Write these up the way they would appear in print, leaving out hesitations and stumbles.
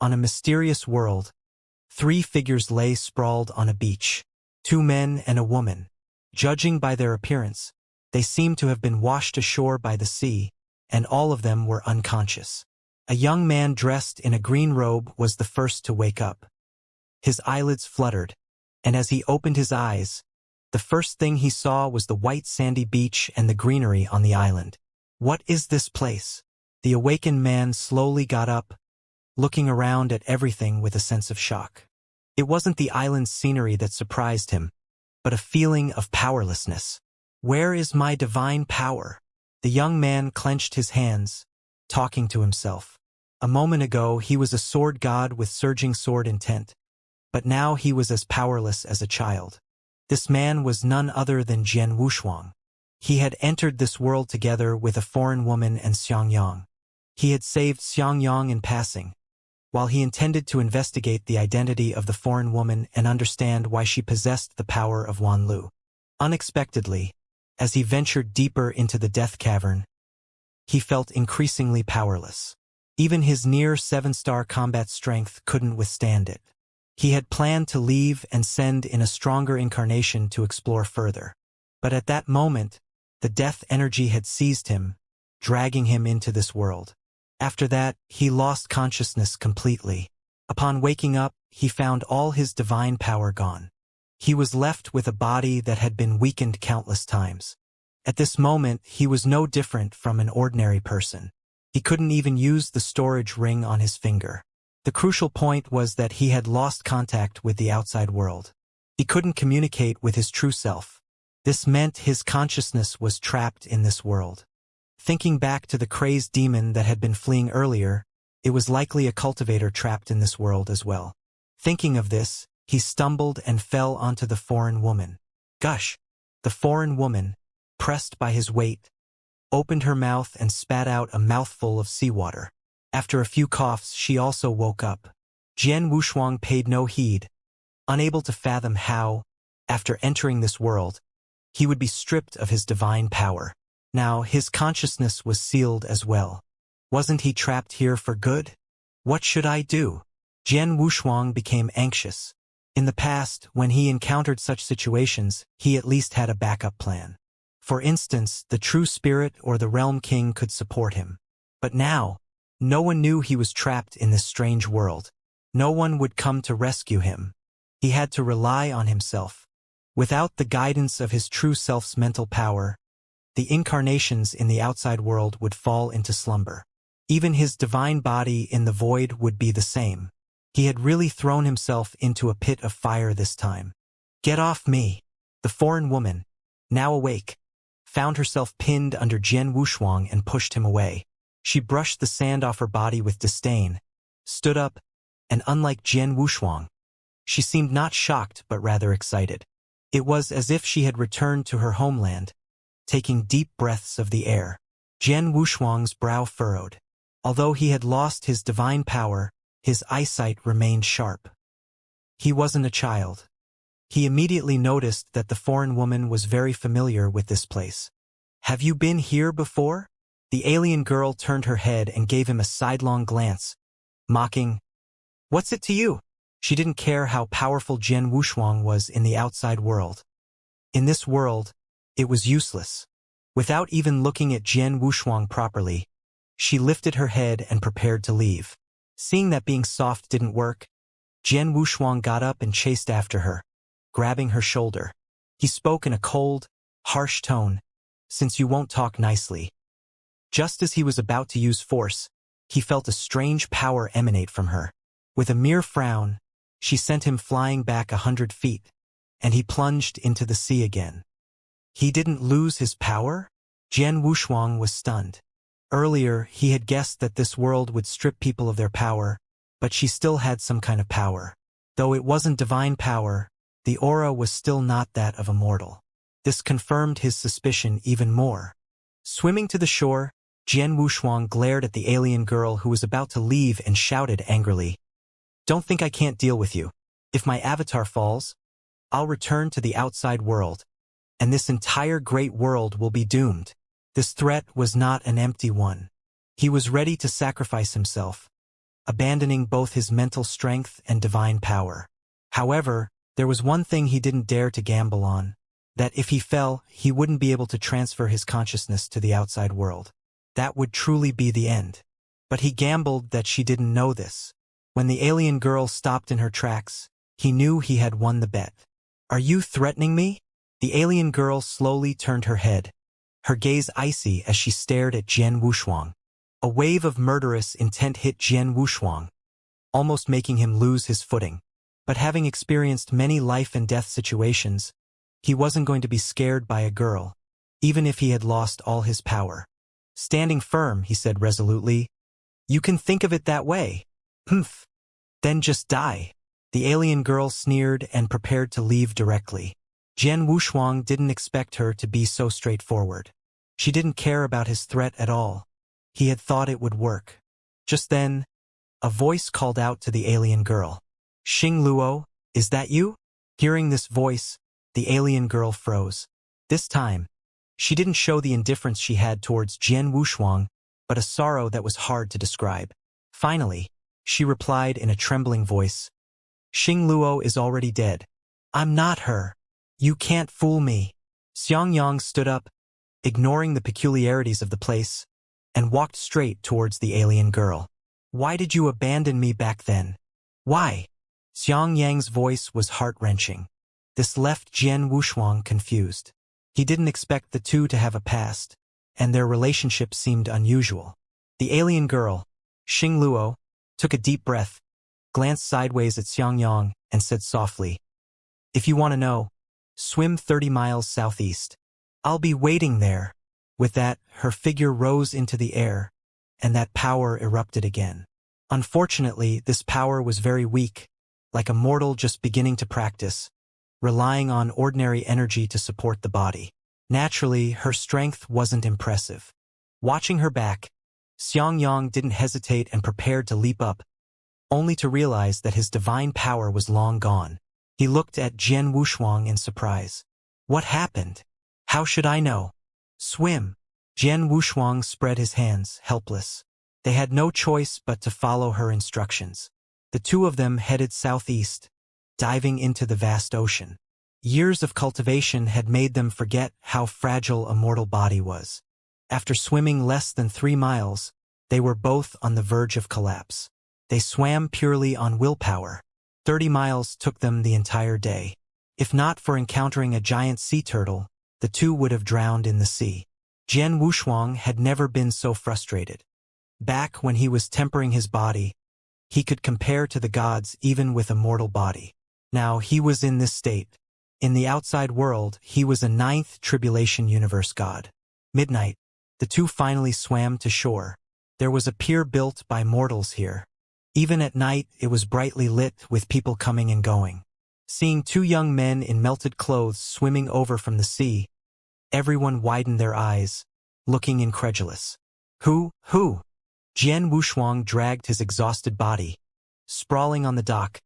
On a mysterious world, 3 figures lay sprawled on a beach. 2 men and a woman. Judging by their appearance, they seemed to have been washed ashore by the sea, and all of them were unconscious. A young man dressed in a green robe was the first to wake up. His eyelids fluttered, and as he opened his eyes, the first thing he saw was the white sandy beach and the greenery on the island. What is this place? The awakened man slowly got up, looking around at everything with a sense of shock. It wasn't the island's scenery that surprised him, but a feeling of powerlessness. Where is my divine power? The young man clenched his hands, talking to himself. A moment ago he was a sword god with surging sword intent, but now he was as powerless as a child. This man was none other than Jian Wushuang. He had entered this world together with a foreign woman and Xianxia. He had saved Xianxia in passing, while he intended to investigate the identity of the foreign woman and understand why she possessed the power of Wanlu. Unexpectedly, as he ventured deeper into the death cavern, he felt increasingly powerless. Even his near 7-star combat strength couldn't withstand it. He had planned to leave and send in a stronger incarnation to explore further. But at that moment, the death energy had seized him, dragging him into this world. After that, he lost consciousness completely. Upon waking up, he found all his divine power gone. He was left with a body that had been weakened countless times. At this moment, he was no different from an ordinary person. He couldn't even use the storage ring on his finger. The crucial point was that he had lost contact with the outside world. He couldn't communicate with his true self. This meant his consciousness was trapped in this world. Thinking back to the crazed demon that had been fleeing earlier, it was likely a cultivator trapped in this world as well. Thinking of this, he stumbled and fell onto the foreign woman. Gush! The foreign woman, pressed by his weight, opened her mouth and spat out a mouthful of seawater. After a few coughs, she also woke up. Jian Wushuang paid no heed, unable to fathom how, after entering this world, he would be stripped of his divine power. Now, his consciousness was sealed as well. Wasn't he trapped here for good? What should I do? Jian Wushuang became anxious. In the past, when he encountered such situations, he at least had a backup plan. For instance, the true spirit or the realm king could support him. But now, no one knew he was trapped in this strange world. No one would come to rescue him. He had to rely on himself. Without the guidance of his true self's mental power, the incarnations in the outside world would fall into slumber. Even his divine body in the void would be the same. He had really thrown himself into a pit of fire this time. Get off me! The foreign woman, now awake, found herself pinned under Jian Wushuang and pushed him away. She brushed the sand off her body with disdain, stood up, and unlike Jian Wushuang, she seemed not shocked but rather excited. It was as if she had returned to her homeland, taking deep breaths of the air. Jian Wushuang's brow furrowed. Although he had lost his divine power, his eyesight remained sharp. He wasn't a child. He immediately noticed that the foreign woman was very familiar with this place. Have you been here before? The alien girl turned her head and gave him a sidelong glance, mocking, "What's it to you?" She didn't care how powerful Jian Wushuang was in the outside world. In this world, it was useless. Without even looking at Jian Wushuang properly, she lifted her head and prepared to leave. Seeing that being soft didn't work, Jian Wushuang got up and chased after her, grabbing her shoulder. He spoke in a cold, harsh tone, "Since you won't talk nicely." Just as he was about to use force, he felt a strange power emanate from her. With a mere frown, she sent him flying back 100 feet, and he plunged into the sea again. He didn't lose his power? Jian Wushuang was stunned. Earlier, he had guessed that this world would strip people of their power, but she still had some kind of power. Though it wasn't divine power, the aura was still not that of a mortal. This confirmed his suspicion even more. Swimming to the shore, Jian Wushuang glared at the alien girl who was about to leave and shouted angrily, "Don't think I can't deal with you. If my avatar falls, I'll return to the outside world, and this entire great world will be doomed." This threat was not an empty one. He was ready to sacrifice himself, abandoning both his mental strength and divine power. However, there was one thing he didn't dare to gamble on, that if he fell, he wouldn't be able to transfer his consciousness to the outside world. That would truly be the end. But he gambled that she didn't know this. When the alien girl stopped in her tracks, he knew he had won the bet. "Are you threatening me?" The alien girl slowly turned her head, her gaze icy as she stared at Jian Wushuang. A wave of murderous intent hit Jian Wushuang, almost making him lose his footing. But having experienced many life-and-death situations, he wasn't going to be scared by a girl, even if he had lost all his power. Standing firm, he said resolutely, "You can think of it that way. Humph. Then just die." The alien girl sneered and prepared to leave directly. Jian Wushuang didn't expect her to be so straightforward. She didn't care about his threat at all. He had thought it would work. Just then, a voice called out to the alien girl. "Xing Luo, is that you?" Hearing this voice, the alien girl froze. This time, she didn't show the indifference she had towards Jian Wushuang, but a sorrow that was hard to describe. Finally, she replied in a trembling voice, "Xing Luo is already dead. I'm not her. You can't fool me." Xianxia stood up, ignoring the peculiarities of the place, and walked straight towards the alien girl. "Why did you abandon me back then? Why?" Xianxia's voice was heart-wrenching. This left Jian Wushuang confused. He didn't expect the two to have a past, and their relationship seemed unusual. The alien girl, Xing Luo, took a deep breath, glanced sideways at Xianxia, and said softly, "If you want to know, swim 30 miles southeast. I'll be waiting there." With that, her figure rose into the air, and that power erupted again. Unfortunately, this power was very weak, like a mortal just beginning to practice, relying on ordinary energy to support the body. Naturally, her strength wasn't impressive. Watching her back, Xianxia didn't hesitate and prepared to leap up, only to realize that his divine power was long gone. He looked at Jian Wushuang in surprise. "What happened? How should I know?" "Swim." Jian Wushuang spread his hands, helpless. They had no choice but to follow her instructions. The two of them headed southeast, diving into the vast ocean. Years of cultivation had made them forget how fragile a mortal body was. After swimming less than 3 miles, they were both on the verge of collapse. They swam purely on willpower. 30 miles took them the entire day. If not for encountering a giant sea turtle, the two would have drowned in the sea. Jian Wushuang had never been so frustrated. Back when he was tempering his body, he could compare to the gods even with a mortal body. Now he was in this state. In the outside world, he was a 9th tribulation universe god. Midnight, the two finally swam to shore. There was a pier built by mortals here. Even at night, it was brightly lit with people coming and going. Seeing two young men in melted clothes swimming over from the sea, everyone widened their eyes, looking incredulous. Who? Jian Wushuang dragged his exhausted body, sprawling on the dock,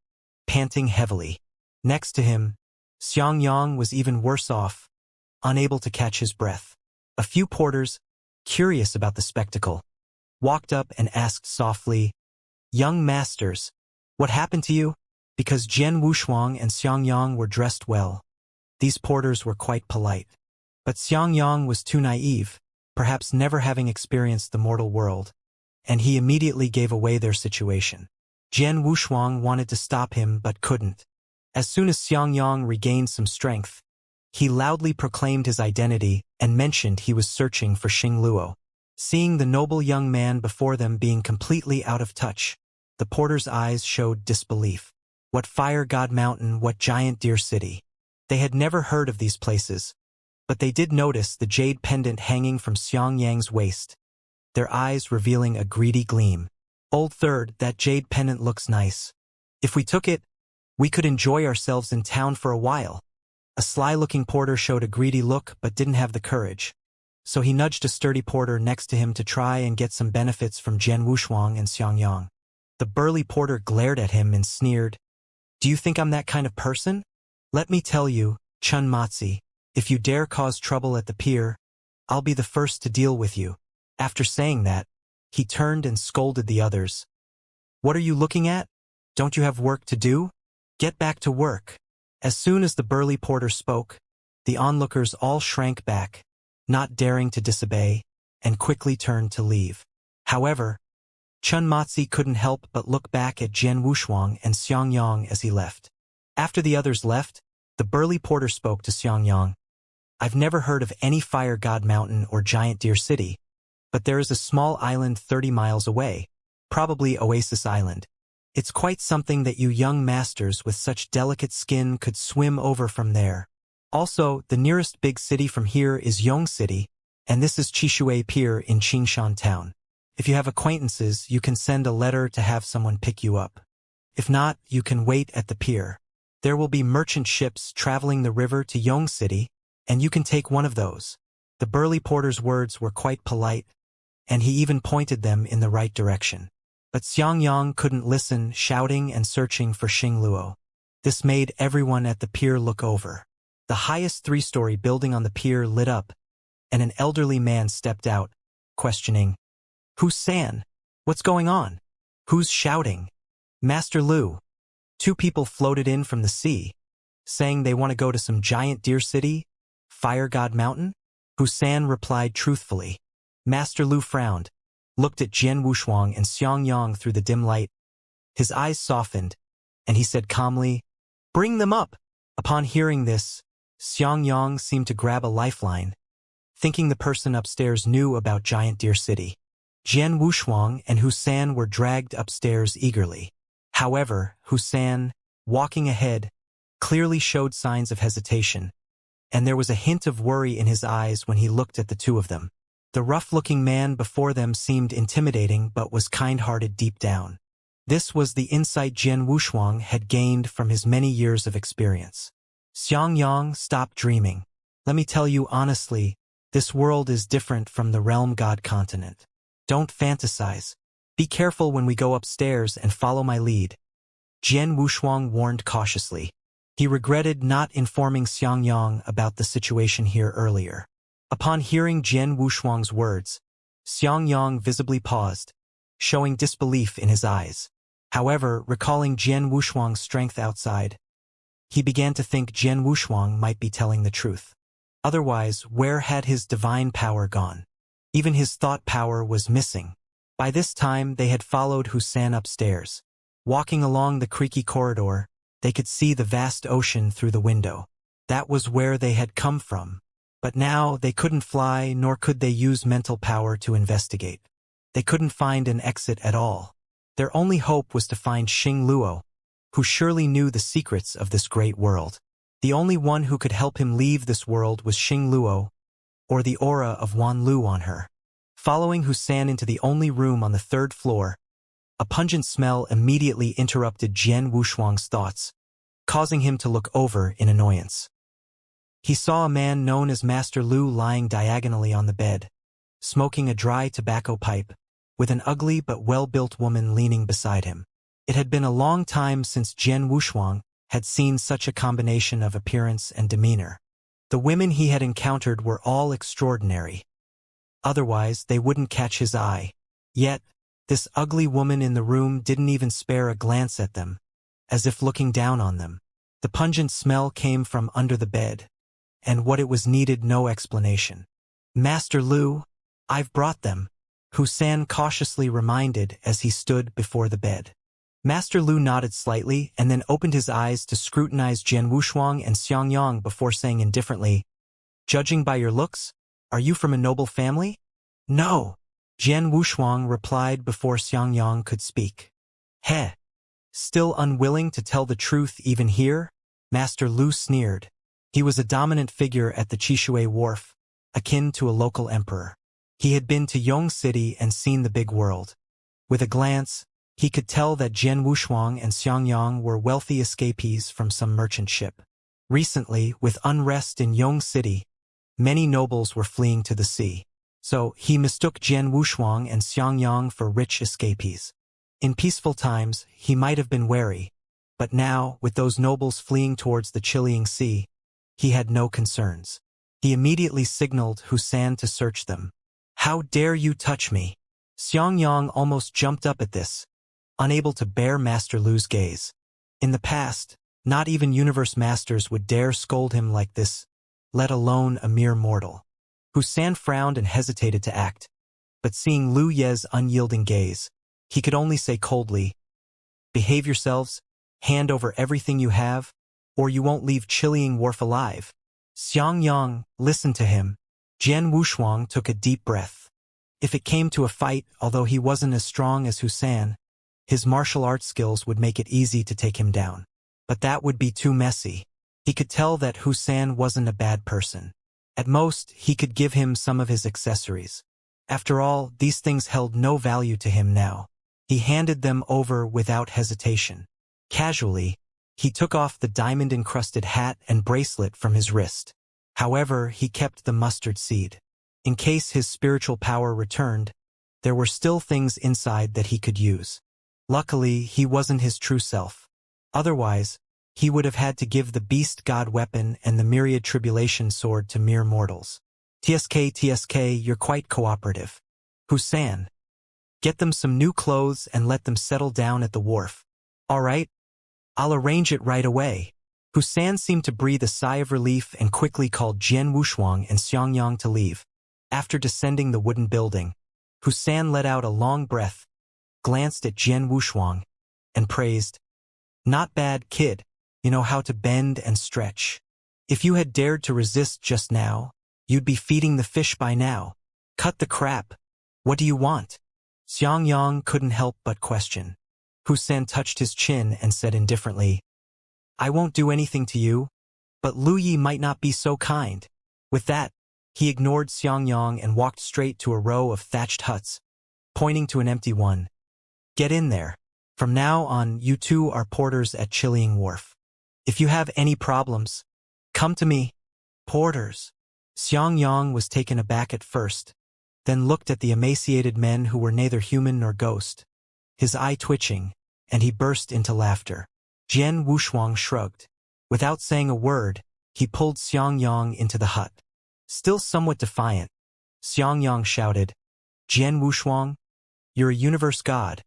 panting heavily. Next to him, Xianxia was even worse off, unable to catch his breath. A few porters, curious about the spectacle, walked up and asked softly, "Young masters, what happened to you?" Because Jian Wushuang and Xianxia were dressed well, these porters were quite polite. But Xianxia was too naive, perhaps never having experienced the mortal world, and he immediately gave away their situation. Jian Wushuang wanted to stop him but couldn't. As soon as Xianxia regained some strength, he loudly proclaimed his identity and mentioned he was searching for Xing Luo. Seeing the noble young man before them being completely out of touch, the porter's eyes showed disbelief. What fire god mountain, what giant deer city? They had never heard of these places, but they did notice the jade pendant hanging from Xianxia's waist, their eyes revealing a greedy gleam. "Old third, that jade pendant looks nice. If we took it, we could enjoy ourselves in town for a while." A sly-looking porter showed a greedy look but didn't have the courage, so he nudged a sturdy porter next to him to try and get some benefits from Jian Wushuang and Xianxia. The burly porter glared at him and sneered, "Do you think I'm that kind of person? Let me tell you, Chun Matzi, if you dare cause trouble at the pier, I'll be the first to deal with you." After saying that, he turned and scolded the others. What are you looking at? Don't you have work to do? Get back to work. As soon as the burly porter spoke, the onlookers all shrank back, not daring to disobey, and quickly turned to leave. However, Chun Matzi couldn't help but look back at Jian Wushuang and Xiangyang as he left. After the others left, the burly porter spoke to Xiangyang. I've never heard of any fire god mountain or giant deer city, but there is a small island 30 miles away, probably Oasis Island. It's quite something that you young masters with such delicate skin could swim over from there. Also, the nearest big city from here is Yong City, and this is Chishui Pier in Qingshan Town. If you have acquaintances, you can send a letter to have someone pick you up. If not, you can wait at the pier. There will be merchant ships traveling the river to Yong City, and you can take one of those. The burly porter's words were quite polite, and he even pointed them in the right direction. But Xiangyang couldn't listen, shouting and searching for Xing Luo. This made everyone at the pier look over. The highest 3-story building on the pier lit up, and an elderly man stepped out, questioning, "Who's San? What's going on? Who's shouting?" "Master Lu." 2 people floated in from the sea, saying they want to go to some giant deer city, Fire God Mountain. Husan replied truthfully. Master Lu frowned, looked at Jian Wushuang and Xiangyang through the dim light. His eyes softened, and he said calmly, "Bring them up." Upon hearing this, Xiangyang seemed to grab a lifeline, thinking the person upstairs knew about Giant Deer City. Jian Wushuang and Husan were dragged upstairs eagerly. However, Husan, walking ahead, clearly showed signs of hesitation, and there was a hint of worry in his eyes when he looked at the 2 of them. The rough-looking man before them seemed intimidating but was kind-hearted deep down. This was the insight Jian Wushuang had gained from his many years of experience. Xiangyang, stop dreaming. Let me tell you honestly, this world is different from the realm god continent. Don't fantasize. Be careful when we go upstairs and follow my lead. Jian Wushuang warned cautiously. He regretted not informing Xiangyang about the situation here earlier. Upon hearing Jian Wushuang's words, Xiangyang visibly paused, showing disbelief in his eyes. However, recalling Jian Wushuang's strength outside, he began to think Jian Wushuang might be telling the truth. Otherwise, where had his divine power gone? Even his thought power was missing. By this time, they had followed Husan upstairs. Walking along the creaky corridor, they could see the vast ocean through the window. That was where they had come from. But now they couldn't fly, nor could they use mental power to investigate. They couldn't find an exit at all. Their only hope was to find Xing Luo, who surely knew the secrets of this great world. The only one who could help him leave this world was Xing Luo, or the aura of Wan Lu on her. Following Husan into the only room on the 3rd floor, a pungent smell immediately interrupted Jian Wushuang's thoughts, causing him to look over in annoyance. He saw a man known as Master Lu lying diagonally on the bed, smoking a dry tobacco pipe, with an ugly but well-built woman leaning beside him. It had been a long time since Jian Wushuang had seen such a combination of appearance and demeanor. The women he had encountered were all extraordinary. Otherwise, they wouldn't catch his eye. Yet, this ugly woman in the room didn't even spare a glance at them, as if looking down on them. The pungent smell came from under the bed, and what it was needed no explanation. Master Lu, I've brought them, Husan cautiously reminded as he stood before the bed. Master Lu nodded slightly and then opened his eyes to scrutinize Jian Wushuang and Xiangyang before saying indifferently, "Judging by your looks, are you from a noble family?" "No," Jian Wushuang replied before Xiangyang could speak. "Heh. Still unwilling to tell the truth even here?" Master Lu sneered. He was a dominant figure at the Chishui Wharf, akin to a local emperor. He had been to Yong City and seen the big world. With a glance, he could tell that Jian Wushuang and Xiangyang were wealthy escapees from some merchant ship. Recently, with unrest in Yong City, many nobles were fleeing to the sea. So he mistook Jian Wushuang and Xiangyang for rich escapees. In peaceful times, he might have been wary, but now, with those nobles fleeing towards the chillying sea, he had no concerns. He immediately signaled Husan to search them. "How dare you touch me?" Xiangyang almost jumped up at this, unable to bear Master Lu's gaze. In the past, not even universe masters would dare scold him like this, let alone a mere mortal. Wuxian frowned and hesitated to act, but seeing Lu Ye's unyielding gaze, he could only say coldly, "Behave yourselves, hand over everything you have, or you won't leave Chilling Wharf alive." Xiangyang listened to him. Jian Wushuang took a deep breath. If it came to a fight, although he wasn't as strong as Wuxian, his martial arts skills would make it easy to take him down. But that would be too messy. He could tell that Wuxian wasn't a bad person. At most, he could give him some of his accessories. After all, these things held no value to him now. He handed them over without hesitation. Casually, he took off the diamond-encrusted hat and bracelet from his wrist. However, he kept the mustard seed. In case his spiritual power returned, there were still things inside that he could use. Luckily, he wasn't his true self. Otherwise, he would have had to give the beast god weapon and the myriad tribulation sword to mere mortals. TSK, you're quite cooperative. Wuxian, get them some new clothes and let them settle down at the wharf. All right, I'll arrange it right away. Wuxian seemed to breathe a sigh of relief and quickly called Jian Wushuang and Xiangyang to leave. After descending the wooden building, Wuxian let out a long breath, glanced at Jian Wushuang, and praised, "Not bad, kid. You know how to bend and stretch. If you had dared to resist just now, you'd be feeding the fish by now. Cut the crap. What do you want?" Xiangyang couldn't help but question. Wuxian touched his chin and said indifferently, "I won't do anything to you, but Lu Yi might not be so kind." With that, he ignored Xiangyang and walked straight to a row of thatched huts, pointing to an empty one. "Get in there. From now on, you two are porters at Chilling Wharf. If you have any problems, come to me." Porters. Xiangyang was taken aback at first, then looked at the emaciated men who were neither human nor ghost, his eye twitching, and he burst into laughter. Jian Wushuang shrugged. Without saying a word, he pulled Xiangyang into the hut. Still somewhat defiant, Xiangyang shouted, "Jian Wushuang, you're a universe god,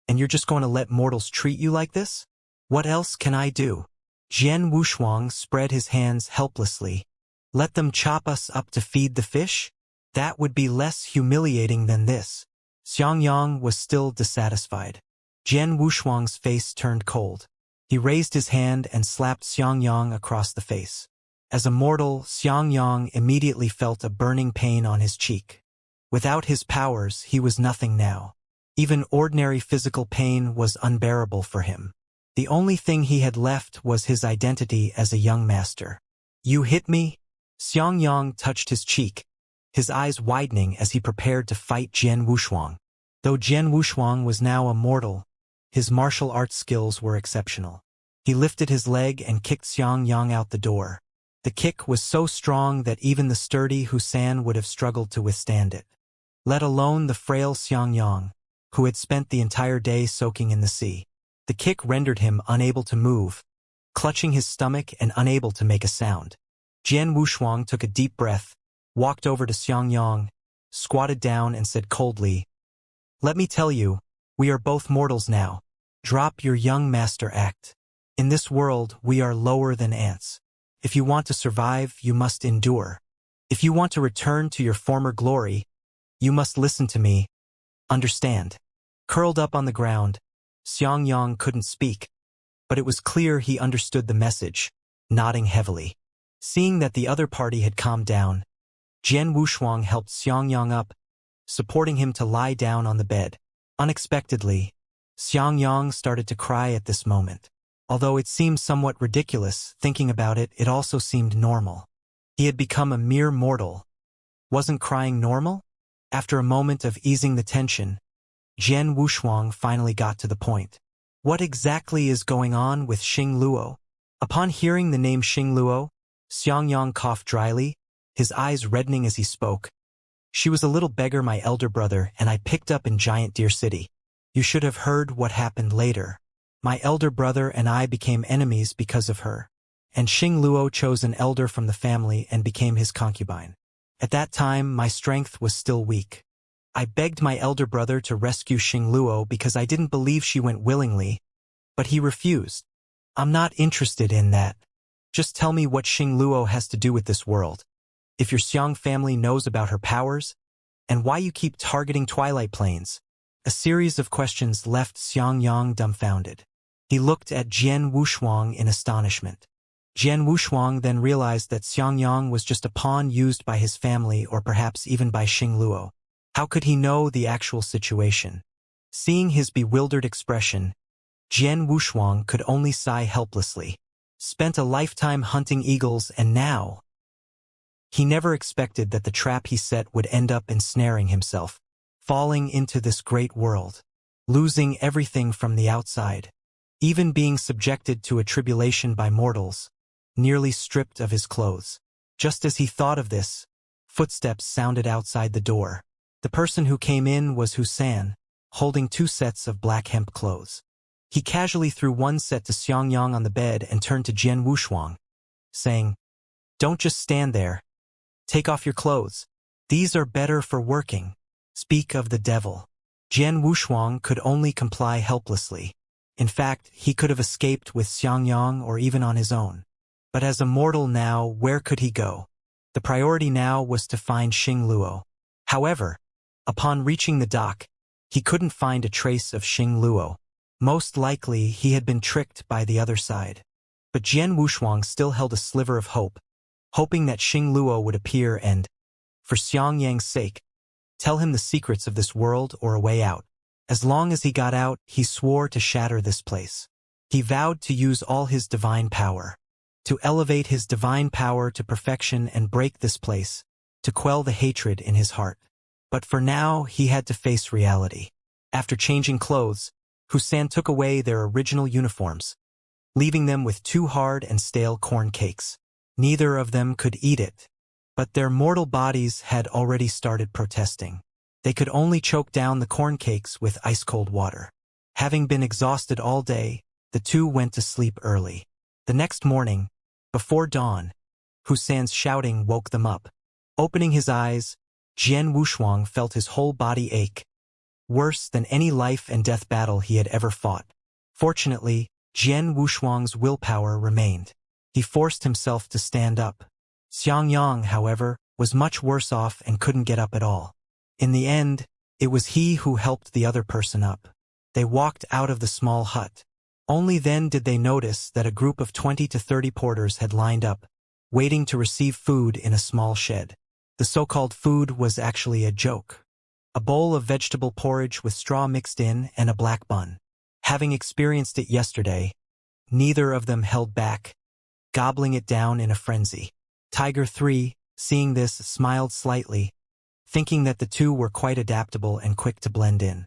and you're just going to let mortals treat you like this? What else can I do?" Jian Wushuang spread his hands helplessly. "Let them chop us up to feed the fish? That would be less humiliating than this." Xiangyang was still dissatisfied. Jian Wushuang's face turned cold. He raised his hand and slapped Xiangyang across the face. As a mortal, Xiangyang immediately felt a burning pain on his cheek. Without his powers, he was nothing now. Even ordinary physical pain was unbearable for him. The only thing he had left was his identity as a young master. "You hit me?" Xiangyang touched his cheek, his eyes widening as he prepared to fight Jian Wushuang. Though Jian Wushuang was now a mortal, his martial arts skills were exceptional. He lifted his leg and kicked Xiangyang out the door. The kick was so strong that even the sturdy Wuxian would have struggled to withstand it, let alone the frail Xiangyang, who had spent the entire day soaking in the sea. The kick rendered him unable to move, clutching his stomach and unable to make a sound. Jian Wushuang took a deep breath, walked over to Xiangyang, squatted down and said coldly, "Let me tell you, we are both mortals now. Drop your young master act. In this world, we are lower than ants. If you want to survive, you must endure. If you want to return to your former glory, you must listen to me. Understand?" Curled up on the ground, Xiangyang couldn't speak, but it was clear he understood the message, nodding heavily. Seeing that the other party had calmed down, Jian Wushuang helped Xiangyang up, supporting him to lie down on the bed. Unexpectedly, Xiangyang started to cry at this moment. Although it seemed somewhat ridiculous, thinking about it, it also seemed normal. He had become a mere mortal. Wasn't crying normal? After a moment of easing the tension, Jian Wushuang finally got to the point. "What exactly is going on with Xing Luo?" Upon hearing the name Xing Luo, Xiangyang coughed dryly, his eyes reddening as he spoke. "She was a little beggar my elder brother and I picked up in Giant Deer City. You should have heard what happened later. My elder brother and I became enemies because of her, and Xing Luo chose an elder from the family and became his concubine. At that time, my strength was still weak. I begged my elder brother to rescue Xing Luo because I didn't believe she went willingly, but he refused. I'm not interested in that. Just tell me what Xing Luo has to do with this world. If your Xiang family knows about her powers, and why you keep targeting Twilight Plains. A series of questions left Xiangyang dumbfounded. He looked at Jian Wushuang in astonishment. Jian Wushuang then realized that Xiangyang was just a pawn used by his family or perhaps even by Xing Luo. How could he know the actual situation? Seeing his bewildered expression, Jian Wushuang could only sigh helplessly. Spent a lifetime hunting eagles and now... He never expected that the trap he set would end up ensnaring himself, falling into this great world, losing everything from the outside, even being subjected to a tribulation by mortals, nearly stripped of his clothes. Just as he thought of this, footsteps sounded outside the door. The person who came in was Husan, holding 2 sets of black hemp clothes. He casually threw one set to Xiangyang on the bed and turned to Jian Wushuang, saying, "Don't just stand there. Take off your clothes. These are better for working." Speak of the devil. Jian Wushuang could only comply helplessly. In fact, he could have escaped with Xiangyang or even on his own. But as a mortal now, where could he go? The priority now was to find Xing Luo. However, upon reaching the dock, he couldn't find a trace of Xing Luo. Most likely, he had been tricked by the other side. But Jian Wushuang still held a sliver of hope, hoping that Xing Luo would appear and, for Xiangyang's sake, tell him the secrets of this world or a way out. As long as he got out, he swore to shatter this place. He vowed to use all his divine power, to elevate his divine power to perfection and break this place, to quell the hatred in his heart. But for now, he had to face reality. After changing clothes, Husan took away their original uniforms, leaving them with 2 hard and stale corn cakes. Neither of them could eat it, but their mortal bodies had already started protesting. They could only choke down the corn cakes with ice-cold water. Having been exhausted all day, the 2 went to sleep early. The next morning, before dawn, Husan's shouting woke them up. Opening his eyes, Jian Wushuang felt his whole body ache, worse than any life-and-death battle he had ever fought. Fortunately, Jian Wushuang's willpower remained. He forced himself to stand up. Xiangyang, however, was much worse off and couldn't get up at all. In the end, it was he who helped the other person up. They walked out of the small hut. Only then did they notice that a group of 20 to 30 porters had lined up, waiting to receive food in a small shed. The so-called food was actually a joke. A bowl of vegetable porridge with straw mixed in and a black bun. Having experienced it yesterday, neither of them held back, gobbling it down in a frenzy. Tiger 3, seeing this, smiled slightly, thinking that the 2 were quite adaptable and quick to blend in.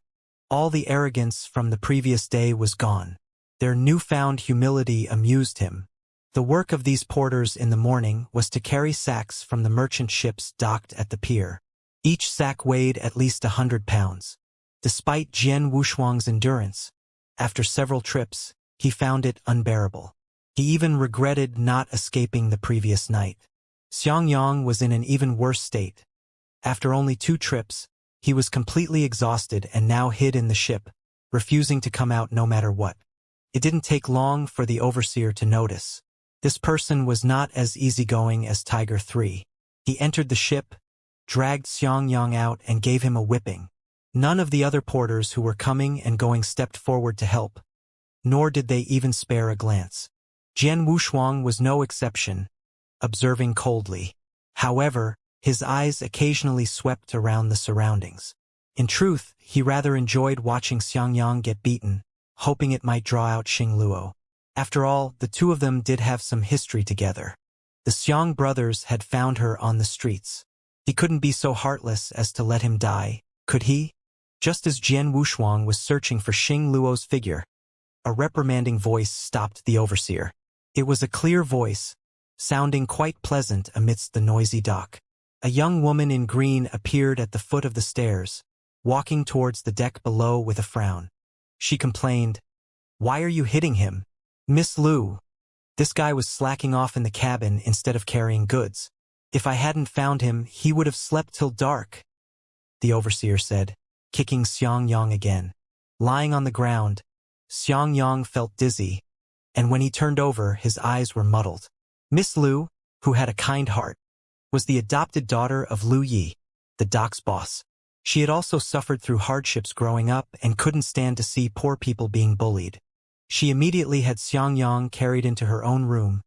All the arrogance from the previous day was gone. Their newfound humility amused him. The work of these porters in the morning was to carry sacks from the merchant ships docked at the pier. Each sack weighed at least 100 pounds. Despite Jian Wushuang's endurance, after several trips, he found it unbearable. He even regretted not escaping the previous night. Xiangyang was in an even worse state. After only 2 trips, he was completely exhausted and now hid in the ship, refusing to come out no matter what. It didn't take long for the overseer to notice. This person was not as easygoing as Tiger 3. He entered the ship, dragged Xiangyang out and gave him a whipping. None of the other porters who were coming and going stepped forward to help, nor did they even spare a glance. Jian Wushuang was no exception, observing coldly. However, his eyes occasionally swept around the surroundings. In truth, he rather enjoyed watching Xiangyang get beaten, hoping it might draw out Xing Luo. After all, the 2 of them did have some history together. The Xiang brothers had found her on the streets. He couldn't be so heartless as to let him die, could he? Just as Jian Wushuang was searching for Xing Luo's figure, a reprimanding voice stopped the overseer. It was a clear voice, sounding quite pleasant amidst the noisy dock. A young woman in green appeared at the foot of the stairs, walking towards the deck below with a frown. She complained, "Why are you hitting him? Miss Lu, this guy was slacking off in the cabin instead of carrying goods. If I hadn't found him, he would have slept till dark." the overseer said, kicking Xiangyang again. Lying on the ground, Xiangyang felt dizzy, and when he turned over, his eyes were muddled. Miss Lu, who had a kind heart, was the adopted daughter of Lu Yi, the dock's boss. She had also suffered through hardships growing up and couldn't stand to see poor people being bullied. She immediately had Xiangyang carried into her own room,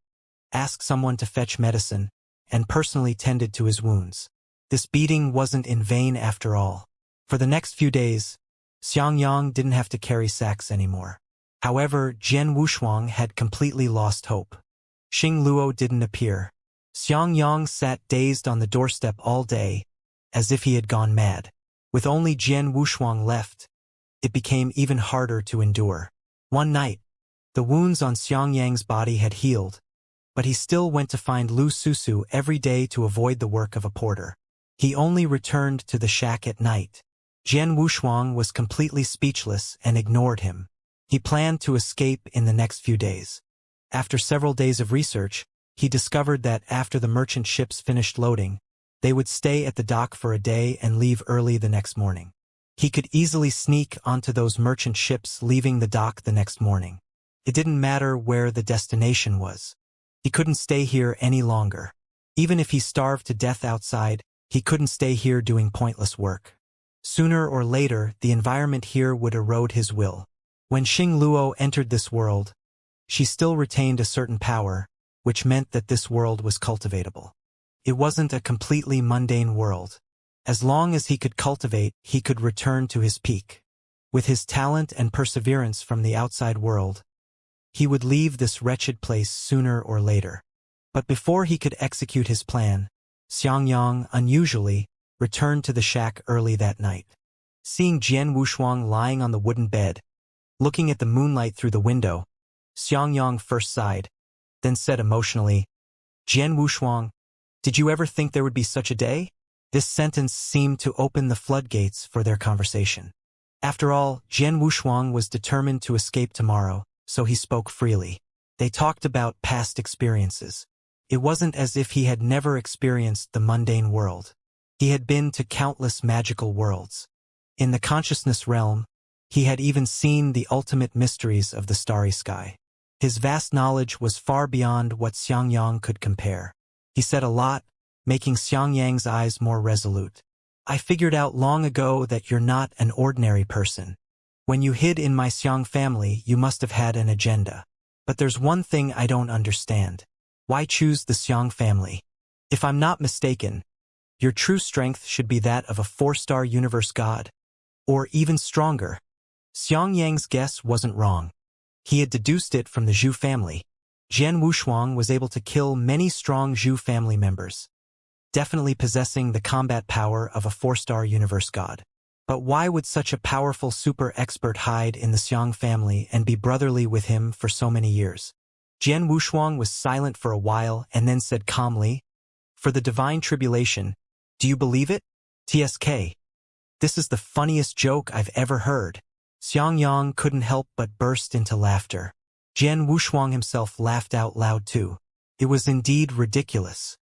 asked someone to fetch medicine, and personally tended to his wounds. This beating wasn't in vain after all. For the next few days, Xiangyang didn't have to carry sacks anymore. However, Jian Wushuang had completely lost hope. Xing Luo didn't appear. Xiangyang sat dazed on the doorstep all day, as if he had gone mad. With only Jian Wushuang left, it became even harder to endure. One night, the wounds on Xiangyang's body had healed, but he still went to find Lu Susu every day to avoid the work of a porter. He only returned to the shack at night. Jian Wushuang was completely speechless and ignored him. He planned to escape in the next few days. After several days of research, he discovered that after the merchant ships finished loading, they would stay at the dock for a day and leave early the next morning. He could easily sneak onto those merchant ships leaving the dock the next morning. It didn't matter where the destination was. He couldn't stay here any longer. Even if he starved to death outside, he couldn't stay here doing pointless work. Sooner or later, the environment here would erode his will. When Xing Luo entered this world, she still retained a certain power, which meant that this world was cultivatable. It wasn't a completely mundane world. As long as he could cultivate, he could return to his peak. With his talent and perseverance from the outside world, he would leave this wretched place sooner or later. But before he could execute his plan, Xiangyang, unusually, returned to the shack early that night. Seeing Jian Wushuang lying on the wooden bed, looking at the moonlight through the window, Xiangyang first sighed, then said emotionally, "Jian Wushuang, did you ever think there would be such a day?" This sentence seemed to open the floodgates for their conversation. After all, Jian Wushuang was determined to escape tomorrow, so he spoke freely. They talked about past experiences. It wasn't as if he had never experienced the mundane world. He had been to countless magical worlds. In the consciousness realm, he had even seen the ultimate mysteries of the starry sky. His vast knowledge was far beyond what Xiangyang could compare. He said a lot, making Xiangyang's eyes more resolute. "I figured out long ago that you're not an ordinary person. When you hid in my Xiang family, you must have had an agenda. But there's one thing I don't understand. Why choose the Xiang family? If I'm not mistaken, your true strength should be that of a 4-star universe god. Or even stronger." Xiangyang's guess wasn't wrong. He had deduced it from the Zhu family. Jian Wushuang was able to kill many strong Zhu family members, definitely possessing the combat power of a 4-star universe god. But why would such a powerful super expert hide in the Xiang family and be brotherly with him for so many years? Jian Wushuang was silent for a while and then said calmly, "For the divine tribulation, do you believe it? TSK. This is the funniest joke I've ever heard." Xiangyang couldn't help but burst into laughter. Jian Wushuang himself laughed out loud too. It was indeed ridiculous.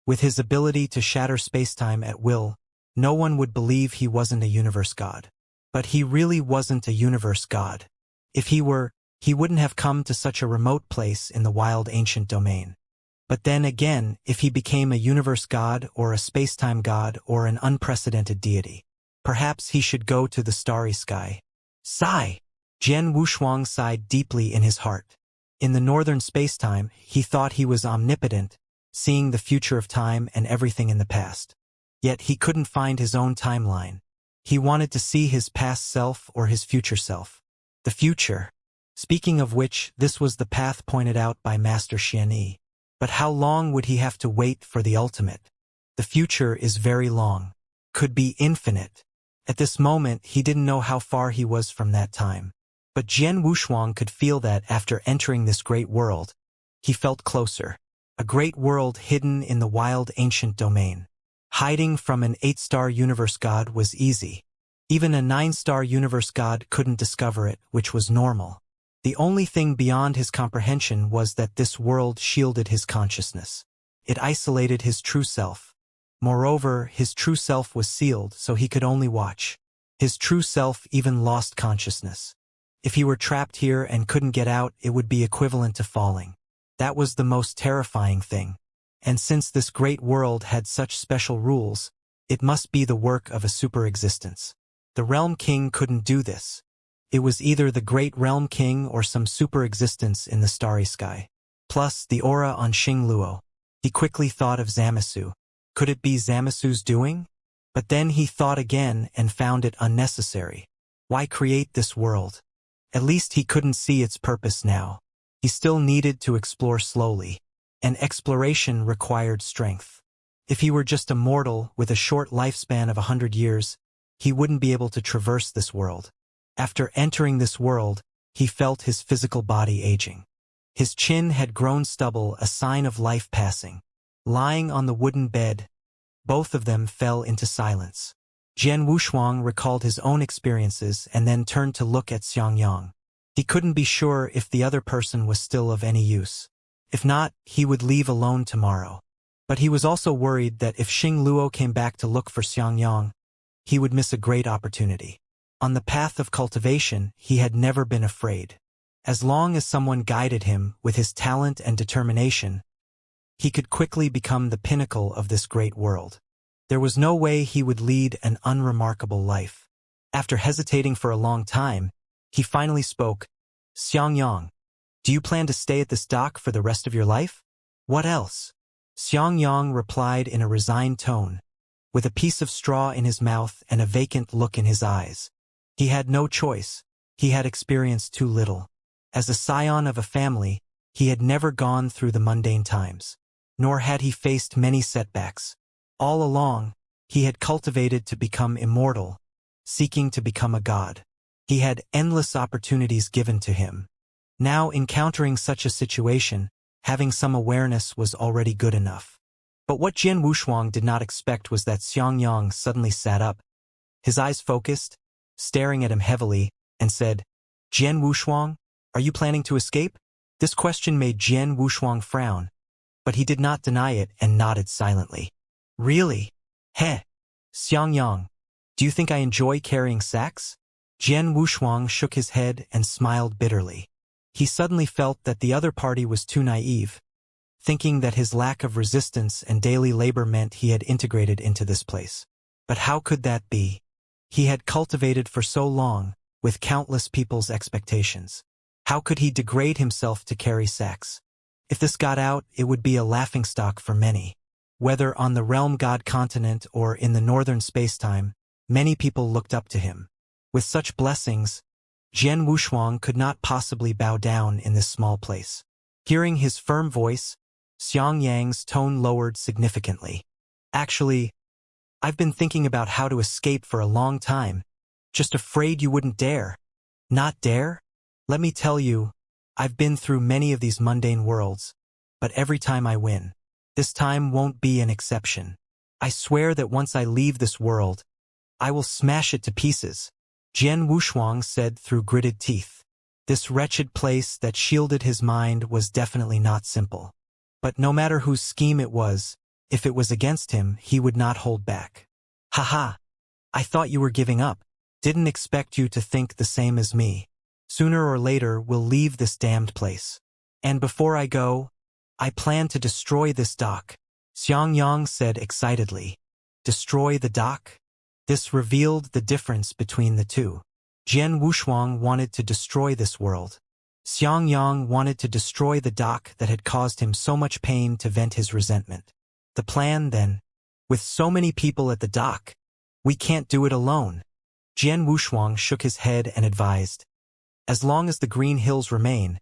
With his ability to shatter spacetime at will, no one would believe he wasn't a universe god. But he really wasn't a universe god. If he were, he wouldn't have come to such a remote place in the wild ancient domain. But then again, if he became a universe god or a spacetime god or an unprecedented deity, perhaps he should go to the starry sky. Sigh! Jian Wushuang sighed deeply in his heart. In the northern spacetime, he thought he was omnipotent, seeing the future of time and everything in the past. Yet he couldn't find his own timeline. He wanted to see his past self or his future self. The future. Speaking of which, this was the path pointed out by Master Xianyi. But how long would he have to wait for the ultimate? The future is very long. Could be infinite. At this moment, he didn't know how far he was from that time. But Jian Wushuang could feel that after entering this great world, he felt closer. A great world hidden in the wild ancient domain. Hiding from an 8-star universe god was easy. Even a 9-star universe god couldn't discover it, which was normal. The only thing beyond his comprehension was that this world shielded his consciousness. It isolated his true self. Moreover, his true self was sealed, so he could only watch. His true self even lost consciousness. If he were trapped here and couldn't get out, it would be equivalent to falling. That was the most terrifying thing. And since this great world had such special rules, it must be the work of a super-existence. The Realm King couldn't do this. It was either the Great Realm King or some super-existence in the starry sky. Plus, the aura on Xing Luo. He quickly thought of Zamasu. Could it be Zamasu's doing? But then he thought again and found it unnecessary. Why create this world? At least he couldn't see its purpose now. He still needed to explore slowly. And exploration required strength. If he were just a mortal with a short lifespan of 100 years, he wouldn't be able to traverse this world. After entering this world, he felt his physical body aging. His chin had grown stubble, a sign of life passing. Lying on the wooden bed, both of them fell into silence. Jian Wushuang recalled his own experiences and then turned to look at Xianxia. He couldn't be sure if the other person was still of any use. If not, he would leave alone tomorrow. But he was also worried that if Xing Luo came back to look for Xianxia, he would miss a great opportunity. On the path of cultivation, he had never been afraid. As long as someone guided him with his talent and determination, he could quickly become the pinnacle of this great world. There was no way he would lead an unremarkable life. After hesitating for a long time, he finally spoke. Xianxia, do you plan to stay at this dock for the rest of your life? What else? Xianxia replied in a resigned tone, with a piece of straw in his mouth and a vacant look in his eyes. He had no choice. He had experienced too little. As a scion of a family, he had never gone through the mundane times, nor had he faced many setbacks. All along, he had cultivated to become immortal, seeking to become a god. He had endless opportunities given to him. Now, encountering such a situation, having some awareness was already good enough. But what Jian Wushuang did not expect was that Xianxia suddenly sat up, his eyes focused, staring at him heavily, and said, Jian Wushuang, are you planning to escape? This question made Jian Wushuang frown, but he did not deny it and nodded silently. Really? Heh. Xianxia, do you think I enjoy carrying sacks? Jian Wushuang shook his head and smiled bitterly. He suddenly felt that the other party was too naive, thinking that his lack of resistance and daily labor meant he had integrated into this place. But how could that be? He had cultivated for so long, with countless people's expectations. How could he degrade himself to carry sacks? If this got out, it would be a laughingstock for many. Whether on the Realm God continent or in the northern spacetime, many people looked up to him. With such blessings, Jian Wushuang could not possibly bow down in this small place. Hearing his firm voice, Xiangyang's tone lowered significantly. Actually, I've been thinking about how to escape for a long time, just afraid you wouldn't dare. Not dare? Let me tell you, I've been through many of these mundane worlds, but every time I win. This time won't be an exception. I swear that once I leave this world, I will smash it to pieces. Jian Wushuang said through gritted teeth. This wretched place that shielded his mind was definitely not simple. But no matter whose scheme it was, if it was against him, he would not hold back. Haha, I thought you were giving up. Didn't expect you to think the same as me. Sooner or later, we'll leave this damned place. And before I go, I plan to destroy this dock. Xiangyang said excitedly. Destroy the dock? This revealed the difference between the two. Jian Wushuang wanted to destroy this world. Xiangyang wanted to destroy the dock that had caused him so much pain to vent his resentment. The plan, then, with so many people at the dock, we can't do it alone. Jian Wushuang shook his head and advised. As long as the Green Hills remain,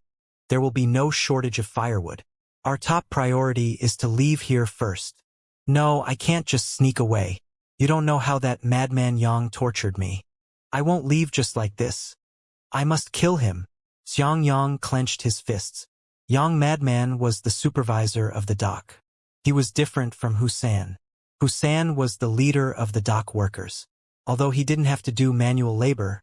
there will be no shortage of firewood. Our top priority is to leave here first. No, I can't just sneak away. You don't know how that madman Yang tortured me. I won't leave just like this. I must kill him. Xiangyang clenched his fists. Yang Madman was the supervisor of the dock. He was different from Husan. Husan was the leader of the dock workers. Although he didn't have to do manual labor,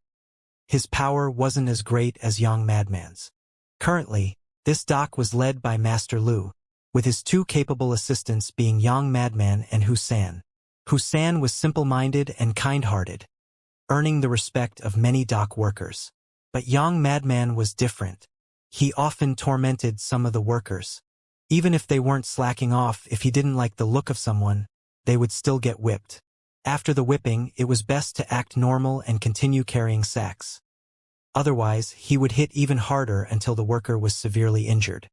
his power wasn't as great as Yang Madman's. Currently, this dock was led by Master Lu, with his two capable assistants being Yang Madman and Husan. Husan was simple-minded and kind-hearted, earning the respect of many dock workers. But young Madman was different. He often tormented some of the workers. Even if they weren't slacking off, if he didn't like the look of someone, they would still get whipped. After the whipping, it was best to act normal and continue carrying sacks. Otherwise, he would hit even harder until the worker was severely injured.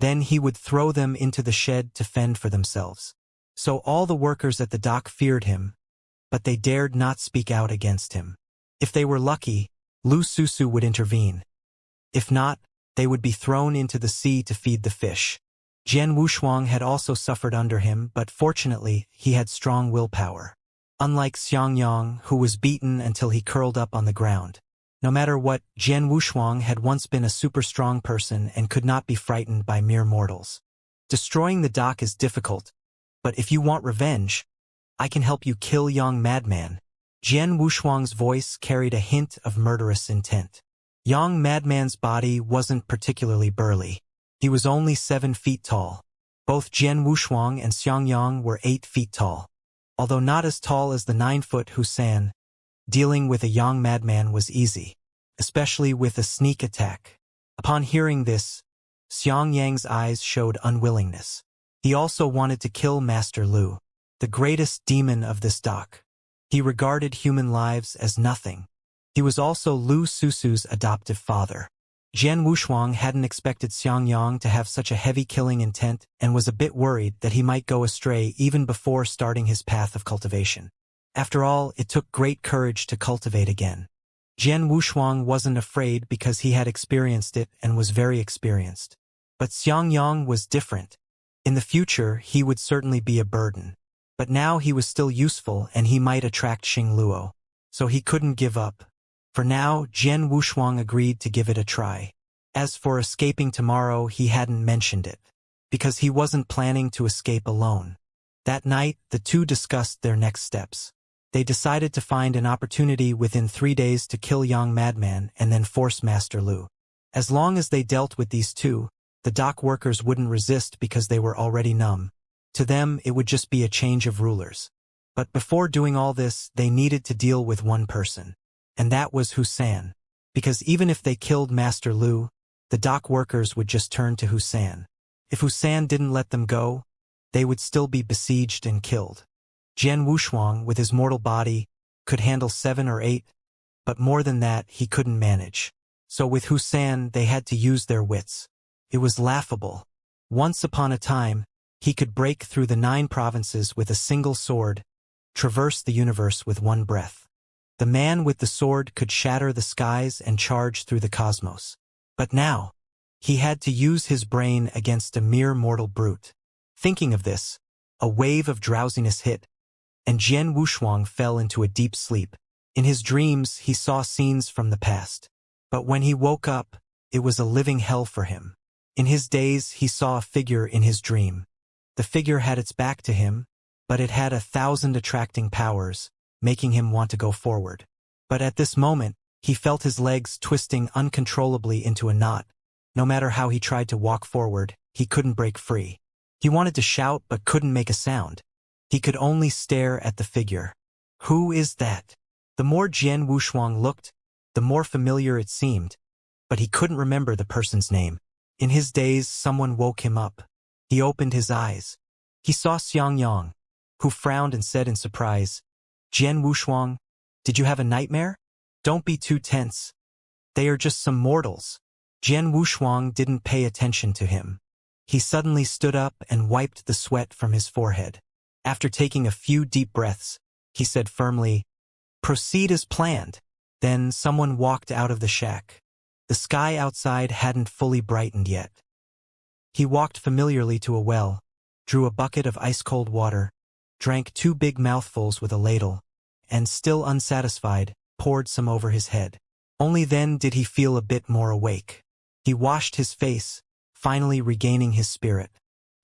Then he would throw them into the shed to fend for themselves. So all the workers at the dock feared him, but they dared not speak out against him. If they were lucky, Lu Susu would intervene. If not, they would be thrown into the sea to feed the fish. Jian Wushuang had also suffered under him, but fortunately, he had strong willpower. Unlike Xianxia, who was beaten until he curled up on the ground. No matter what, Jian Wushuang had once been a super strong person and could not be frightened by mere mortals. Destroying the dock is difficult, but if you want revenge, I can help you kill young Madman. Jian Wushuang's voice carried a hint of murderous intent. Young Madman's body wasn't particularly burly. He was only 7 feet tall. Both Jian Wushuang and Xianxia were 8 feet tall. Although not as tall as the 9-foot Husan, dealing with a young Madman was easy, especially with a sneak attack. Upon hearing this, Xiangyang's eyes showed unwillingness. He also wanted to kill Master Lu, the greatest demon of this dock. He regarded human lives as nothing. He was also Lu Susu's adoptive father. Jian Wushuang hadn't expected Xiangyang to have such a heavy killing intent and was a bit worried that he might go astray even before starting his path of cultivation. After all, it took great courage to cultivate again. Jian Wushuang wasn't afraid because he had experienced it and was very experienced. But Xiangyang was different. In the future, he would certainly be a burden. But now he was still useful and he might attract Xing Luo. So he couldn't give up. For now, Jian Wushuang agreed to give it a try. As for escaping tomorrow, he hadn't mentioned it, because he wasn't planning to escape alone. That night, the two discussed their next steps. They decided to find an opportunity within 3 days to kill young Madman and then force Master Lu. As long as they dealt with these two, the dock workers wouldn't resist because they were already numb. To them, it would just be a change of rulers. But before doing all this, they needed to deal with one person. And that was Husan. Because even if they killed Master Lu, the dock workers would just turn to Husan. If Husan didn't let them go, they would still be besieged and killed. Jian Wushuang, with his mortal body, could handle 7 or 8, but more than that he couldn't manage. So with Husan, they had to use their wits. It was laughable. Once upon a time, he could break through the 9 provinces with a single sword, traverse the universe with one breath. The man with the sword could shatter the skies and charge through the cosmos. But now, he had to use his brain against a mere mortal brute. Thinking of this, a wave of drowsiness hit, and Jian Wushuang fell into a deep sleep. In his dreams, he saw scenes from the past. But when he woke up, it was a living hell for him. In his days, he saw a figure in his dream. The figure had its back to him, but it had 1,000 attracting powers, making him want to go forward. But at this moment, he felt his legs twisting uncontrollably into a knot. No matter how he tried to walk forward, he couldn't break free. He wanted to shout but couldn't make a sound. He could only stare at the figure. Who is that? The more Jian Wushuang looked, the more familiar it seemed, but he couldn't remember the person's name. In his days, someone woke him up. He opened his eyes. He saw Xiangyang, who frowned and said in surprise, "Jian Wushuang, did you have a nightmare? Don't be too tense. They are just some mortals." Jian Wushuang didn't pay attention to him. He suddenly stood up and wiped the sweat from his forehead. After taking a few deep breaths, he said firmly, "Proceed as planned." Then someone walked out of the shack. The sky outside hadn't fully brightened yet. He walked familiarly to a well, drew a bucket of ice-cold water, drank 2 big mouthfuls with a ladle, and still unsatisfied, poured some over his head. Only then did he feel a bit more awake. He washed his face, finally regaining his spirit.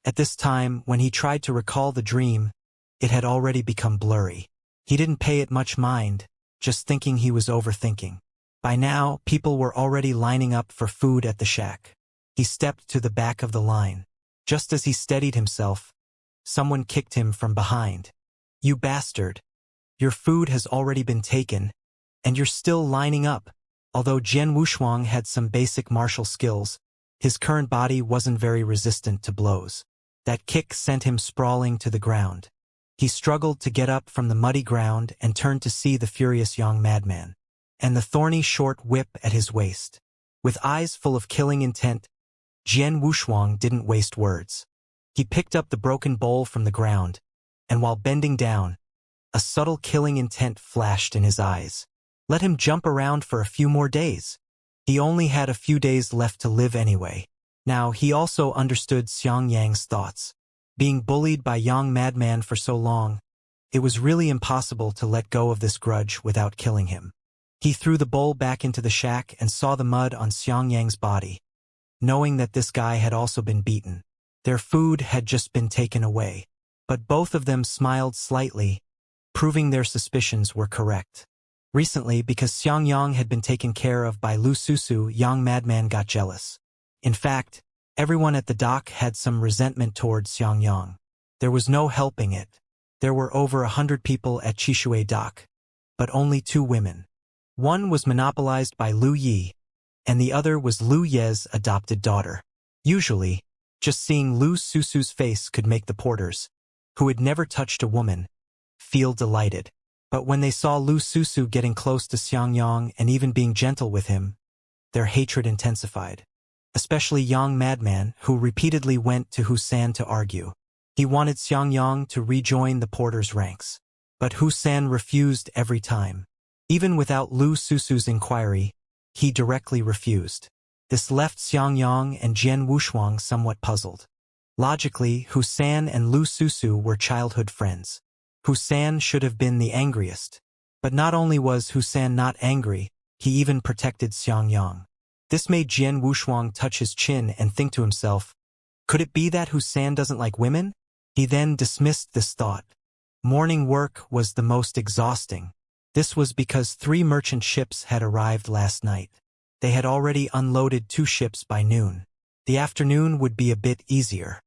At this time, when he tried to recall the dream, it had already become blurry. He didn't pay it much mind, just thinking he was overthinking. By now, people were already lining up for food at the shack. He stepped to the back of the line. Just as he steadied himself, someone kicked him from behind. "You bastard. Your food has already been taken, and you're still lining up." Although Jian Wushuang had some basic martial skills, his current body wasn't very resistant to blows. That kick sent him sprawling to the ground. He struggled to get up from the muddy ground and turned to see the furious young madman, and the thorny short whip at his waist. With eyes full of killing intent, Jian Wushuang didn't waste words. He picked up the broken bowl from the ground, and while bending down, a subtle killing intent flashed in his eyes. Let him jump around for a few more days. He only had a few days left to live anyway. Now, he also understood Xiangyang's thoughts. Being bullied by young madman for so long, it was really impossible to let go of this grudge without killing him. He threw the bowl back into the shack and saw the mud on Xiangyang's body, knowing that this guy had also been beaten. Their food had just been taken away. But both of them smiled slightly, proving their suspicions were correct. Recently, because Xiangyang had been taken care of by Lu Susu, young madman got jealous. In fact, everyone at the dock had some resentment towards Xiangyang. There was no helping it. There were over 100 people at Chishui dock, but only 2 women. One was monopolized by Lu Yi, and the other was Lu Ye's adopted daughter. Usually, just seeing Lu Susu's face could make the porters, who had never touched a woman, feel delighted. But when they saw Lu Susu getting close to Xiangyang and even being gentle with him, their hatred intensified. Especially young madman, who repeatedly went to Husan to argue. He wanted Xiangyang to rejoin the porters' ranks. But Husan refused every time. Even without Lu Susu's inquiry, he directly refused. This left Xiangyang and Jian Wushuang somewhat puzzled. Logically, Husan and Lu Susu were childhood friends. Husan should have been the angriest. But not only was Husan not angry, he even protected Xiangyang. This made Jian Wushuang touch his chin and think to himself, could it be that Husan doesn't like women? He then dismissed this thought. Morning work was the most exhausting. This was because 3 merchant ships had arrived last night. They had already unloaded 2 ships by noon. The afternoon would be a bit easier.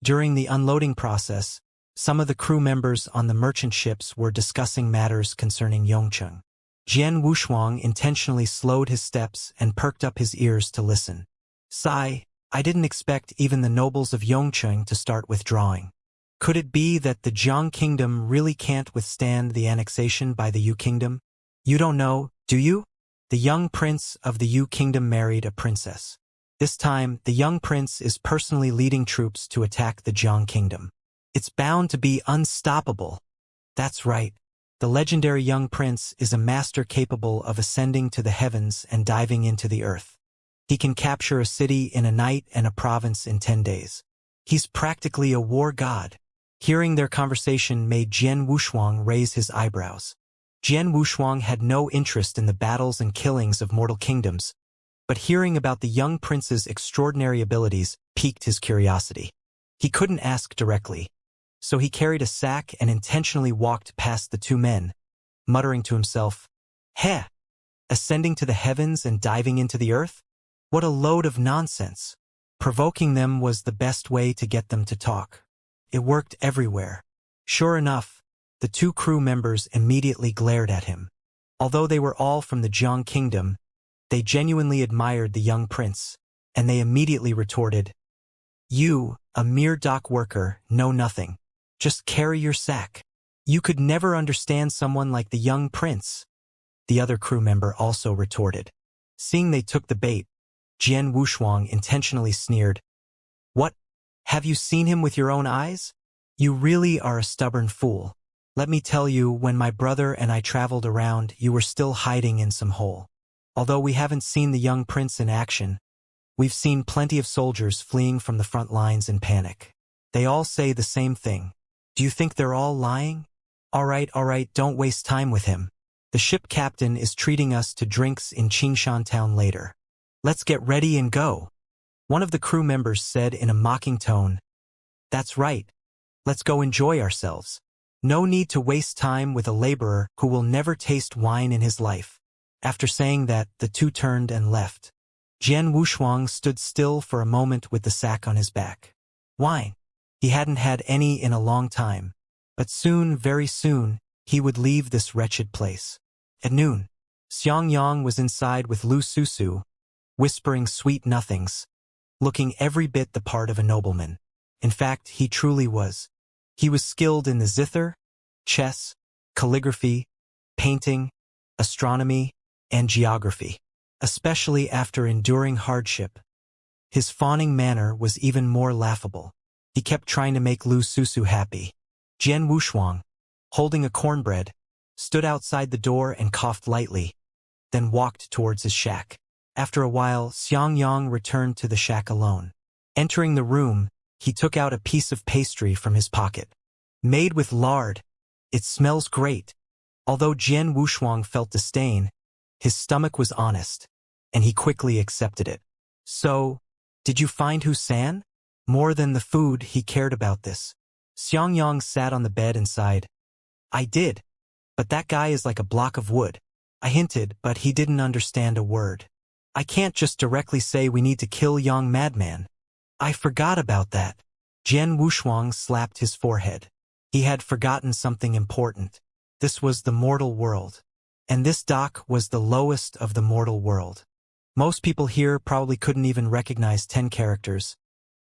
During the unloading process, some of the crew members on the merchant ships were discussing matters concerning Yongcheng. Jian Wushuang intentionally slowed his steps and perked up his ears to listen. Sigh, I didn't expect even the nobles of Yongcheng to start withdrawing. Could it be that the Jiang kingdom really can't withstand the annexation by the Yu kingdom? You don't know, do you? The young prince of the Yu kingdom married a princess. This time, the young prince is personally leading troops to attack the Jiang kingdom. It's bound to be unstoppable. That's right. The legendary young prince is a master capable of ascending to the heavens and diving into the earth. He can capture a city in a night and a province in 10 days. He's practically a war god. Hearing their conversation made Jian Wushuang raise his eyebrows. Jian Wushuang had no interest in the battles and killings of mortal kingdoms, but hearing about the young prince's extraordinary abilities piqued his curiosity. He couldn't ask directly, so he carried a sack and intentionally walked past the 2 men, muttering to himself, "Heh! Ascending to the heavens and diving into the earth? What a load of nonsense!" Provoking them was the best way to get them to talk. It worked everywhere. Sure enough, the 2 crew members immediately glared at him. Although they were all from the Jiang kingdom, they genuinely admired the young prince, and they immediately retorted, "You, a mere dock worker, know nothing. Just carry your sack. You could never understand someone like the young prince." The other crew member also retorted. Seeing they took the bait, Jian Wushuang intentionally sneered, "What? Have you seen him with your own eyes? You really are a stubborn fool. Let me tell you, when my brother and I traveled around, you were still hiding in some hole. Although we haven't seen the young prince in action, we've seen plenty of soldiers fleeing from the front lines in panic. They all say the same thing. Do you think they're all lying? All right, don't waste time with him. The ship captain is treating us to drinks in Qingshan town later. Let's get ready and go." One of the crew members said in a mocking tone, "That's right. Let's go enjoy ourselves. No need to waste time with a laborer who will never taste wine in his life." After saying that, the 2 turned and left. Jian Wushuang stood still for a moment with the sack on his back. Wine. He hadn't had any in a long time. But soon, very soon, he would leave this wretched place. At noon, Xianxia was inside with Lu Susu, whispering sweet nothings, looking every bit the part of a nobleman. In fact, he truly was. He was skilled in the zither, chess, calligraphy, painting, astronomy, and geography. Especially after enduring hardship, his fawning manner was even more laughable. He kept trying to make Lu Susu happy. Jian Wushuang, holding a cornbread, stood outside the door and coughed lightly, then walked towards his shack. After a while, Xiangyang returned to the shack alone. Entering the room, he took out a piece of pastry from his pocket. Made with lard, it smells great. Although Jian Wushuang felt disdain, his stomach was honest, and he quickly accepted it. So, did you find Husan? More than the food, he cared about this. Xiangyang sat on the bed and sighed. I did, but that guy is like a block of wood. I hinted, but he didn't understand a word. I can't just directly say we need to kill Yang Madman. I forgot about that. Jian Wushuang slapped his forehead. He had forgotten something important. This was the mortal world. And this dock was the lowest of the mortal world. Most people here probably couldn't even recognize 10 characters,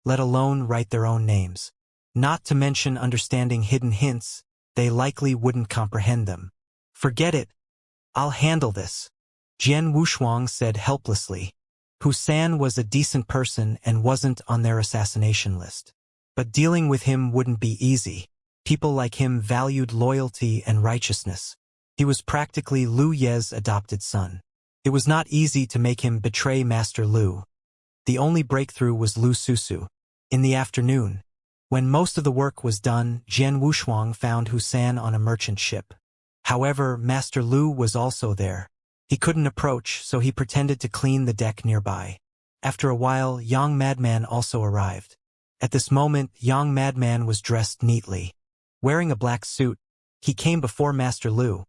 let alone write their own names. Not to mention understanding hidden hints, they likely wouldn't comprehend them. Forget it. I'll handle this. Jian Wushuang said helplessly. Husan was a decent person and wasn't on their assassination list. But dealing with him wouldn't be easy. People like him valued loyalty and righteousness. He was practically Lu Ye's adopted son. It was not easy to make him betray Master Lu. The only breakthrough was Lu Susu. In the afternoon, when most of the work was done, Jian Wushuang found Husan on a merchant ship. However, Master Lu was also there. He couldn't approach, so he pretended to clean the deck nearby. After a while, Yang Madman also arrived. At this moment, Yang Madman was dressed neatly. Wearing a black suit, he came before Master Lu,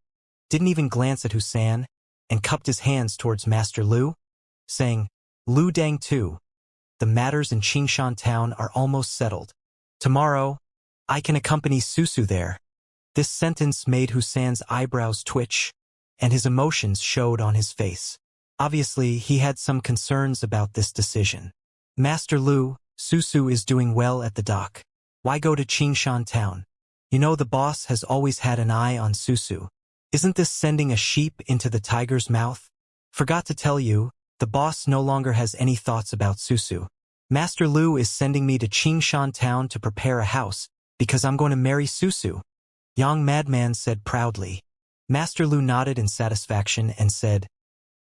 didn't even glance at Husan, and cupped his hands towards Master Lu, saying, Lu Dang Tu, the matters in Qingshan town are almost settled. Tomorrow, I can accompany Susu there. This sentence made Husan's eyebrows twitch, and his emotions showed on his face. Obviously, he had some concerns about this decision. Master Lu, Susu is doing well at the dock. Why go to Qingshan town? You know the boss has always had an eye on Susu. Isn't this sending a sheep into the tiger's mouth? Forgot to tell you, the boss no longer has any thoughts about Susu. Master Lu is sending me to Qingshan town to prepare a house, because I'm going to marry Susu. Yang Madman said proudly. Master Lu nodded in satisfaction and said,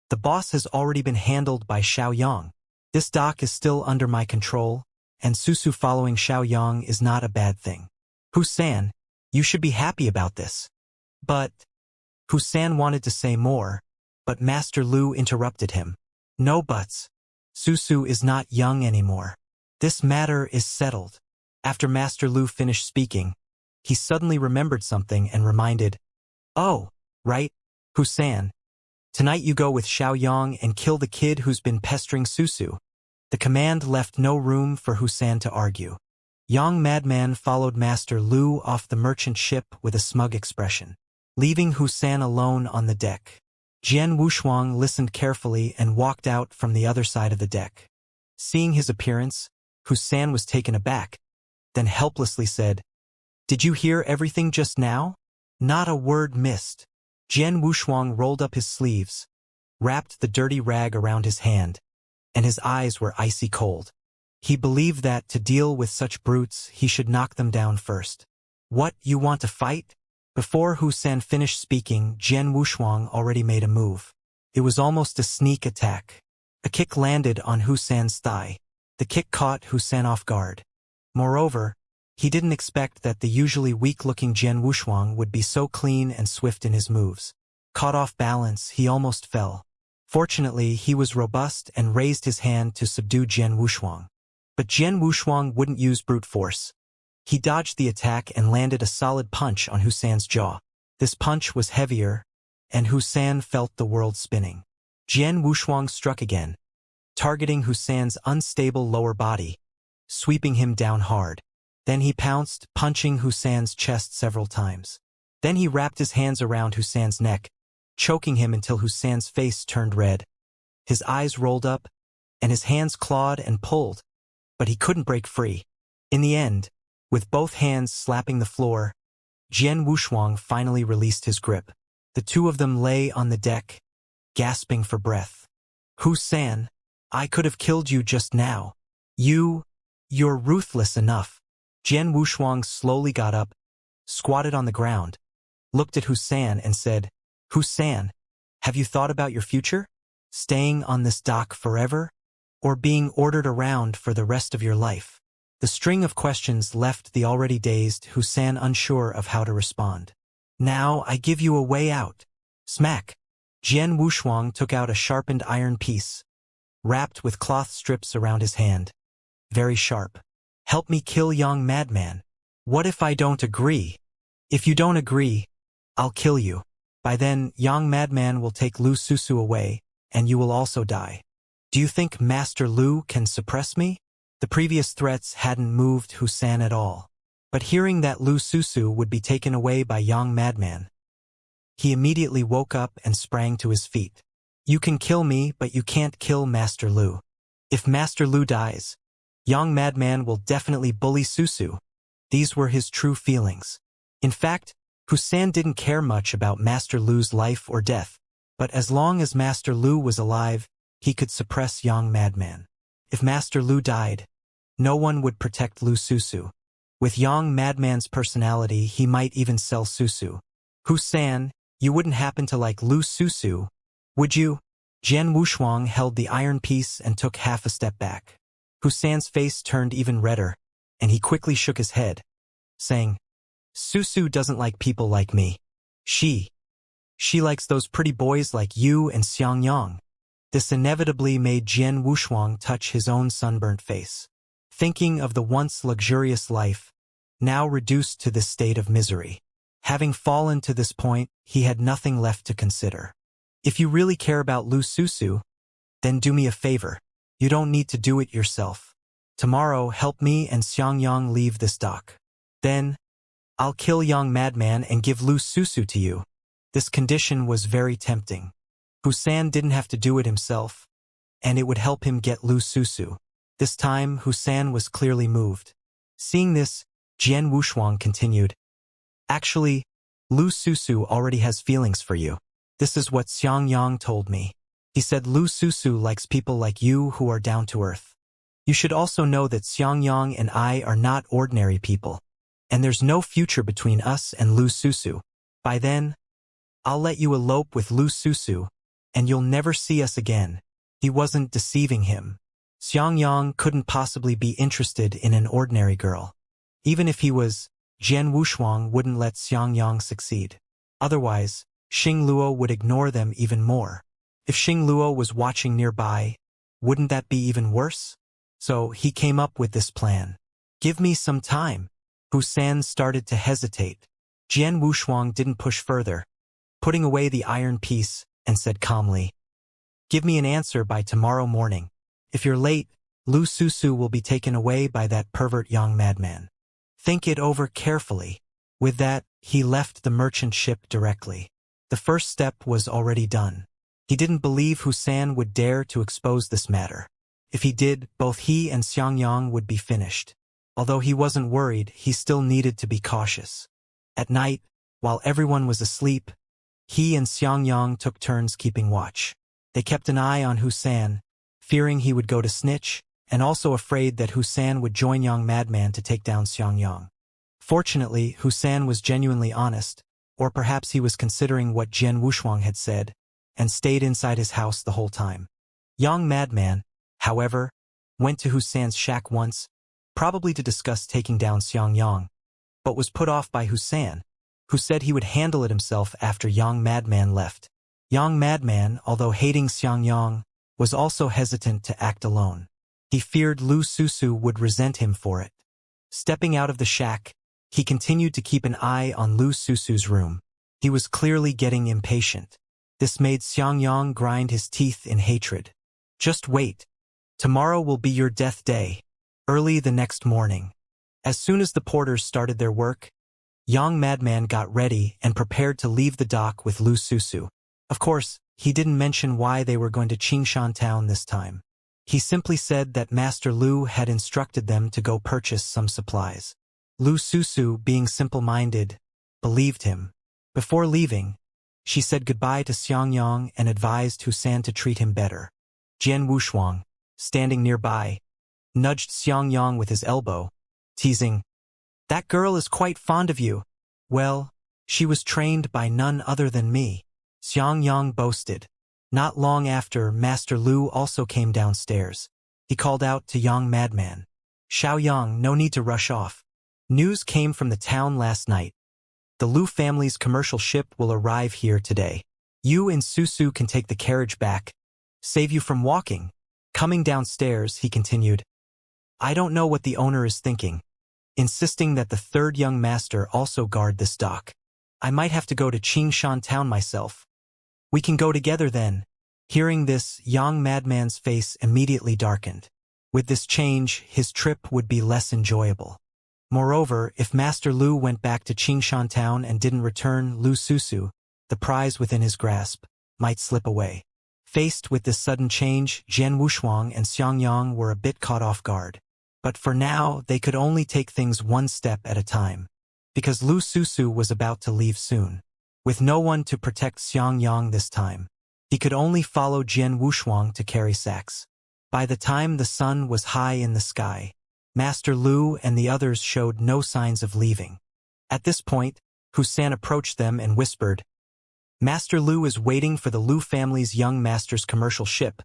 The boss has already been handled by Xiaoyang. This dock is still under my control, and Susu following Xiaoyang is not a bad thing. Husan, you should be happy about this. But Husan wanted to say more, but Master Lu interrupted him. No buts. Susu is not young anymore. This matter is settled. After Master Lu finished speaking, he suddenly remembered something and reminded, Oh, right, Husan. Tonight you go with Xiaoyang and kill the kid who's been pestering Susu. The command left no room for Husan to argue. Yang Madman followed Master Lu off the merchant ship with a smug expression, leaving Husan alone on the deck. Jian Wushuang listened carefully and walked out from the other side of the deck. Seeing his appearance, Husan was taken aback, then helplessly said, Did you hear everything just now? Not a word missed. Jian Wushuang rolled up his sleeves, wrapped the dirty rag around his hand, and his eyes were icy cold. He believed that to deal with such brutes, he should knock them down first. What, you want to fight? Before Husan finished speaking, Jian Wushuang already made a move. It was almost a sneak attack. A kick landed on Husan's thigh. The kick caught Husan off guard. Moreover, he didn't expect that the usually weak-looking Jian Wushuang would be so clean and swift in his moves. Caught off balance, he almost fell. Fortunately, he was robust and raised his hand to subdue Jian Wushuang. But Jian Wushuang wouldn't use brute force. He dodged the attack and landed a solid punch on Husan's jaw. This punch was heavier, and Husan felt the world spinning. Jian Wushuang struck again, targeting Husan's unstable lower body, sweeping him down hard. Then he pounced, punching Hussein's chest several times. Then he wrapped his hands around Hussein's neck, choking him until Hussein's face turned red. His eyes rolled up, and his hands clawed and pulled, but he couldn't break free. In the end, with both hands slapping the floor, Jian Wushuang finally released his grip. The two of them lay on the deck, gasping for breath. Hussein, I could have killed you just now. You're ruthless enough. Jian Wushuang slowly got up, squatted on the ground, looked at Hussein and said, Hussein, have you thought about your future? Staying on this dock forever? Or being ordered around for the rest of your life? The string of questions left the already dazed Hussein unsure of how to respond. Now I give you a way out. Smack. Jian Wushuang took out a sharpened iron piece, wrapped with cloth strips around his hand. Very sharp. Help me kill young madman. What if I don't agree? If you don't agree, I'll kill you. By then, young madman will take Lu Susu away, and you will also die. Do you think Master Lu can suppress me? The previous threats hadn't moved Hussein at all. But hearing that Lu Susu would be taken away by young madman, he immediately woke up and sprang to his feet. You can kill me, but you can't kill Master Lu. If Master Lu dies, young madman will definitely bully Susu. These were his true feelings. In fact, Hussein didn't care much about Master Lu's life or death, but as long as Master Lu was alive, he could suppress young madman. If Master Lu died, no one would protect Lu Susu. With young madman's personality, he might even sell Susu. Hussein, you wouldn't happen to like Lu Susu, would you? Jian Wushuang held the iron piece and took half a step back. Hussein's face turned even redder, and he quickly shook his head, saying, Susu doesn't like people like me. She likes those pretty boys like you and Xianxia. This inevitably made Jian Wushuang touch his own sunburnt face. Thinking of the once luxurious life, now reduced to this state of misery. Having fallen to this point, he had nothing left to consider. If you really care about Lu Susu, then do me a favor. You don't need to do it yourself. Tomorrow, help me and Xiangyang leave this dock. Then, I'll kill young madman and give Lu Susu to you. This condition was very tempting. Hussein didn't have to do it himself, and it would help him get Lu Susu. This time, Hussein was clearly moved. Seeing this, Jian Wushuang continued, Actually, Lu Susu already has feelings for you. This is what Xiangyang told me. He said Lu Susu likes people like you who are down to earth. You should also know that Xiangyang and I are not ordinary people, and there's no future between us and Lu Susu. By then, I'll let you elope with Lu Susu, and you'll never see us again. He wasn't deceiving him. Xiangyang couldn't possibly be interested in an ordinary girl. Even if he was, Jian Wushuang wouldn't let Xiangyang succeed. Otherwise, Xing Luo would ignore them even more. If Xing Luo was watching nearby, wouldn't that be even worse? So he came up with this plan. Give me some time. Hussein started to hesitate. Jian Wushuang didn't push further, putting away the iron piece, and said calmly, Give me an answer by tomorrow morning. If you're late, Lu Susu will be taken away by that pervert young madman. Think it over carefully. With that, he left the merchant ship directly. The first step was already done. He didn't believe Hussein would dare to expose this matter. If he did, both he and Xiangyang would be finished. Although he wasn't worried, he still needed to be cautious. At night, while everyone was asleep, he and Xiangyang took turns keeping watch. They kept an eye on Hussein, fearing he would go to snitch, and also afraid that Hussein would join young madman to take down Xiangyang. Fortunately, Hussein was genuinely honest, or perhaps he was considering what Jian Wushuang had said, and stayed inside his house the whole time. Young madman, however, went to Hussein's shack once, probably to discuss taking down Xiangyang, but was put off by Hussein, who said he would handle it himself after young madman left. Young madman, although hating Xiangyang, was also hesitant to act alone. He feared Lu Susu would resent him for it. Stepping out of the shack, he continued to keep an eye on Lu Susu's room. He was clearly getting impatient. This made Xiangyang grind his teeth in hatred. Just wait. Tomorrow will be your death day. Early the next morning, As soon as the porters started their work, young madman got ready and prepared to leave the dock with Lu Susu. Of course, he didn't mention why they were going to Qingshan town this time. He simply said that Master Lu had instructed them to go purchase some supplies. Lu Susu, being simple-minded, believed him. Before leaving, she said goodbye to Xianxia and advised Husan to treat him better. Jian Wushuang, standing nearby, nudged Xianxia with his elbow, teasing, "That girl is quite fond of you." "Well, she was trained by none other than me," Xianxia boasted. Not long after, Master Lu also came downstairs. He called out to young madman, "Xiaoyang, no need to rush off. News came from the town last night. The Lu family's commercial ship will arrive here today. You and Susu can take the carriage back. Save you from walking." Coming downstairs, he continued, "I don't know what the owner is thinking, insisting that the third young master also guard this dock. I might have to go to Qingshan town myself. We can go together then." Hearing this, young madman's face immediately darkened. With this change, his trip would be less enjoyable. Moreover, if Master Lu went back to Qingshan town and didn't return Lu Susu, the prize within his grasp might slip away. Faced with this sudden change, Jian Wushuang and Xiangyang were a bit caught off guard. But for now, they could only take things one step at a time, because Lu Susu was about to leave soon. With no one to protect Xiangyang this time, he could only follow Jian Wushuang to carry sacks. By the time the sun was high in the sky, Master Lu and the others showed no signs of leaving. At this point, Husan approached them and whispered, "Master Lu is waiting for the Lu family's young master's commercial ship,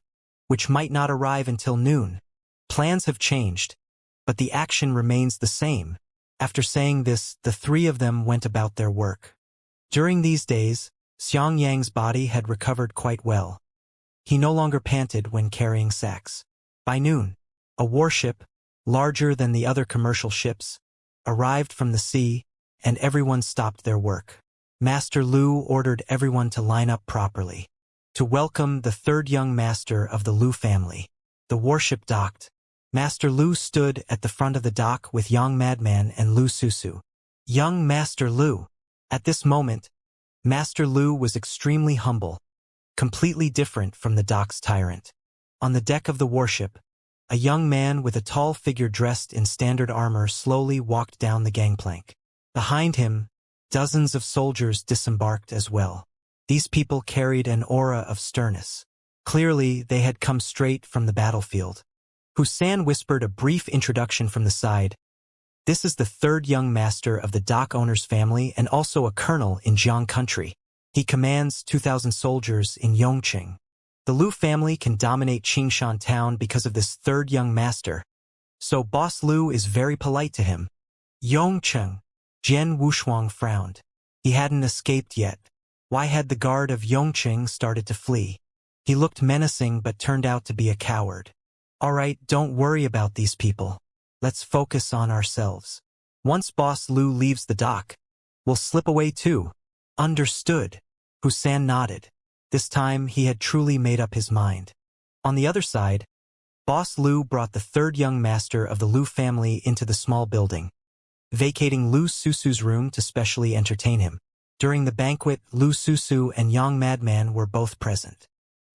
which might not arrive until noon. Plans have changed, but the action remains the same." After saying this, the three of them went about their work. During these days, Xiangyang's body had recovered quite well. He no longer panted when carrying sacks. By noon, a warship, larger than the other commercial ships, arrived from the sea, and everyone stopped their work. Master Lu ordered everyone to line up properly to welcome the third young master of the Lu family. The warship docked. Master Lu stood at the front of the dock with young madman and Lu Susu. Young Master Lu. At this moment, Master Lu was extremely humble, completely different from the dock's tyrant. On the deck of the warship, a young man with a tall figure dressed in standard armor slowly walked down the gangplank. Behind him, dozens of soldiers disembarked as well. These people carried an aura of sternness. Clearly, they had come straight from the battlefield. Husan whispered a brief introduction from the side. "This is the third young master of the dock owner's family and also a colonel in Jiang country. He commands 2,000 soldiers in Yongqing. The Lu family can dominate Qingshan town because of this third young master, so Boss Lu is very polite to him." Yongqing. Jian Wushuang frowned. He hadn't escaped yet. Why had the guard of Yongqing started to flee? He looked menacing but turned out to be a coward. "All right, don't worry about these people. Let's focus on ourselves. Once Boss Lu leaves the dock, we'll slip away too." "Understood." Husan nodded. This time he had truly made up his mind. On the other side, Boss Lu brought the third young master of the Lu family into the small building, vacating Lu Susu's room to specially entertain him. During the banquet, Lu Susu and young madman were both present.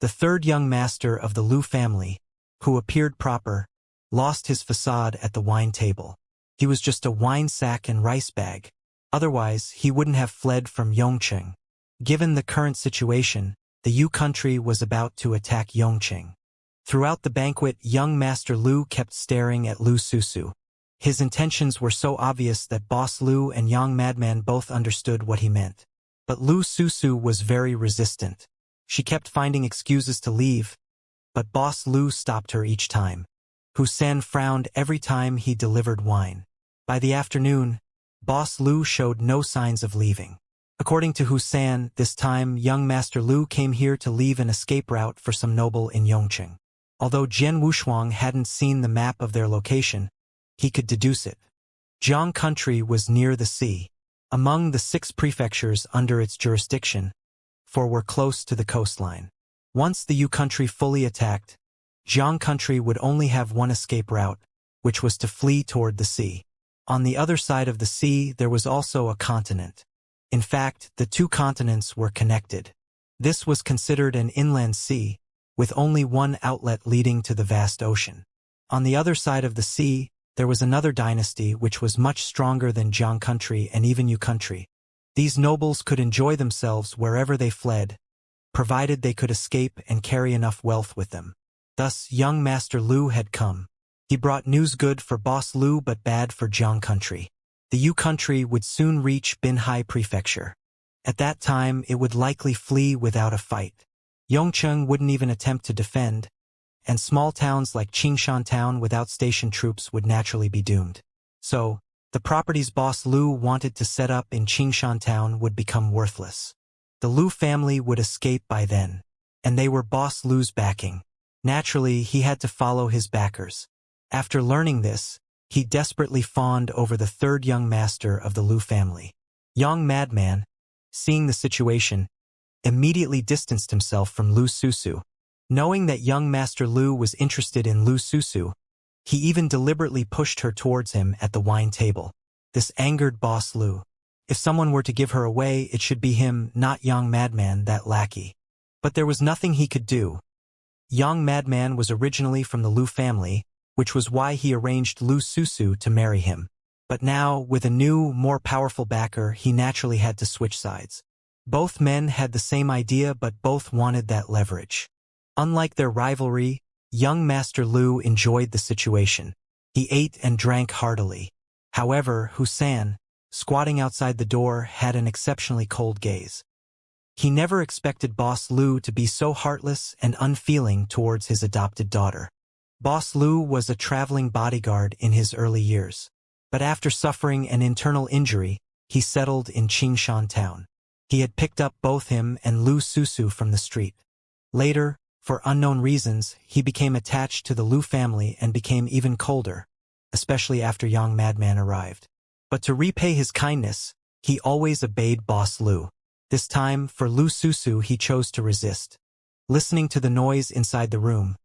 The third young master of the Lu family, who appeared proper, lost his facade at the wine table. He was just a wine sack and rice bag. Otherwise, he wouldn't have fled from Yongqing. Given the current situation, the Yu country was about to attack Yongqing. Throughout the banquet, young Master Lu kept staring at Lu Susu. His intentions were so obvious that Boss Lu and young madman both understood what he meant. But Lu Susu was very resistant. She kept finding excuses to leave, but Boss Lu stopped her each time. Husan frowned every time he delivered wine. By the afternoon, Boss Lu showed no signs of leaving. According to Husan, this time young Master Lu came here to leave an escape route for some noble in Yongqing. Although Jian Wushuang hadn't seen the map of their location, he could deduce it. Jiang country was near the sea, among the 6 prefectures under its jurisdiction, for were close to the coastline. Once the Yu country fully attacked, Jiang country would only have one escape route, which was to flee toward the sea. On the other side of the sea, there was also a continent. In fact, the two continents were connected. This was considered an inland sea, with only one outlet leading to the vast ocean. On the other side of the sea, there was another dynasty which was much stronger than Jiang country and even Yu country. These nobles could enjoy themselves wherever they fled, provided they could escape and carry enough wealth with them. Thus, young Master Lu had come. He brought news good for Boss Lu but bad for Jiang country. The Yu country would soon reach Binhai prefecture. At that time, it would likely flee without a fight. Yongcheng wouldn't even attempt to defend, and small towns like Qingshan town without station troops would naturally be doomed. So, the properties Boss Lu wanted to set up in Qingshan town would become worthless. The Lu family would escape by then, and they were Boss Lu's backing. Naturally, he had to follow his backers. After learning this, he desperately fawned over the third young master of the Lu family. Young madman, seeing the situation, immediately distanced himself from Lu Susu. Knowing that young Master Lu was interested in Lu Susu, he even deliberately pushed her towards him at the wine table. This angered Boss Lu. If someone were to give her away, it should be him, not young madman, that lackey. But there was nothing he could do. Young madman was originally from the Lu family, which was why he arranged Lu Susu to marry him. But now, with a new, more powerful backer, he naturally had to switch sides. Both men had the same idea, but both wanted that leverage. Unlike their rivalry, young Master Lu enjoyed the situation. He ate and drank heartily. However, Husan, squatting outside the door, had an exceptionally cold gaze. He never expected Boss Lu to be so heartless and unfeeling towards his adopted daughter. Boss Lu was a traveling bodyguard in his early years. But after suffering an internal injury, he settled in Qingshan town. He had picked up both him and Lu Susu from the street. Later, for unknown reasons, he became attached to the Lu family and became even colder, especially after young madman arrived. But to repay his kindness, he always obeyed Boss Lu. This time, for Lu Susu, he chose to resist. Listening to the noise inside the room,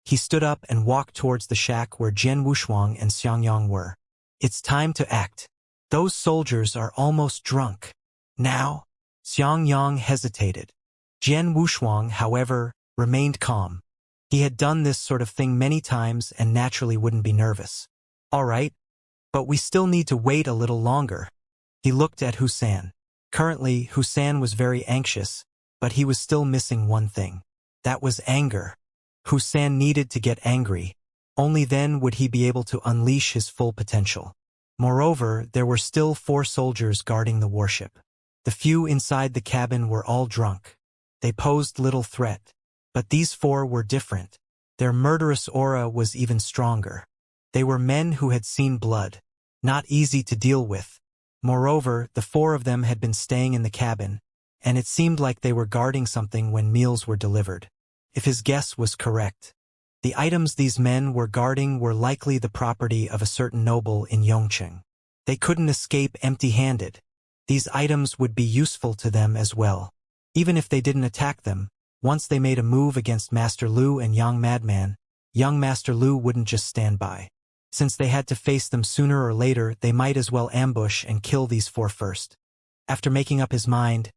he stood up and walked towards the shack where Jian Wushuang and Xiangyang were. It's time to act. Those soldiers are almost drunk. Now? Xiangyang hesitated. Jian Wushuang, however, remained calm. He had done this sort of thing many times and naturally wouldn't be nervous. All right, but we still need to wait a little longer. He looked at Husan. Currently, Husan was very anxious, but he was still missing one thing. That was anger. Husan needed to get angry. Only then would he be able to unleash his full potential. Moreover, there were still 4 soldiers guarding the warship. The few inside the cabin were all drunk. They posed little threat. But these 4 were different. Their murderous aura was even stronger. They were men who had seen blood. Not easy to deal with. Moreover, the 4 of them had been staying in the cabin, and it seemed like they were guarding something when meals were delivered. If his guess was correct, the items these men were guarding were likely the property of a certain noble in Yongcheng. They couldn't escape empty-handed. These items would be useful to them as well. Even if they didn't attack them, once they made a move against Master Lu and young madman, young Master Lu wouldn't just stand by. Since they had to face them sooner or later, they might as well ambush and kill these 4 first. After making up his mind,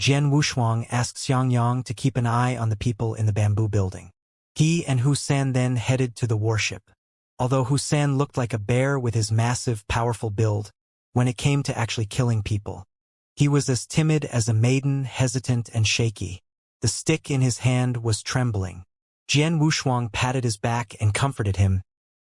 Jian Wushuang asked Xiangyang to keep an eye on the people in the bamboo building. He and Husan then headed to the warship. Although Husan looked like a bear with his massive, powerful build, when it came to actually killing people, he was as timid as a maiden, hesitant and shaky. The stick in his hand was trembling. Jian Wushuang patted his back and comforted him.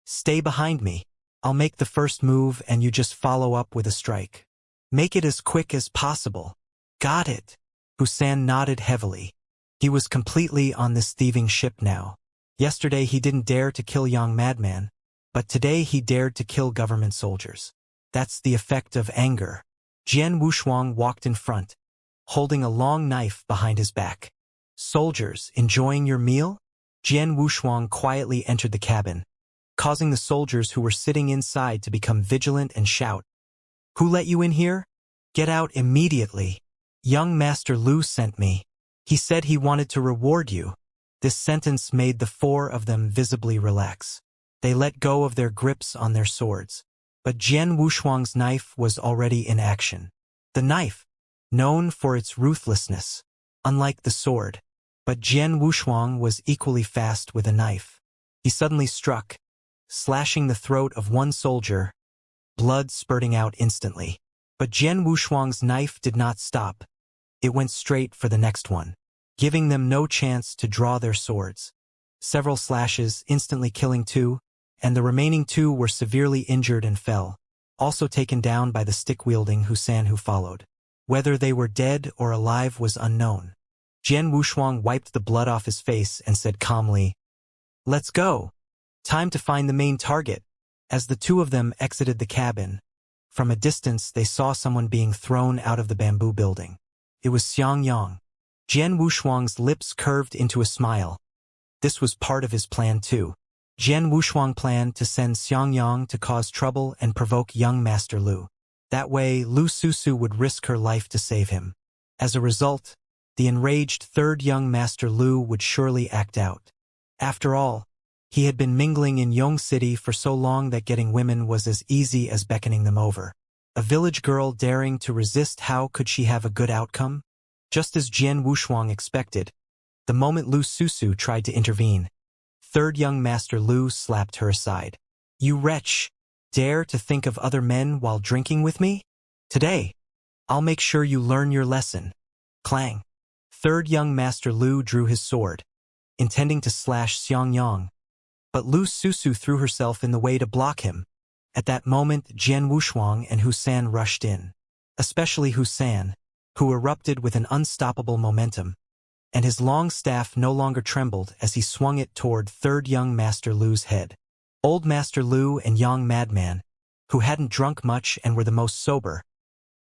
Stay behind me. I'll make the first move and you just follow up with a strike. Make it as quick as possible. Got it. Husan nodded heavily. He was completely on this thieving ship now. Yesterday he didn't dare to kill young madman, but today he dared to kill government soldiers. That's the effect of anger. Jian Wushuang walked in front, holding a long knife behind his back. Soldiers, enjoying your meal? Jian Wushuang quietly entered the cabin, causing the soldiers who were sitting inside to become vigilant and shout. Who let you in here? Get out immediately. Young Master Lu sent me. He said he wanted to reward you. This sentence made the 4 of them visibly relax. They let go of their grips on their swords. but Jian Wushuang's knife was already in action. The knife, known for its ruthlessness, unlike the sword, but Jian Wushuang was equally fast with a knife. He suddenly struck, slashing the throat of one soldier, blood spurting out instantly. But Jian Wushuang's knife did not stop. It went straight for the next one, giving them no chance to draw their swords. Several slashes, instantly killing two, and the remaining two were severely injured and fell, also taken down by the stick-wielding Husan who followed. Whether they were dead or alive was unknown. Jian Wushuang wiped the blood off his face and said calmly, "Let's go. Time to find the main target." As the two of them exited the cabin, from a distance they saw someone being thrown out of the bamboo building. It was Xianxia. Jian Wushuang's lips curved into a smile. This was part of his plan too. Jian Wushuang planned to send Xianxia to cause trouble and provoke young Master Lu. That way, Lu Susu would risk her life to save him. As a result, the enraged third young Master Lu would surely act out. After all, he had been mingling in Yong City for so long that getting women was as easy as beckoning them over. A village girl daring to resist, how could she have a good outcome? Just as Jian Wushuang expected, the moment Lu Susu tried to intervene, third young Master Lu slapped her aside. "You wretch! Dare to think of other men while drinking with me? Today, I'll make sure you learn your lesson." Clang! Third young Master Lu drew his sword, intending to slash Xianxia. But Lu Susu threw herself in the way to block him. At that moment, Jian Wushuang and Husan rushed in, especially Husan, who erupted with an unstoppable momentum, and his long staff no longer trembled as he swung it toward third young Master Lu's head. Old Master Lu and young Madman, who hadn't drunk much and were the most sober,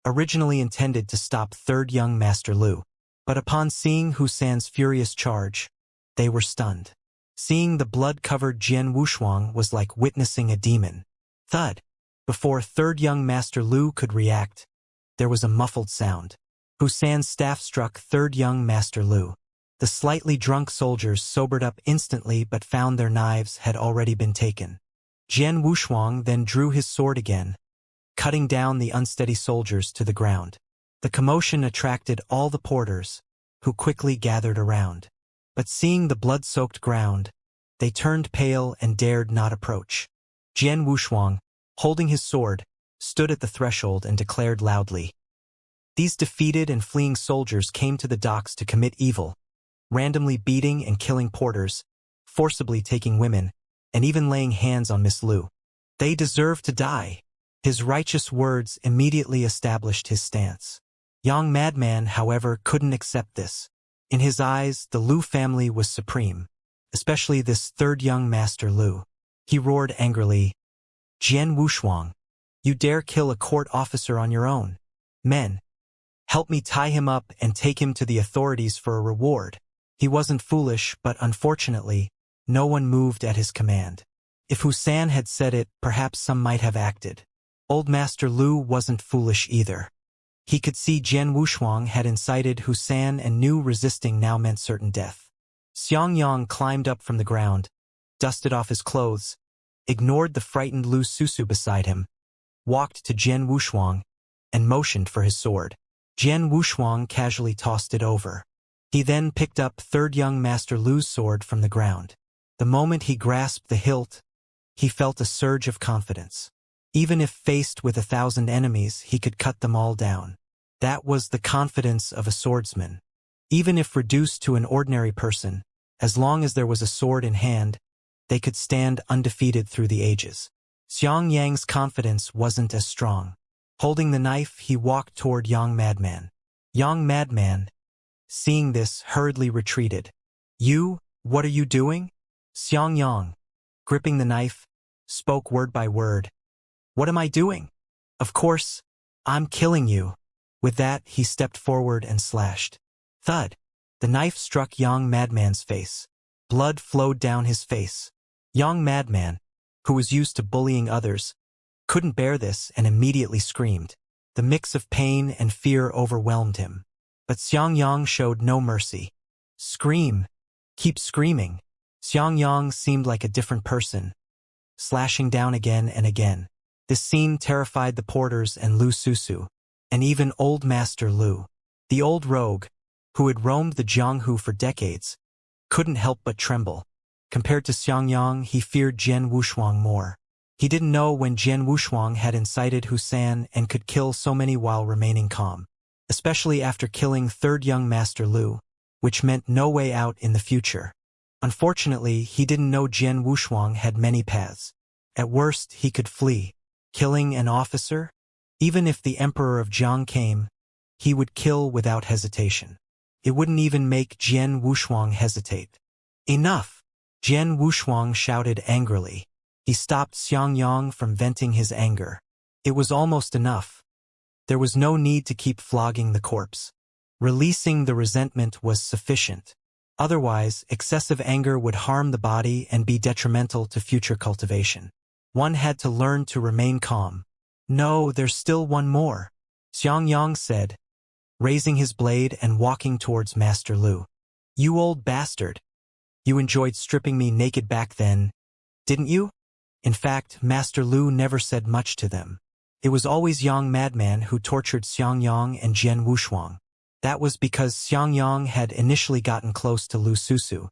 originally intended to stop third young Master Lu, but upon seeing Husan's furious charge, they were stunned. Seeing the blood-covered Jian Wushuang was like witnessing a demon. Thud! Before third young Master Lu could react, there was a muffled sound. Husan's staff struck third young Master Lu. The slightly drunk soldiers sobered up instantly but found their knives had already been taken. Jian Wushuang then drew his sword again, cutting down the unsteady soldiers to the ground. The commotion attracted all the porters, who quickly gathered around. But seeing the blood-soaked ground, they turned pale and dared not approach. Jian Wushuang, holding his sword, stood at the threshold and declared loudly, "These defeated and fleeing soldiers came to the docks to commit evil, randomly beating and killing porters, forcibly taking women, and even laying hands on Miss Lu. They deserve to die." His righteous words immediately established his stance. Young Madman, however, couldn't accept this. In his eyes, the Lu family was supreme, especially this third young Master Lu. He roared angrily, "Jian Wushuang, you dare kill a court officer on your own? Men, help me tie him up and take him to the authorities for a reward." He wasn't foolish, but unfortunately, no one moved at his command. If Husan had said it, perhaps some might have acted. Old Master Lu wasn't foolish either. He could see Jian Wushuang had incited Husan and knew resisting now meant certain death. Xianxia climbed up from the ground, dusted off his clothes, ignored the frightened Lu Susu beside him, walked to Jian Wushuang, and motioned for his sword. Jian Wushuang casually tossed it over. He then picked up third young Master Lu's sword from the ground. The moment he grasped the hilt, he felt a surge of confidence. Even if faced with 1,000 enemies, he could cut them all down. That was the confidence of a swordsman. Even if reduced to an ordinary person, as long as there was a sword in hand, they could stand undefeated through the ages. Xiangyang's confidence wasn't as strong. Holding the knife, he walked toward young Madman. Young Madman, seeing this, hurriedly retreated. "You, what are you doing?" Xiangyang, gripping the knife, spoke word by word. "What am I doing? Of course, I'm killing you." With that, he stepped forward and slashed. Thud! The knife struck young Madman's face. Blood flowed down his face. Young Madman, who was used to bullying others, couldn't bear this and immediately screamed. The mix of pain and fear overwhelmed him. But Xiangyang showed no mercy. "Scream! Keep screaming!" Xiangyang seemed like a different person, slashing down again and again. This scene terrified the porters and Lu Susu, and even old Master Lu. The old rogue, who had roamed the Jianghu for decades, couldn't help but tremble. Compared to Xiangyang, he feared Jian Wushuang more. He didn't know when Jian Wushuang had incited Husan and could kill so many while remaining calm, especially after killing third young Master Lu, which meant no way out in the future. Unfortunately, he didn't know Jian Wushuang had many paths. At worst, he could flee. Killing an officer? Even if the Emperor of Jiang came, he would kill without hesitation. It wouldn't even make Jian Wushuang hesitate. Enough! Jian Wushuang shouted angrily. He stopped Xiangyang from venting his anger. It was almost enough. There was no need to keep flogging the corpse. Releasing the resentment was sufficient. Otherwise, excessive anger would harm the body and be detrimental to future cultivation. One had to learn to remain calm. No, there's still one more, Xiangyang said, raising his blade and walking towards Master Lu. You old bastard. You enjoyed stripping me naked back then, didn't you? In fact, Master Lu never said much to them. It was always Yang Madman who tortured Xiangyang and Jian Wushuang. That was because Xiangyang had initially gotten close to Lu Susu.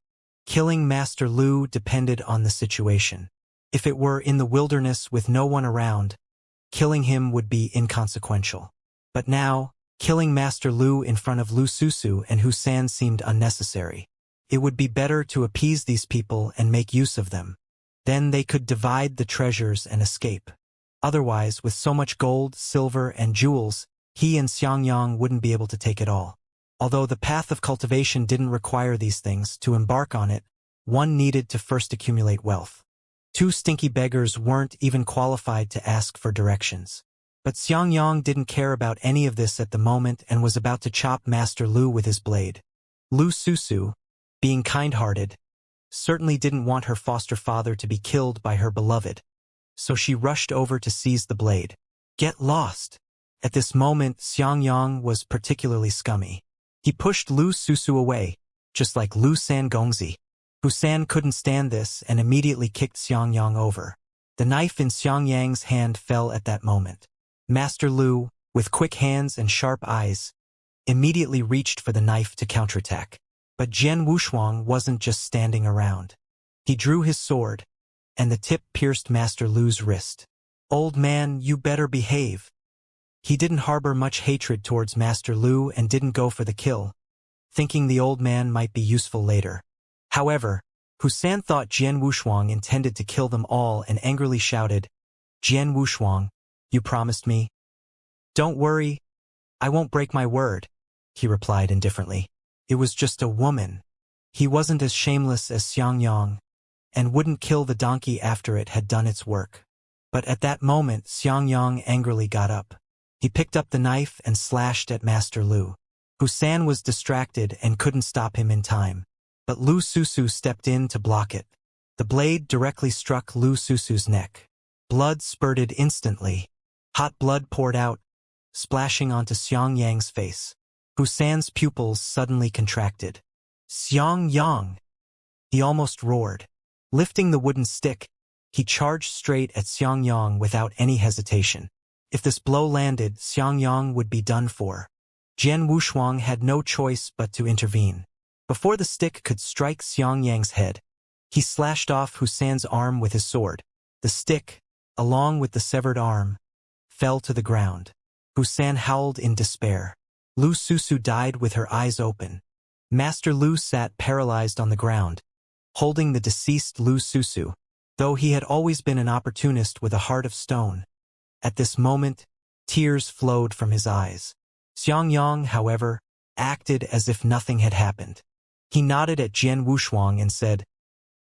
Killing Master Lu depended on the situation. If it were in the wilderness with no one around, killing him would be inconsequential. But now, killing Master Lu in front of Lu Susu and Husan seemed unnecessary. It would be better to appease these people and make use of them. Then they could divide the treasures and escape. Otherwise, with so much gold, silver, and jewels, he and Xiangyang wouldn't be able to take it all. Although the path of cultivation didn't require these things, to embark on it, one needed to first accumulate wealth. Two stinky beggars weren't even qualified to ask for directions. But Xiangyang didn't care about any of this at the moment and was about to chop Master Lu with his blade. Lu Susu, being kind-hearted, certainly didn't want her foster father to be killed by her beloved, so she rushed over to seize the blade. Get lost! At this moment, Xiangyang was particularly scummy. He pushed Lu Susu away, just like Lu San Gongzi. Husan couldn't stand this and immediately kicked Xiangyang over. The knife in Xiangyang's hand fell at that moment. Master Lu, with quick hands and sharp eyes, immediately reached for the knife to counterattack. But Jian Wushuang wasn't just standing around. He drew his sword, and the tip pierced Master Lu's wrist. Old man, you better behave. He didn't harbor much hatred towards Master Lu and didn't go for the kill, thinking the old man might be useful later. However, Husan thought Jian Wushuang intended to kill them all and angrily shouted, Jian Wushuang, you promised me. Don't worry, I won't break my word, he replied indifferently. It was just a woman. He wasn't as shameless as Xiangyang, and wouldn't kill the donkey after it had done its work. But at that moment, Xiangyang angrily got up. He picked up the knife and slashed at Master Lu. Husan was distracted and couldn't stop him in time, but Lu Susu stepped in to block it. The blade directly struck Lu Susu's neck. Blood spurted instantly. Hot blood poured out, splashing onto Xiangyang's face. Husan's pupils suddenly contracted. Xiangyang! He almost roared. Lifting the wooden stick, he charged straight at Xiangyang without any hesitation. If this blow landed, Xiangyang would be done for. Jian Wushuang had no choice but to intervene. Before the stick could strike Xiangyang's head, he slashed off Husan's arm with his sword. The stick, along with the severed arm, fell to the ground. Husan howled in despair. Lu Susu died with her eyes open. Master Lu sat paralyzed on the ground, holding the deceased Lu Susu, though he had always been an opportunist with a heart of stone. At this moment, tears flowed from his eyes. Xiangyang, however, acted as if nothing had happened. He nodded at Jian Wushuang and said,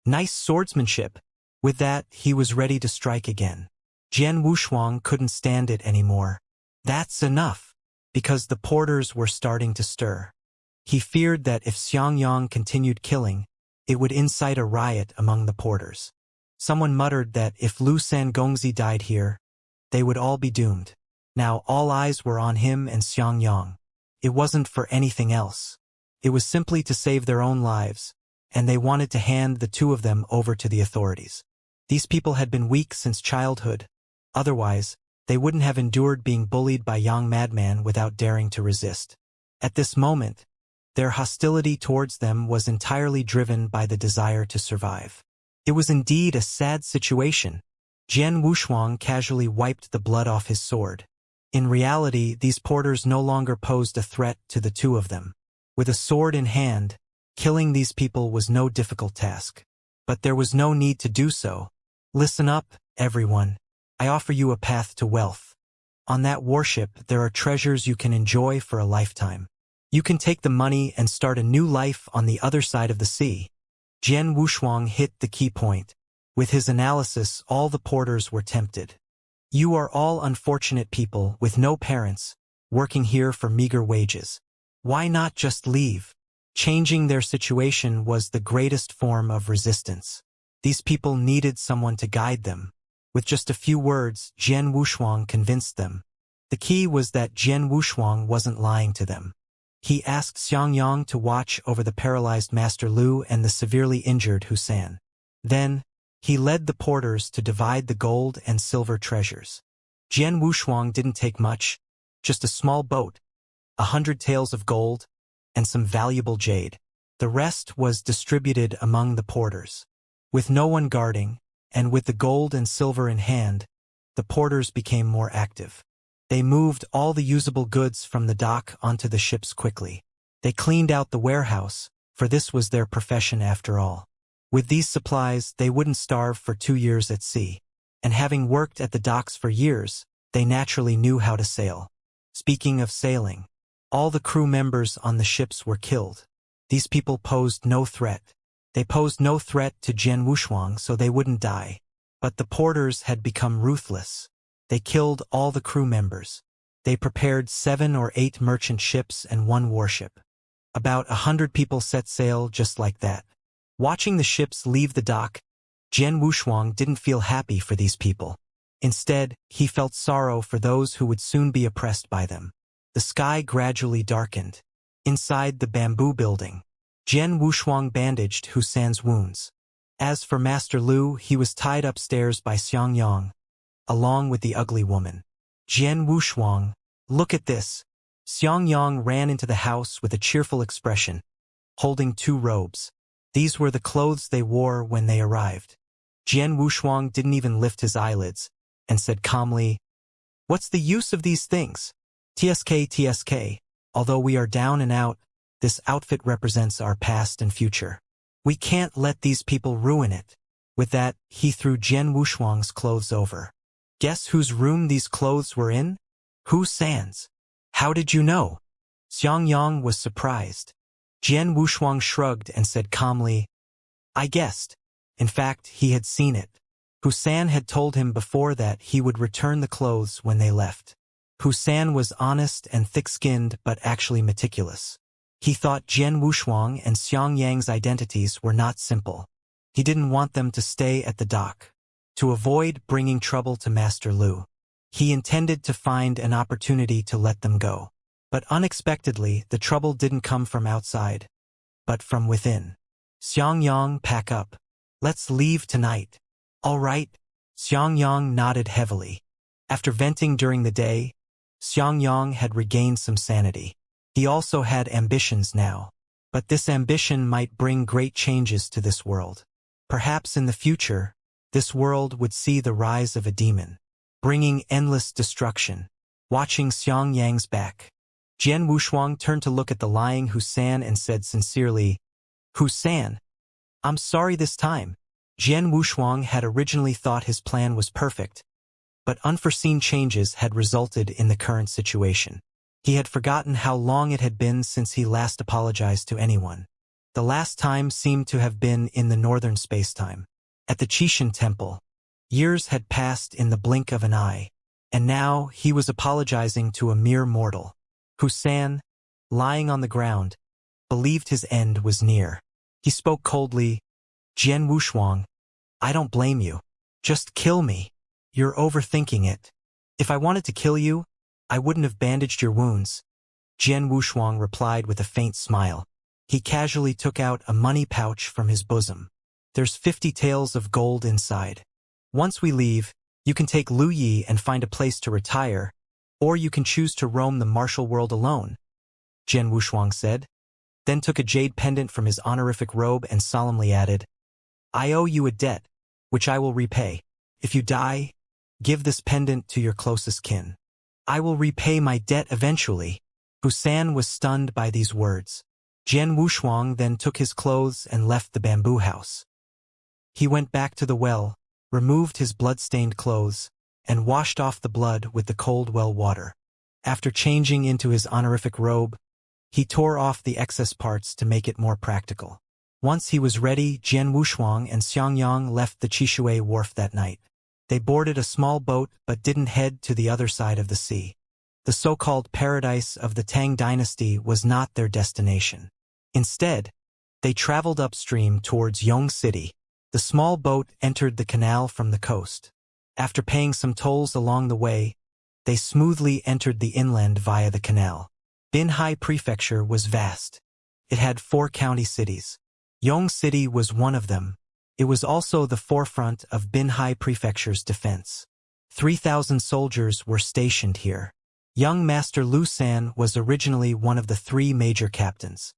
Nice swordsmanship. With that, he was ready to strike again. Jian Wushuang couldn't stand it anymore. That's enough, because the porters were starting to stir. He feared that if Xiangyang continued killing, it would incite a riot among the porters. Someone muttered that if Lu San Gongzi died here, they would all be doomed. Now all eyes were on him and Xiangyang. It wasn't for anything else. It was simply to save their own lives, and they wanted to hand the two of them over to the authorities. These people had been weak since childhood, Otherwise, they wouldn't have endured being bullied by young madman without daring to resist. At this moment, their hostility towards them was entirely driven by the desire to survive. It was indeed a sad situation. Jian Wushuang casually wiped the blood off his sword. In reality, these porters no longer posed a threat to the two of them. With a sword in hand, killing these people was no difficult task. But there was no need to do so. Listen up, everyone. I offer you a path to wealth. On that warship, there are treasures you can enjoy for a lifetime. You can take the money and start a new life on the other side of the sea. Jian Wushuang hit the key point. With his analysis, all the porters were tempted. You are all unfortunate people with no parents, working here for meager wages. Why not just leave? Changing their situation was the greatest form of resistance. These people needed someone to guide them. With just a few words, Jian Wushuang convinced them. The key was that Jian Wushuang wasn't lying to them. He asked Xianxia to watch over the paralyzed Master Lu and the severely injured Husan. Then, he led the porters to divide the gold and silver treasures. Jian Wushuang didn't take much, just a small boat, 100 taels of gold, and some valuable jade. The rest was distributed among the porters. With no one guarding, and with the gold and silver in hand, the porters became more active. They moved all the usable goods from the dock onto the ships quickly. They cleaned out the warehouse, for this was their profession after all. With these supplies, they wouldn't starve for 2 years at sea. And having worked at the docks for years, they naturally knew how to sail. Speaking of sailing, all the crew members on the ships were killed. These people posed no threat. They posed no threat to Jian Wushuang, so they wouldn't die. But the porters had become ruthless. They killed all the crew members. They prepared 7 or 8 merchant ships and 1 warship. About 100 people set sail just like that. Watching the ships leave the dock, Jian Wushuang didn't feel happy for these people. Instead, he felt sorrow for those who would soon be oppressed by them. The sky gradually darkened. Inside the bamboo building, Jian Wushuang bandaged Husan's wounds. As for Master Lu, he was tied upstairs by Xianxia, along with the ugly woman. Jian Wushuang, look at this. Xianxia ran into the house with a cheerful expression, holding 2 robes. These were the clothes they wore when they arrived. Jian Wushuang didn't even lift his eyelids, and said calmly, "What's the use of these things? TSK, although we are down and out, this outfit represents our past and future. We can't let these people ruin it." With that, he threw Jian Wushuang's clothes over. Guess whose room these clothes were in? Husan's. How did you know? Xianxia was surprised. Jian Wushuang shrugged and said calmly, "I guessed." In fact, he had seen it. Husan had told him before that he would return the clothes when they left. Husan was honest and thick-skinned but actually meticulous. He thought Jian Wushuang and Xianxia's identities were not simple. He didn't want them to stay at the dock. To avoid bringing trouble to Master Lu, he intended to find an opportunity to let them go. But unexpectedly, the trouble didn't come from outside, but from within. "Xianxia, pack up. Let's leave tonight." "All right." Xianxia nodded heavily. After venting during the day, Xianxia had regained some sanity. He also had ambitions now. But this ambition might bring great changes to this world. Perhaps in the future, this world would see the rise of a demon, bringing endless destruction. Watching Xianxia's back, Jian Wushuang turned to look at the lying Husan and said sincerely, "Husan, I'm sorry this time." Jian Wushuang had originally thought his plan was perfect, but unforeseen changes had resulted in the current situation. He had forgotten how long it had been since he last apologized to anyone. The last time seemed to have been in the northern spacetime. At the Qishan temple, years had passed in the blink of an eye, and now he was apologizing to a mere mortal. Husan, lying on the ground, believed his end was near. He spoke coldly, "Jian Wushuang, I don't blame you. Just kill me. You're overthinking it. If I wanted to kill you, I wouldn't have bandaged your wounds." Jian Wushuang replied with a faint smile. He casually took out a money pouch from his bosom. "There's 50 taels of gold inside. Once we leave, You can take Lu Yi and find a place to retire, or you can choose to roam the martial world alone, Jian Wushuang said, then took a jade pendant from his honorific robe and solemnly added, I owe you a debt, which I will repay. If you die, give this pendant to your closest kin. I will repay my debt eventually. Busan was stunned by these words. Jian Wushuang then took his clothes and left the bamboo house. He went back to the well, removed his blood-stained clothes, and washed off the blood with the cold well water. After changing into his honorific robe, he tore off the excess parts to make it more practical. Once he was ready, Jian Wushuang and Xianxia left the Chishui wharf that night. They boarded a small boat but didn't head to the other side of the sea. The so-called paradise of the Tang dynasty was not their destination. Instead, they traveled upstream towards Yong City. The small boat entered the canal from the coast. After paying some tolls along the way, they smoothly entered the inland via the canal. Binhai Prefecture was vast. It had 4 county cities. Yong City was one of them. It was also the forefront of Binhai Prefecture's defense. 3,000 soldiers were stationed here. Young Master Lu San was originally one of the 3 major captains.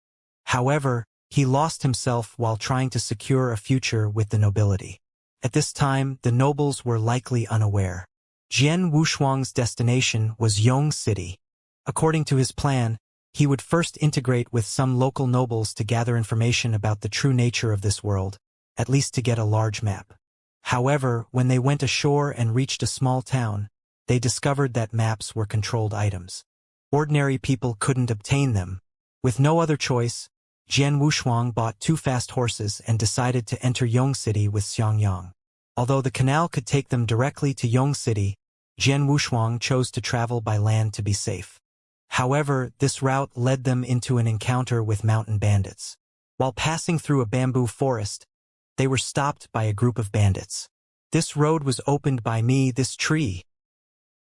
However, he lost himself while trying to secure a future with the nobility. At this time, the nobles were likely unaware. Jian Wushuang's destination was Yong City. According to his plan, he would first integrate with some local nobles to gather information about the true nature of this world, at least to get a large map. However, when they went ashore and reached a small town, they discovered that maps were controlled items. Ordinary people couldn't obtain them. With no other choice, Jian Wushuang bought 2 fast horses and decided to enter Yong City with Xianxia. Although the canal could take them directly to Yong City, Jian Wushuang chose to travel by land to be safe. However, this route led them into an encounter with mountain bandits. While passing through a bamboo forest, they were stopped by a group of bandits. This road was opened by me, this tree.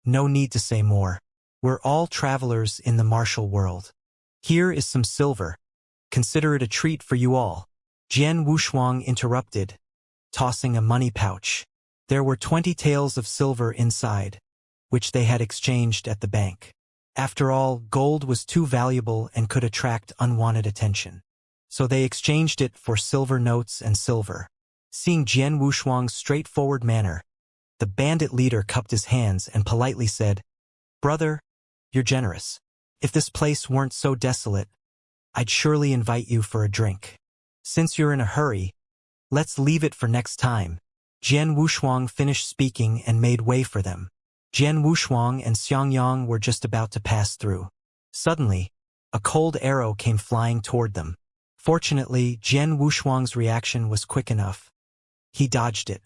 No need to say more. We're all travelers in the martial world. Here is some silver. Consider it a treat for you all. Jian Wushuang interrupted, tossing a money pouch. There were 20 taels of silver inside, which they had exchanged at the bank. After all, gold was too valuable and could attract unwanted attention. So they exchanged it for silver notes and silver. Seeing Jian Wushuang's straightforward manner, the bandit leader cupped his hands and politely said, Brother, you're generous. If this place weren't so desolate, I'd surely invite you for a drink. Since you're in a hurry, let's leave it for next time. Jian Wushuang finished speaking and made way for them. Jian Wushuang and Xianxia were just about to pass through. Suddenly, a cold arrow came flying toward them. Fortunately, Jian Wushuang's reaction was quick enough. He dodged it.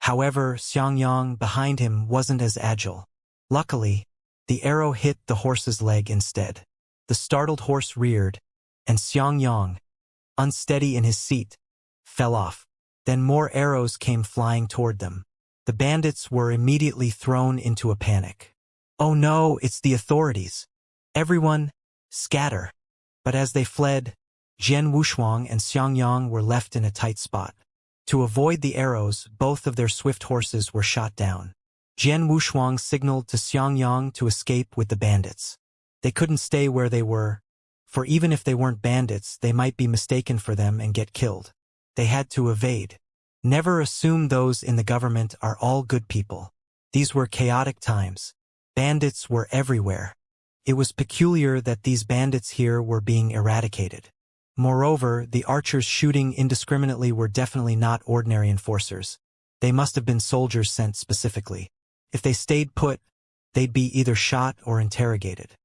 However, Xianxia behind him wasn't as agile. Luckily, the arrow hit the horse's leg instead. The startled horse reared, and Xianxia, unsteady in his seat, fell off. Then more arrows came flying toward them. The bandits were immediately thrown into a panic. Oh no, it's the authorities. Everyone, scatter. But as they fled, Jian Wushuang and Xianxia were left in a tight spot. To avoid the arrows, both of their swift horses were shot down. Jian Wushuang signaled to Xianxia to escape with the bandits. They couldn't stay where they were, for even if they weren't bandits, they might be mistaken for them and get killed. They had to evade. Never assume those in the government are all good people. These were chaotic times. Bandits were everywhere. It was peculiar that these bandits here were being eradicated. Moreover, the archers shooting indiscriminately were definitely not ordinary enforcers. They must have been soldiers sent specifically. If they stayed put, they'd be either shot or interrogated.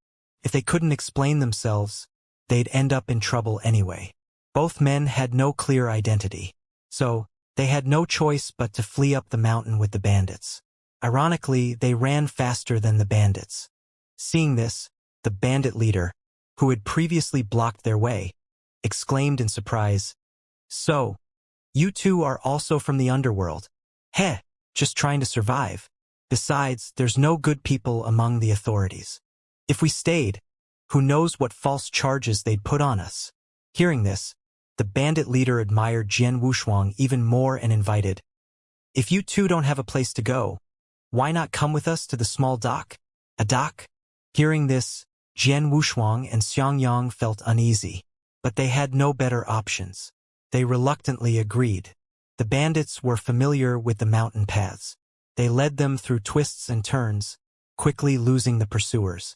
If they couldn't explain themselves, they'd end up in trouble anyway. Both men had no clear identity. So, they had no choice but to flee up the mountain with the bandits. Ironically, they ran faster than the bandits. Seeing this, the bandit leader, who had previously blocked their way, exclaimed in surprise, So, you two are also from the underworld. Heh, just trying to survive. Besides, there's no good people among the authorities. If we stayed, who knows what false charges they'd put on us. Hearing this, the bandit leader admired Jian Wushuang even more and invited, If you two don't have a place to go, Why not come with us to the small dock? A dock? Hearing this, Jian Wushuang and Xiangyang felt uneasy, but they had no better options. They reluctantly agreed. The bandits were familiar with the mountain paths. They led them through twists and turns, quickly losing the pursuers.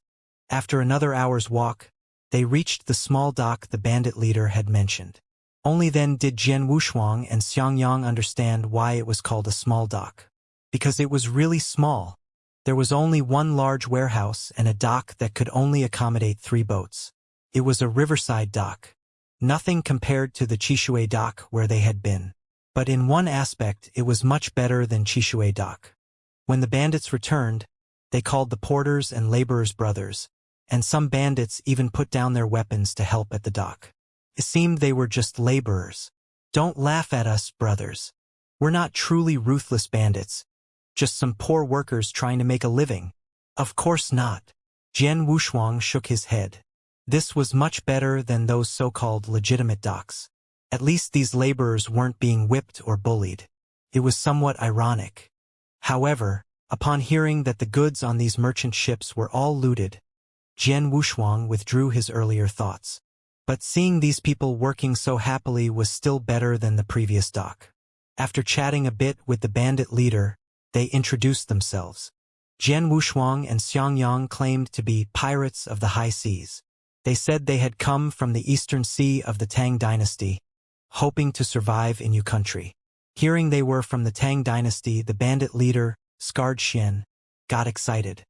After another hour's walk, they reached the small dock the bandit leader had mentioned. Only then did Jian Wushuang and Xiangyang understand why it was called a small dock. Because it was really small. There was only one large warehouse and a dock that could only accommodate 3 boats. It was a riverside dock. Nothing compared to the Chishui dock where they had been. But in one aspect it was much better than Chishui dock. When the bandits returned, they called the porters and laborers brothers, and some bandits even put down their weapons to help at the dock. It seemed they were just laborers. Don't laugh at us, brothers. We're not truly ruthless bandits. Just some poor workers trying to make a living. Of course not. Jian Wushuang shook his head. This was much better than those so-called legitimate docks. At least these laborers weren't being whipped or bullied. It was somewhat ironic. However, upon hearing that the goods on these merchant ships were all looted, Jian Wushuang withdrew his earlier thoughts. But seeing these people working so happily was still better than the previous dock. After chatting a bit with the bandit leader, they introduced themselves. Jian Wushuang and Xiangyang claimed to be pirates of the high seas. They said they had come from the eastern sea of the Tang dynasty, hoping to survive in Yu country. Hearing they were from the Tang dynasty, the bandit leader, Scarred Xian, got excited.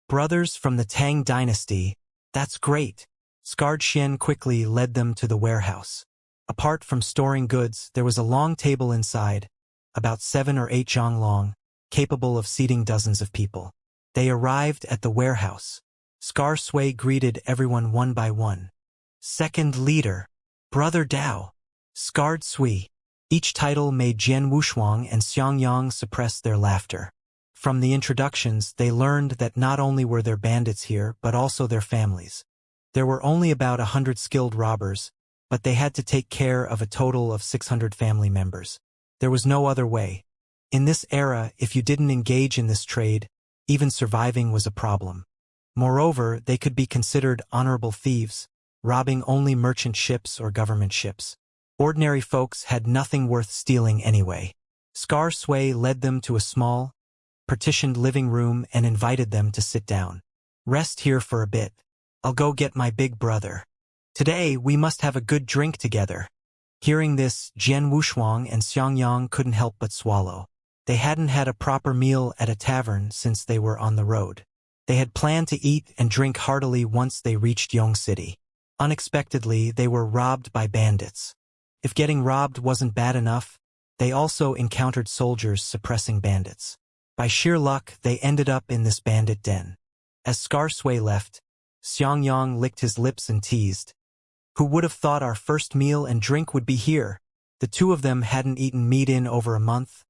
Brothers from the Tang dynasty, that's great. Scarred Xian quickly led them to the warehouse. Apart from storing goods, there was a long table inside, about 7 or 8 zhang long, capable of seating dozens of people. They arrived at the warehouse. Scar Sui greeted everyone one by one. Second leader, Brother Dao, Scarred Sui. Each title made Jian Wushuang and Xiangyang suppress their laughter. From the introductions, they learned that not only were there bandits here, but also their families. There were only about 100 skilled robbers, but they had to take care of a total of 600 family members. There was no other way. In this era, if you didn't engage in this trade, even surviving was a problem. Moreover, they could be considered honorable thieves, robbing only merchant ships or government ships. Ordinary folks had nothing worth stealing anyway. Scar Sui led them to a small, partitioned living room and invited them to sit down. Rest here for a bit. I'll go get my big brother. Today, we must have a good drink together. Hearing this, Jian Wushuang and Xiangyang couldn't help but swallow. They hadn't had a proper meal at a tavern since they were on the road. They had planned to eat and drink heartily once they reached Yong City. Unexpectedly, they were robbed by bandits. If getting robbed wasn't bad enough, they also encountered soldiers suppressing bandits. By sheer luck, they ended up in this bandit den. As Scar Sui left, Xiangyang licked his lips and teased. Who would have thought our first meal and drink would be here? The two of them hadn't eaten meat in over a month,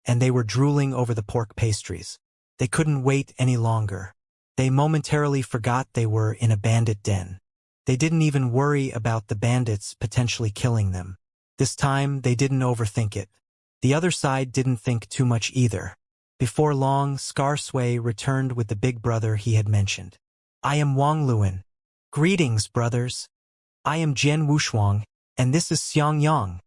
and they were drooling over the pork pastries. They couldn't wait any longer. They momentarily forgot they were in a bandit den. They didn't even worry about the bandits potentially killing them. This time, they didn't overthink it. The other side didn't think too much either. Before long, Scar Sui returned with the big brother he had mentioned. I am Wang Luan. Greetings, brothers. I am Jian Wushuang, and this is Xiangyang.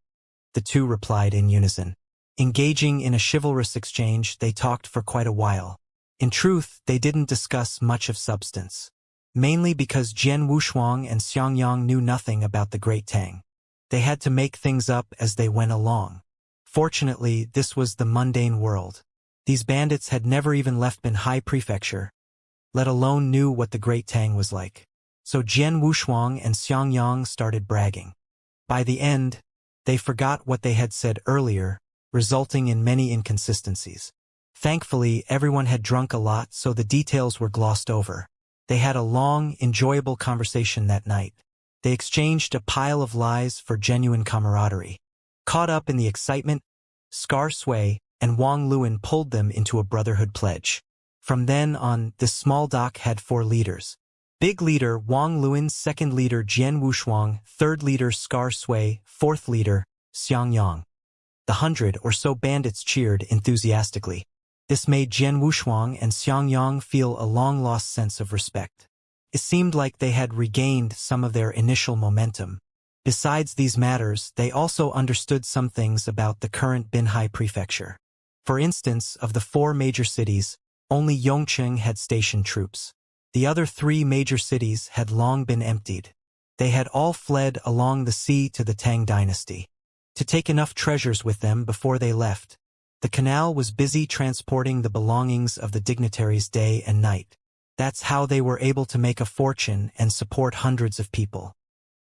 The two replied in unison. Engaging in a chivalrous exchange, they talked for quite a while. In truth, they didn't discuss much of substance. Mainly because Jian Wushuang and Xiangyang knew nothing about the Great Tang. They had to make things up as they went along. Fortunately, this was the mundane world. These bandits had never even left Binhai Prefecture, let alone knew what the Great Tang was like. So Jian Wushuang and Xiangyang started bragging. By the end, they forgot what they had said earlier, resulting in many inconsistencies. Thankfully, everyone had drunk a lot, so the details were glossed over. They had a long, enjoyable conversation that night. They exchanged a pile of lies for genuine camaraderie. Caught up in the excitement, Scar Sui and Wang Luan pulled them into a brotherhood pledge. From then on, this small dock had 4 leaders. Big leader Wang Luan, second leader Jian Wushuang, third leader Scar Sui, fourth leader Xiangyang. The 100 or so bandits cheered enthusiastically. This made Jian Wushuang and Xiangyang feel a long-lost sense of respect. It seemed like they had regained some of their initial momentum. Besides these matters, they also understood some things about the current Binhai prefecture. For instance, of the 4 major cities, only Yongqing had stationed troops. The other 3 major cities had long been emptied. They had all fled along the sea to the Tang dynasty, to take enough treasures with them before they left. The canal was busy transporting the belongings of the dignitaries day and night. That's how they were able to make a fortune and support hundreds of people.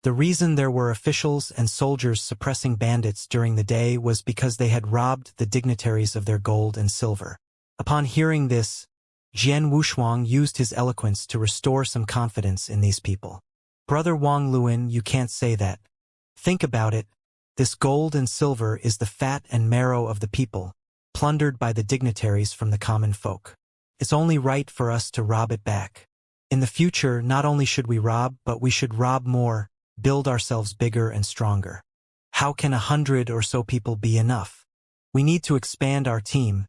The reason there were officials and soldiers suppressing bandits during the day was because they had robbed the dignitaries of their gold and silver. Upon hearing this, Jian Wushuang used his eloquence to restore some confidence in these people. Brother Wang Luan, you can't say that. Think about it. This gold and silver is the fat and marrow of the people, plundered by the dignitaries from the common folk. It's only right for us to rob it back. In the future, not only should we rob, but we should rob more, build ourselves bigger and stronger. How can 100 or so people be enough? We need to expand our team,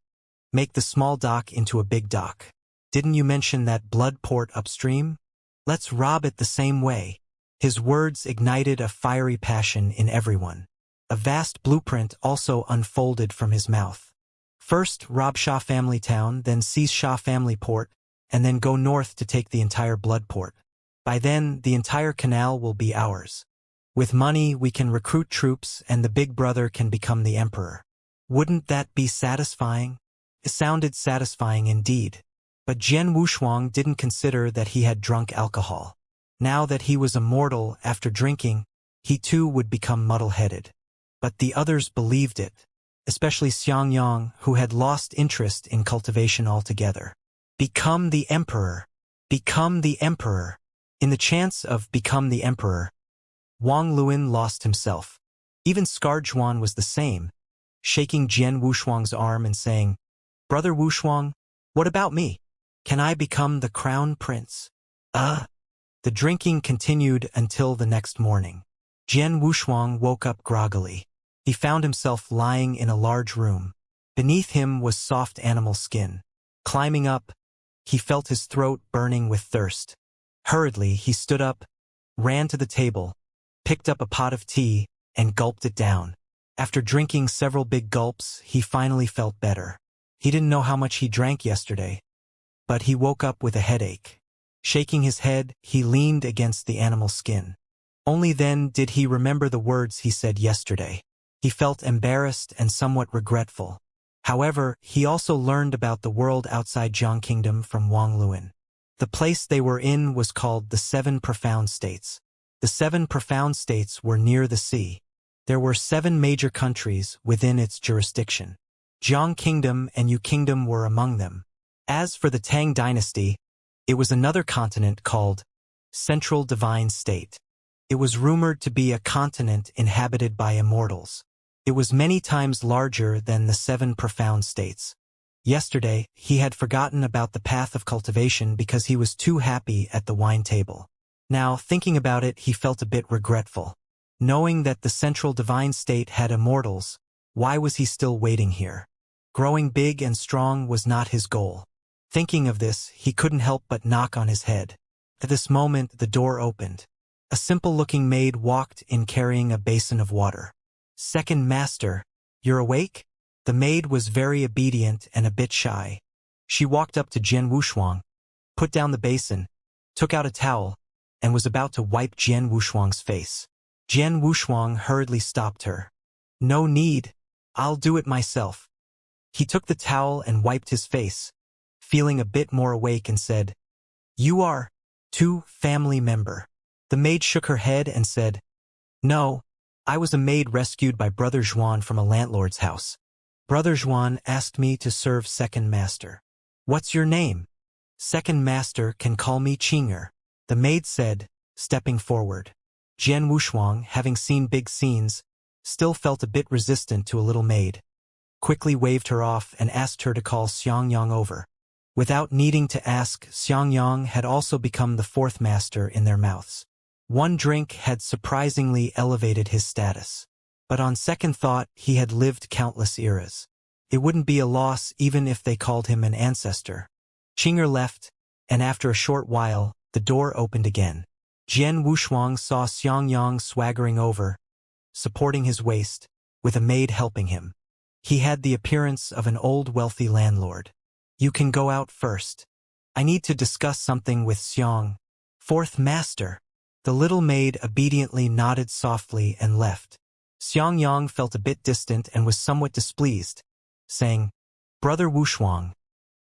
make the small dock into a big dock. Didn't you mention that blood port upstream? Let's rob it the same way. His words ignited a fiery passion in everyone. A vast blueprint also unfolded from his mouth. First, rob Sha family town, then seize Sha family port, and then go north to take the entire blood port. By then, the entire canal will be ours. With money, we can recruit troops and the big brother can become the emperor. Wouldn't that be satisfying? It sounded satisfying indeed. But Jian Wushuang didn't consider that he had drunk alcohol. Now that he was immortal after drinking, he too would become muddle-headed. But the others believed it, especially Xiangyang, who had lost interest in cultivation altogether. Become the emperor. Become the emperor. In the chance of become the emperor, Wang Luan lost himself. Even Scarjuan was the same, shaking Jian Wushuang's arm and saying, "Brother Wushuang, what about me? Can I become the crown prince?" The drinking continued until the next morning. Jian Wushuang woke up groggily. He found himself lying in a large room. Beneath him was soft animal skin. Climbing up, he felt his throat burning with thirst. Hurriedly, he stood up, ran to the table, picked up a pot of tea, and gulped it down. After drinking several big gulps, he finally felt better. He didn't know how much he drank yesterday, but he woke up with a headache. Shaking his head, he leaned against the animal skin. Only then did he remember the words he said yesterday. He felt embarrassed and somewhat regretful. However, he also learned about the world outside Jiang Kingdom from Wang Luan. The place they were in was called the 7 Profound States. The 7 Profound States were near the sea. There were 7 major countries within its jurisdiction. Jiang Kingdom and Yu Kingdom were among them. As for the Tang dynasty, it was another continent called Central Divine State. It was rumored to be a continent inhabited by immortals. It was many times larger than the 7 Profound States. Yesterday, he had forgotten about the path of cultivation because he was too happy at the wine table. Now, thinking about it, he felt a bit regretful. Knowing that the Central Divine State had immortals, why was he still waiting here? Growing big and strong was not his goal. Thinking of this, he couldn't help but knock on his head. At this moment, the door opened. A simple-looking maid walked in carrying a basin of water. "Second master, you're awake?" The maid was very obedient and a bit shy. She walked up to Jian Wushuang, put down the basin, took out a towel, and was about to wipe Jian Wushuang's face. Jian Wushuang hurriedly stopped her. "No need. I'll do it myself." He took the towel and wiped his face, feeling a bit more awake, and said, "You are two family member." The maid shook her head and said, "No, I was a maid rescued by Brother Zhuan from a landlord's house. Brother Zhuan asked me to serve second master." "What's your name?" "Second master can call me Qinger," the maid said, stepping forward. Jian Wushuang, having seen big scenes, still felt a bit resistant to a little maid. Quickly waved her off and asked her to call Xiangyang over. Without needing to ask, Xiangyang had also become the 4th master in their mouths. One drink had surprisingly elevated his status. But on second thought, he had lived countless eras. It wouldn't be a loss even if they called him an ancestor. Qinger left, and after a short while, the door opened again. Jian Wushuang saw Xiangyang swaggering over, supporting his waist, with a maid helping him. He had the appearance of an old wealthy landlord. You can go out first. I need to discuss something with Xiang. Fourth master. The little maid obediently nodded softly and left. Xiangyang felt a bit distant and was somewhat displeased, saying, Brother Wushuang,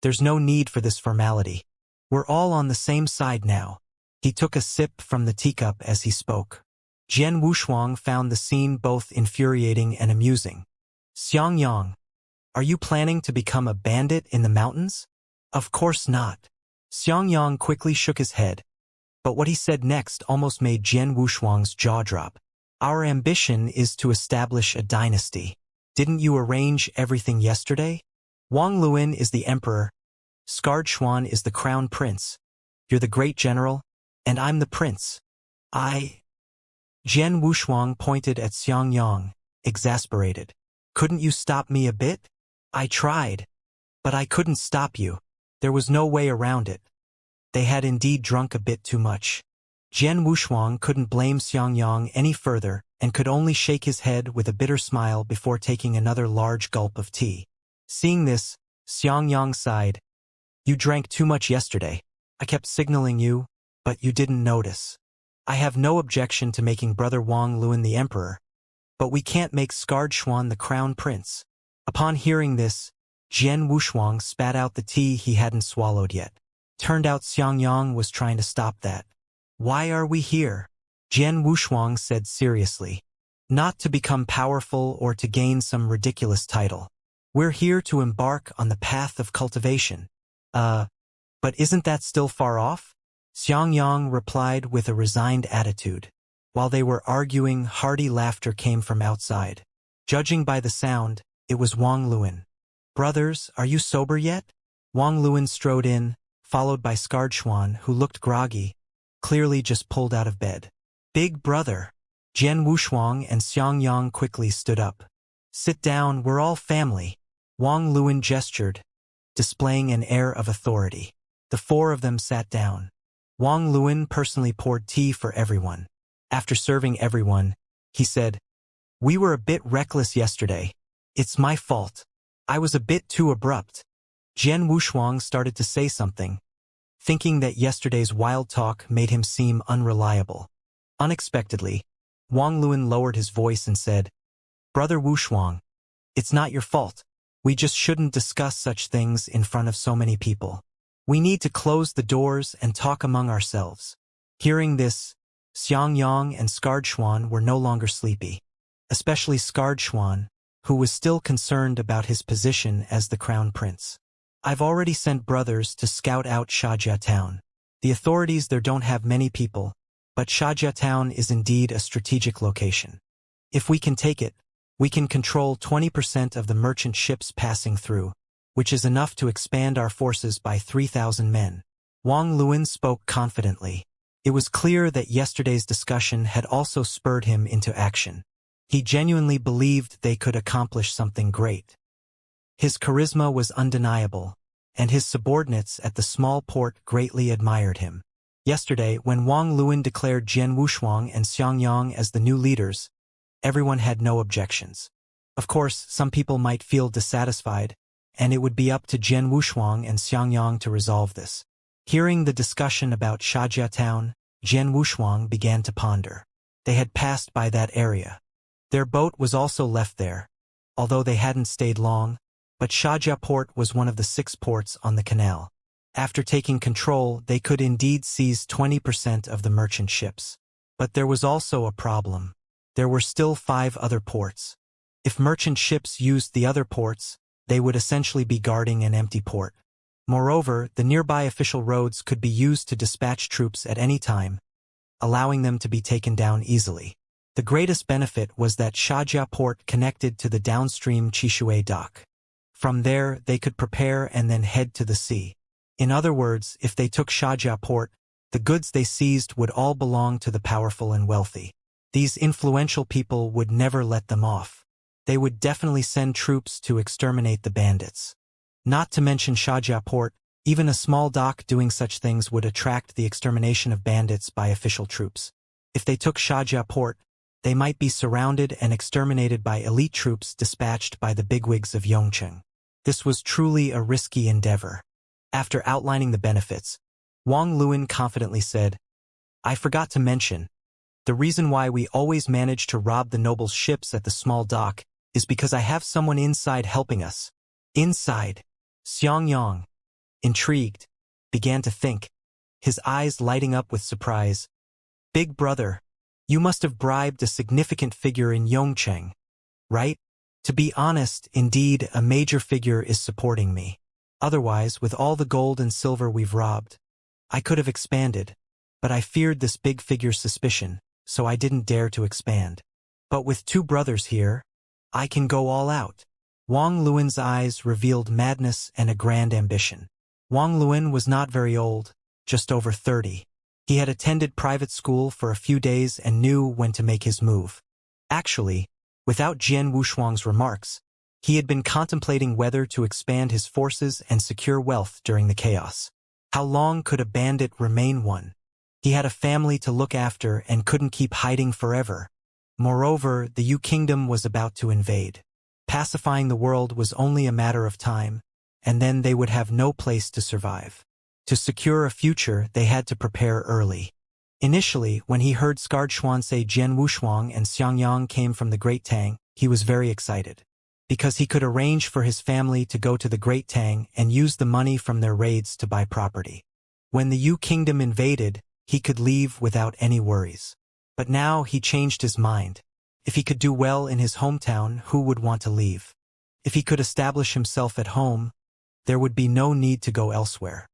there's no need for this formality. We're all on the same side now. He took a sip from the teacup as he spoke. Jian Wushuang found the scene both infuriating and amusing. Xiangyang, are you planning to become a bandit in the mountains? Of course not. Xiangyang quickly shook his head, but what he said next almost made Jian Wushuang's jaw drop. Our ambition is to establish a dynasty. Didn't you arrange everything yesterday? Wang Luin is the emperor, Scarred Xuan is the crown prince, you're the great general, and I'm the prince. Jian Wushuang pointed at Xiangyang, exasperated. Couldn't you stop me a bit? I tried, but I couldn't stop you. There was no way around it. They had indeed drunk a bit too much. Jian Wushuang couldn't blame Xiangyang any further and could only shake his head with a bitter smile before taking another large gulp of tea. Seeing this, Xiangyang sighed. You drank too much yesterday. I kept signaling you, but you didn't notice. I have no objection to making Brother Wang Luin the emperor, but we can't make Scarred Xuan the crown prince. Upon hearing this, Jian Wushuang spat out the tea he hadn't swallowed yet. Turned out Xiangyang was trying to stop that. Why are we here? Jian Wushuang said seriously. Not to become powerful or to gain some ridiculous title. We're here to embark on the path of cultivation. But isn't that still far off? Xiangyang replied with a resigned attitude. While they were arguing, hearty laughter came from outside. Judging by the sound, it was Wang Luin. Brothers, are you sober yet? Wang Luin strode in, followed by Scarred Xuan, who looked groggy, clearly just pulled out of bed. Big brother. Jian Wushuang and Xiangyang quickly stood up. Sit down, we're all family. Wang Luin gestured, displaying an air of authority. The four of them sat down. Wang Luin personally poured tea for everyone. After serving everyone, he said, We were a bit reckless yesterday. It's my fault. I was a bit too abrupt. Jian Wushuang started to say something, thinking that yesterday's wild talk made him seem unreliable. Unexpectedly, Wang Luin lowered his voice and said, Brother Wushuang, it's not your fault. We just shouldn't discuss such things in front of so many people. We need to close the doors and talk among ourselves. Hearing this, Xiangyang and Scarred Xuan were no longer sleepy, especially Scarred Xuan, who was still concerned about his position as the crown prince. I've already sent brothers to scout out Xianxia town. The authorities there don't have many people, but Xianxia town is indeed a strategic location. If we can take it, we can control 20% of the merchant ships passing through, which is enough to expand our forces by 3,000 men. Wang Luin spoke confidently. It was clear that yesterday's discussion had also spurred him into action. He genuinely believed they could accomplish something great. His charisma was undeniable, and his subordinates at the small port greatly admired him. Yesterday, when Wang Luin declared Jian Wushuang and Xiangyang as the new leaders, everyone had no objections. Of course, some people might feel dissatisfied, and it would be up to Jian Wushuang and Xiangyang to resolve this. Hearing the discussion about Xianxia town, Jian Wushuang began to ponder. They had passed by that area. Their boat was also left there, although they hadn't stayed long, but Xianxia port was one of the 6 ports on the canal. After taking control, they could indeed seize 20% of the merchant ships. But there was also a problem. There were still 5 other ports. If merchant ships used the other ports, they would essentially be guarding an empty port. Moreover, the nearby official roads could be used to dispatch troops at any time, allowing them to be taken down easily. The greatest benefit was that Xianxia port connected to the downstream Qishui dock. From there, they could prepare and then head to the sea. In other words, if they took Xianxia port, the goods they seized would all belong to the powerful and wealthy. These influential people would never let them off. they would definitely send troops to exterminate the bandits. Not to mention Xianxia port, even a small dock doing such things would attract the extermination of bandits by official troops. If they took Xianxia port, they might be surrounded and exterminated by elite troops dispatched by the bigwigs of Yongcheng. This was truly a risky endeavor. After outlining the benefits, Wang Luan confidently said, "I forgot to mention, the reason why we always manage to rob the nobles' ships at the small dock is because I have someone inside helping us." Inside, Xiangyang, intrigued, began to think, his eyes lighting up with surprise. "Big brother, you must have bribed a significant figure in Yongcheng, right?" "To be honest, indeed, a major figure is supporting me. Otherwise, with all the gold and silver we've robbed, I could have expanded, but I feared this big figure's suspicion, so I didn't dare to expand. But with two brothers here, I can go all out." Wang Luan's eyes revealed madness and a grand ambition. Wang Luan was not very old, just over 30. He had attended private school for a few days and knew when to make his move. Actually, without Jian Wushuang's remarks, he had been contemplating whether to expand his forces and secure wealth during the chaos. How long could a bandit remain one? He had a family to look after and couldn't keep hiding forever. Moreover, the Yu Kingdom was about to invade. Pacifying the world was only a matter of time, and then they would have no place to survive. To secure a future, they had to prepare early. Initially, when he heard Scarred Xuan say Jian Wushuang and Xiangyang came from the Great Tang, he was very excited, because he could arrange for his family to go to the Great Tang and use the money from their raids to buy property. When the Yu Kingdom invaded, he could leave without any worries. But now he changed his mind. If he could do well in his hometown, who would want to leave? If he could establish himself at home, there would be no need to go elsewhere.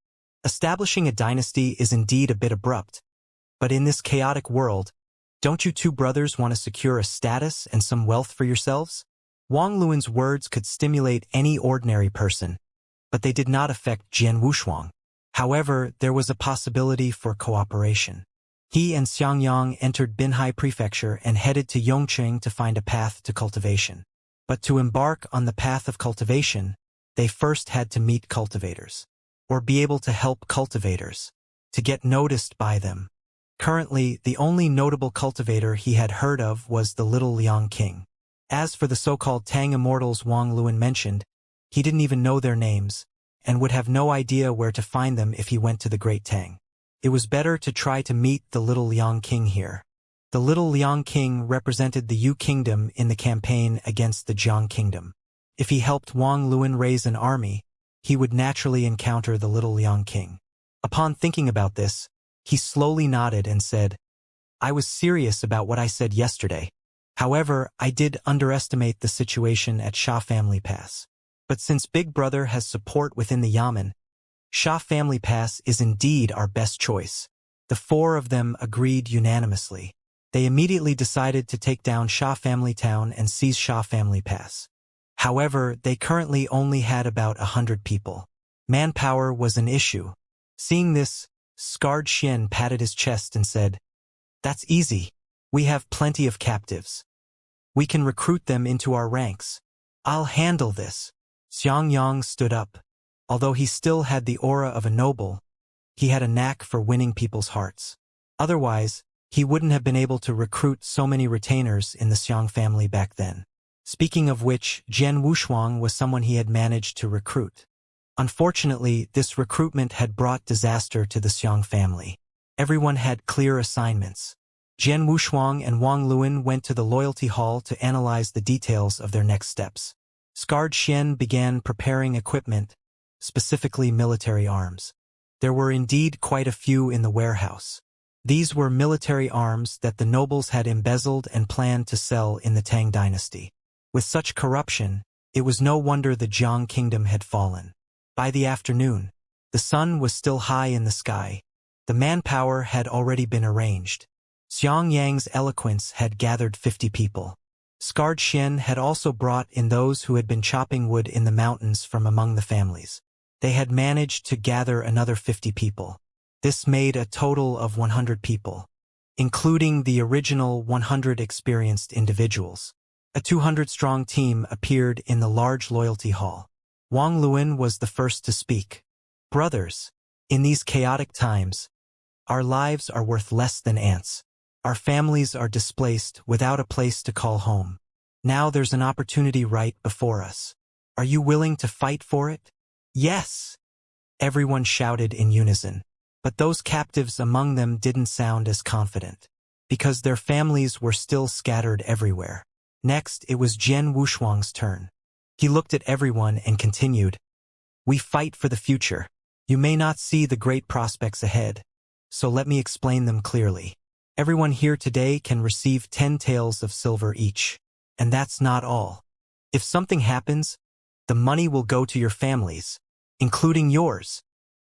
Establishing a dynasty is indeed a bit abrupt, but in this chaotic world, don't you two brothers want to secure a status and some wealth for yourselves? Wang Luan's words could stimulate any ordinary person, but they did not affect Jian Wushuang. However, there was a possibility for cooperation. He and Xiangyang entered Binhai Prefecture and headed to Yongcheng to find a path to cultivation. But to embark on the path of cultivation, they first had to meet cultivators, or be able to help cultivators, to get noticed by them. Currently, the only notable cultivator he had heard of was the Little Liang King. As for the so-called Tang Immortals Wang Luan mentioned, he didn't even know their names, and would have no idea where to find them if he went to the Great Tang. It was better to try to meet the Little Liang King here. The Little Liang King represented the Yu Kingdom in the campaign against the Jiang Kingdom. If he helped Wang Luan raise an army, he would naturally encounter the Little Liang King. Upon thinking about this, he slowly nodded and said, "I was serious about what I said yesterday. However, I did underestimate the situation at Xia Family Pass. But since Big Brother has support within the Yamen, Xia Family Pass is indeed our best choice." The four of them agreed unanimously. They immediately decided to take down Xia Family Town and seize Xia Family Pass. However, they currently only had about 100 people. Manpower was an issue. Seeing this, Scarred Xian patted his chest and said, "That's easy. We have plenty of captives. We can recruit them into our ranks. I'll handle this." Xiangyang stood up. Although he still had the aura of a noble, he had a knack for winning people's hearts. Otherwise, he wouldn't have been able to recruit so many retainers in the Xiang family back then. Speaking of which, Jian Wushuang was someone he had managed to recruit. Unfortunately, this recruitment had brought disaster to the Xiang family. Everyone had clear assignments. Jian Wushuang and Wang Luan went to the loyalty hall to analyze the details of their next steps. Scarred Xian began preparing equipment, specifically military arms. There were indeed quite a few in the warehouse. These were military arms that the nobles had embezzled and planned to sell in the Tang dynasty. With such corruption, it was no wonder the Jiang kingdom had fallen. By the afternoon, the sun was still high in the sky. The manpower had already been arranged. Xiangyang's eloquence had gathered 50 people. Scarred Xian had also brought in those who had been chopping wood in the mountains from among the families. They had managed to gather another 50 people. This made a total of 100 people, including the original 100 experienced individuals. A 200-strong team appeared in the large loyalty hall. Wang Luan was the first to speak. Brothers, in these chaotic times, our lives are worth less than ants. Our families are displaced without a place to call home. Now there's an opportunity right before us. Are you willing to fight for it? Yes! Everyone shouted in unison. But those captives among them didn't sound as confident, because their families were still scattered everywhere. Next, it was Jian Wushuang's turn. He looked at everyone and continued, "We fight for the future. You may not see the great prospects ahead, so let me explain them clearly. Everyone here today can receive 10 taels of silver each. And that's not all. If something happens, the money will go to your families, including yours."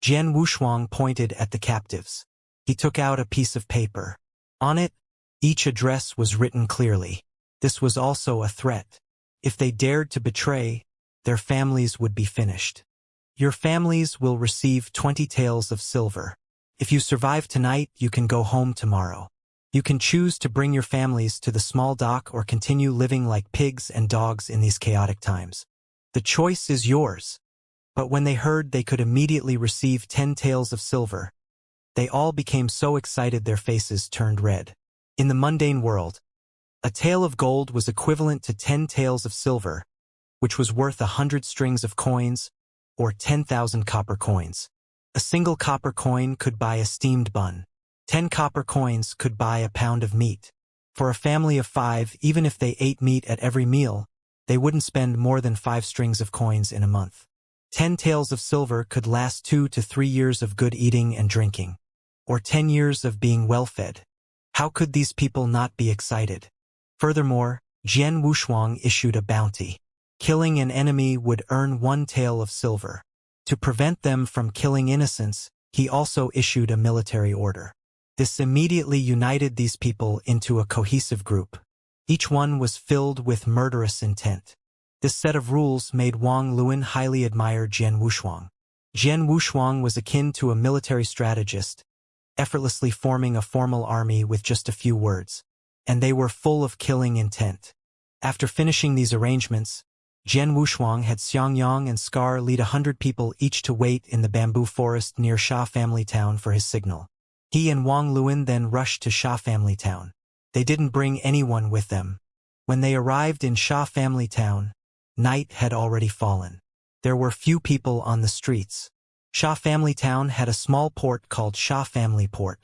Jian Wushuang pointed at the captives. He took out a piece of paper. On it, each address was written clearly. This was also a threat. If they dared to betray, their families would be finished. Your families will receive 20 taels of silver. If you survive tonight, you can go home tomorrow. You can choose to bring your families to the small dock or continue living like pigs and dogs in these chaotic times. The choice is yours. But when they heard they could immediately receive 10 taels of silver, they all became so excited their faces turned red. In the mundane world, a tael of gold was equivalent to 10 taels of silver, which was worth 100 strings of coins, or 10,000 copper coins. A single copper coin could buy a steamed bun. 10 copper coins could buy a pound of meat. For a family of 5, even if they ate meat at every meal, they wouldn't spend more than 5 strings of coins in a month. 10 taels of silver could last 2 to 3 years of good eating and drinking, or 10 years of being well-fed. How could these people not be excited? Furthermore, Jian Wushuang issued a bounty. Killing an enemy would earn 1 tael of silver. To prevent them from killing innocents, he also issued a military order. This immediately united these people into a cohesive group. Each one was filled with murderous intent. This set of rules made Wang Luan highly admire Jian Wushuang. Jian Wushuang was akin to a military strategist, effortlessly forming a formal army with just a few words. And they were full of killing intent. After finishing these arrangements, Jian Wushuang had Xianxia and Scar lead 100 people each to wait in the bamboo forest near Sha Family Town for his signal. He and Wang Luan then rushed to Sha Family Town. They didn't bring anyone with them. When they arrived in Sha Family Town, night had already fallen. There were few people on the streets. Sha Family Town had a small port called Sha Family Port.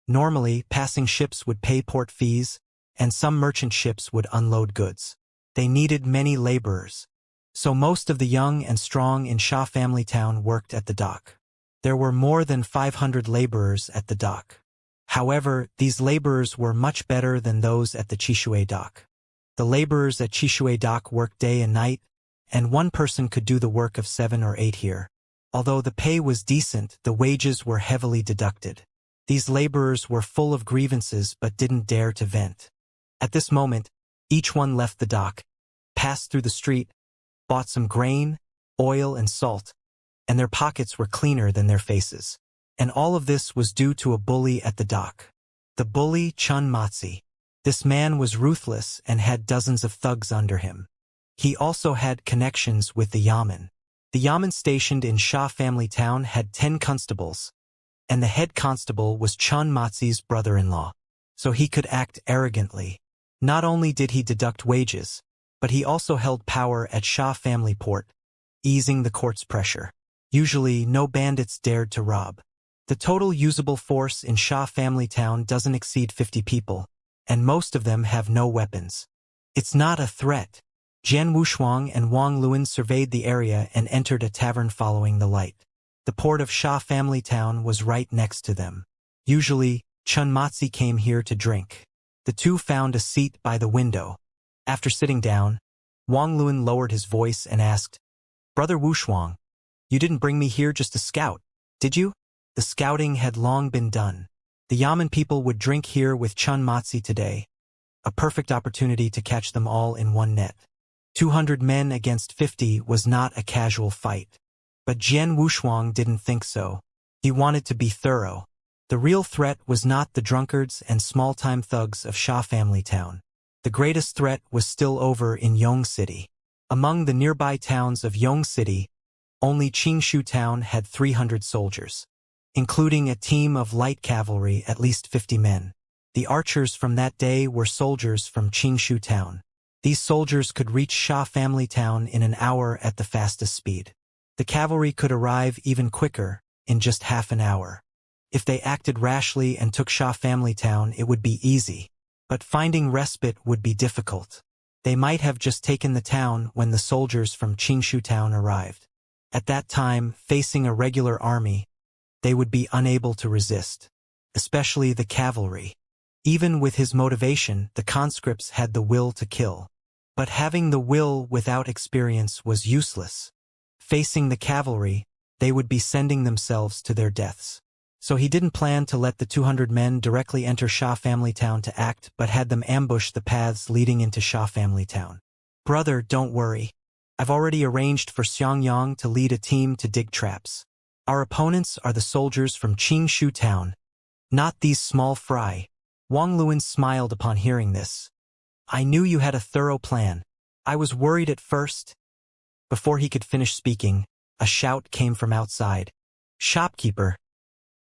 Normally, passing ships would pay port fees, and some merchant ships would unload goods. They needed many laborers. So most of the young and strong in Sha Family Town worked at the dock. There were more than 500 laborers at the dock. However, these laborers were much better than those at the Chishui dock. The laborers at Chishui dock worked day and night, and one person could do the work of 7 or 8 here. Although the pay was decent, the wages were heavily deducted. These laborers were full of grievances but didn't dare to vent. At this moment, each one left the dock, passed through the street, bought some grain, oil, and salt, and their pockets were cleaner than their faces. And all of this was due to a bully at the dock. The bully Chun Matsi. This man was ruthless and had dozens of thugs under him. He also had connections with the Yamen. The Yamen stationed in Sha Family Town had 10 constables, and the head constable was Chun Matsi's brother-in-law, so he could act arrogantly. Not only did he deduct wages, but he also held power at Sha Family Port, easing the court's pressure. Usually, no bandits dared to rob. The total usable force in Sha Family Town doesn't exceed 50 people, and most of them have no weapons. It's not a threat. Jian Wushuang and Wang Luan surveyed the area and entered a tavern following the light. The port of Sha Family Town was right next to them. Usually, Chun Matsi came here to drink. The two found a seat by the window. After sitting down, Wang Luan lowered his voice and asked, "Brother Wushuang, you didn't bring me here just to scout, did you?" The scouting had long been done. The Yamen people would drink here with Chun Matsi today. A perfect opportunity to catch them all in one net. 200 men against 50 was not a casual fight. But Jian Wushuang didn't think so. He wanted to be thorough. The real threat was not the drunkards and small-time thugs of Sha Family Town. The greatest threat was still over in Yong City. Among the nearby towns of Yong City, only Qingshu town had 300 soldiers, including a team of light cavalry, at least 50 men. The archers from that day were soldiers from Qingshu town. These soldiers could reach Xia family town in an hour at the fastest speed. The cavalry could arrive even quicker, in just half an hour. If they acted rashly and took Xia family town, it would be easy. But finding respite would be difficult. They might have just taken the town when the soldiers from Qingshu town arrived. At that time, facing a regular army, they would be unable to resist, especially the cavalry. Even with his motivation, the conscripts had the will to kill. But having the will without experience was useless. Facing the cavalry, they would be sending themselves to their deaths. So he didn't plan to let the 200 men directly enter Xia family town to act, but had them ambush the paths leading into Xia family town. Brother, don't worry. I've already arranged for Xianxia to lead a team to dig traps. Our opponents are the soldiers from Qingshu town, not these small fry. Wang Luan smiled upon hearing this. I knew you had a thorough plan. I was worried at first. Before he could finish speaking, a shout came from outside. Shopkeeper!